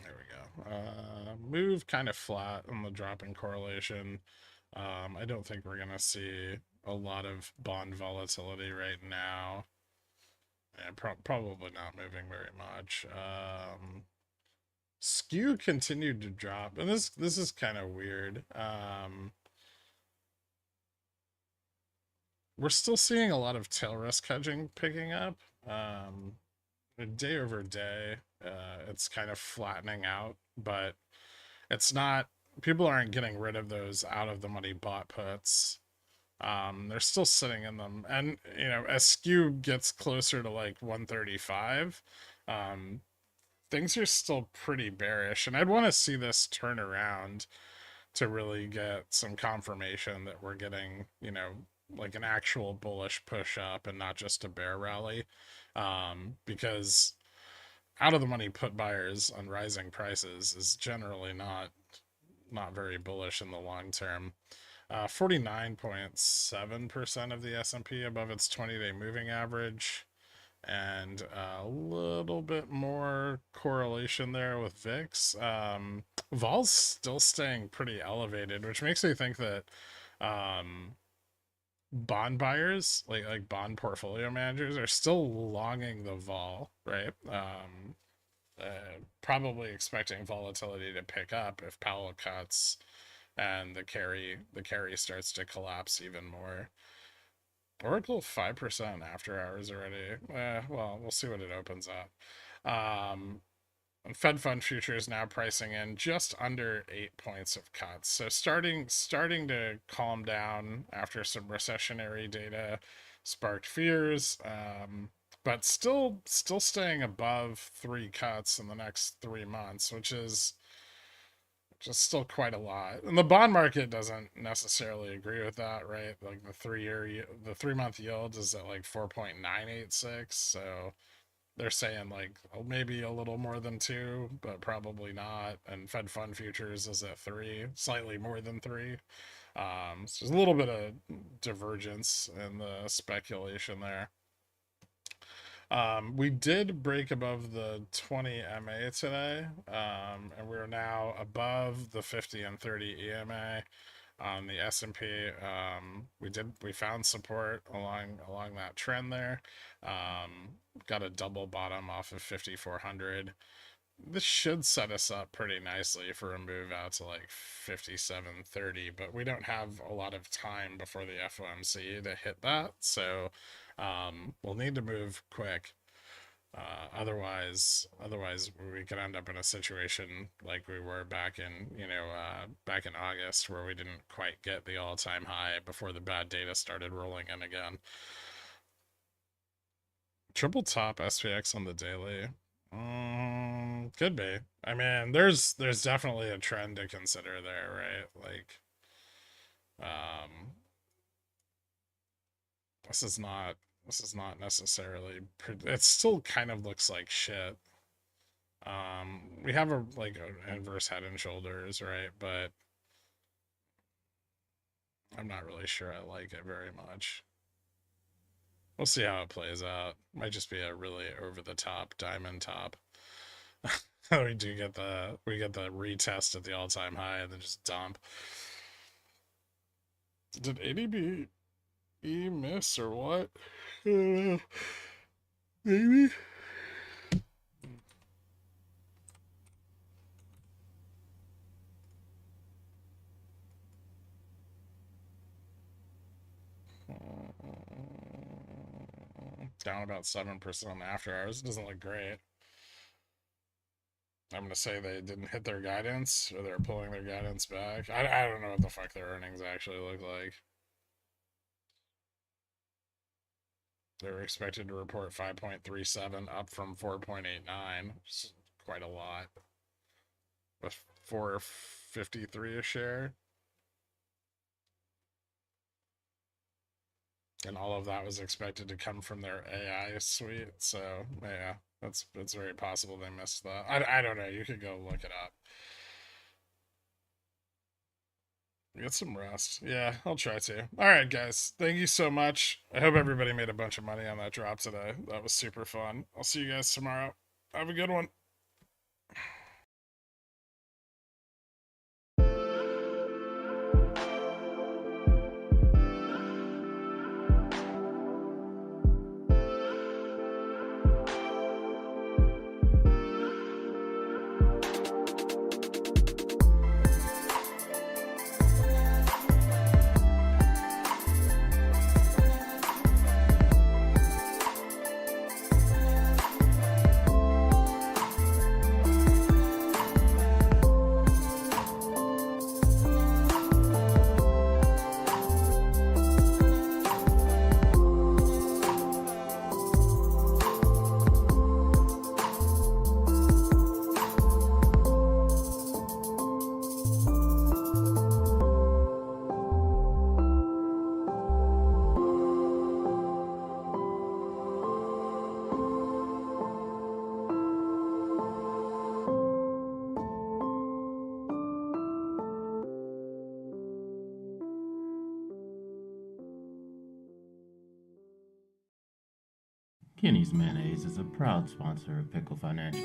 There we go. Move kind of flat on the drop in correlation. I don't think we're gonna see a lot of bond volatility right now. Yeah, probably not moving very much. Skew continued to drop, and this is kind of weird. We're still seeing a lot of tail risk hedging picking up. Day over day, it's kind of flattening out, but it's not. People aren't getting rid of those out of the money bought puts. They're still sitting in them, and as skew gets closer to like 135, um, things are still pretty bearish, and I'd want to see this turn around to really get some confirmation that we're getting, like an actual bullish push up and not just a bear rally. Because out of the money put buyers on rising prices is generally not very bullish in the long term. 49.7% of the S&P above its 20-day moving average, and a little bit more correlation there with VIX. Vol's still staying pretty elevated, which makes me think that bond buyers, like bond portfolio managers, are still longing the vol, right? Probably expecting volatility to pick up if Powell cuts and the carry starts to collapse even more. Oracle 5% after hours already. Well, we'll see what it opens up. Fed fund futures now pricing in just under 8 points of cuts. So starting to calm down after some recessionary data sparked fears. But still staying above 3 cuts in the next 3 months, which is just still quite a lot. And the bond market doesn't necessarily agree with that, right? Like the 3 month yield is at like 4.986. So they're saying like maybe a little more than 2, but probably not. And Fed Fund futures is at 3, slightly more than 3. So there's a little bit of divergence in the speculation there. We did break above the 20 MA today, and we're now above the 50 and 30 EMA on the S&P. We found support along that trend there. Got a double bottom off of 5,400. This should set us up pretty nicely for a move out to like 57.30, but we don't have a lot of time before the FOMC to hit that, so we'll need to move quick. Otherwise we could end up in a situation like we were back in August, where we didn't quite get the all-time high before the bad data started rolling in again. Triple top SPX on the daily. Could be. I mean, there's definitely a trend to consider there, right? Like, this is not necessarily. It still kind of looks like shit. We have an inverse head and shoulders, right? But I'm not really sure I like it very much. We'll see how it plays out. Might just be a really over the top diamond top. we get the retest at the all time high and then just dump. Did ADB miss or what? Maybe. Down about 7% after hours. It doesn't look great. I'm gonna say they didn't hit their guidance, or they're pulling their guidance back. I don't know what the fuck their earnings actually look like. They were expected to report 5.37, up from 4.89. Quite a lot. With 4.53 a share. And all of that was expected to come from their AI suite. So yeah, it's very possible they missed that. I don't know. You could go look it up. Get some rest. Yeah, I'll try to. All right, guys. Thank you so much. I hope everybody made a bunch of money on that drop today. That was super fun. I'll see you guys tomorrow. Have a good one. Kenny's Mayonnaise is a proud sponsor of Pickle Financial.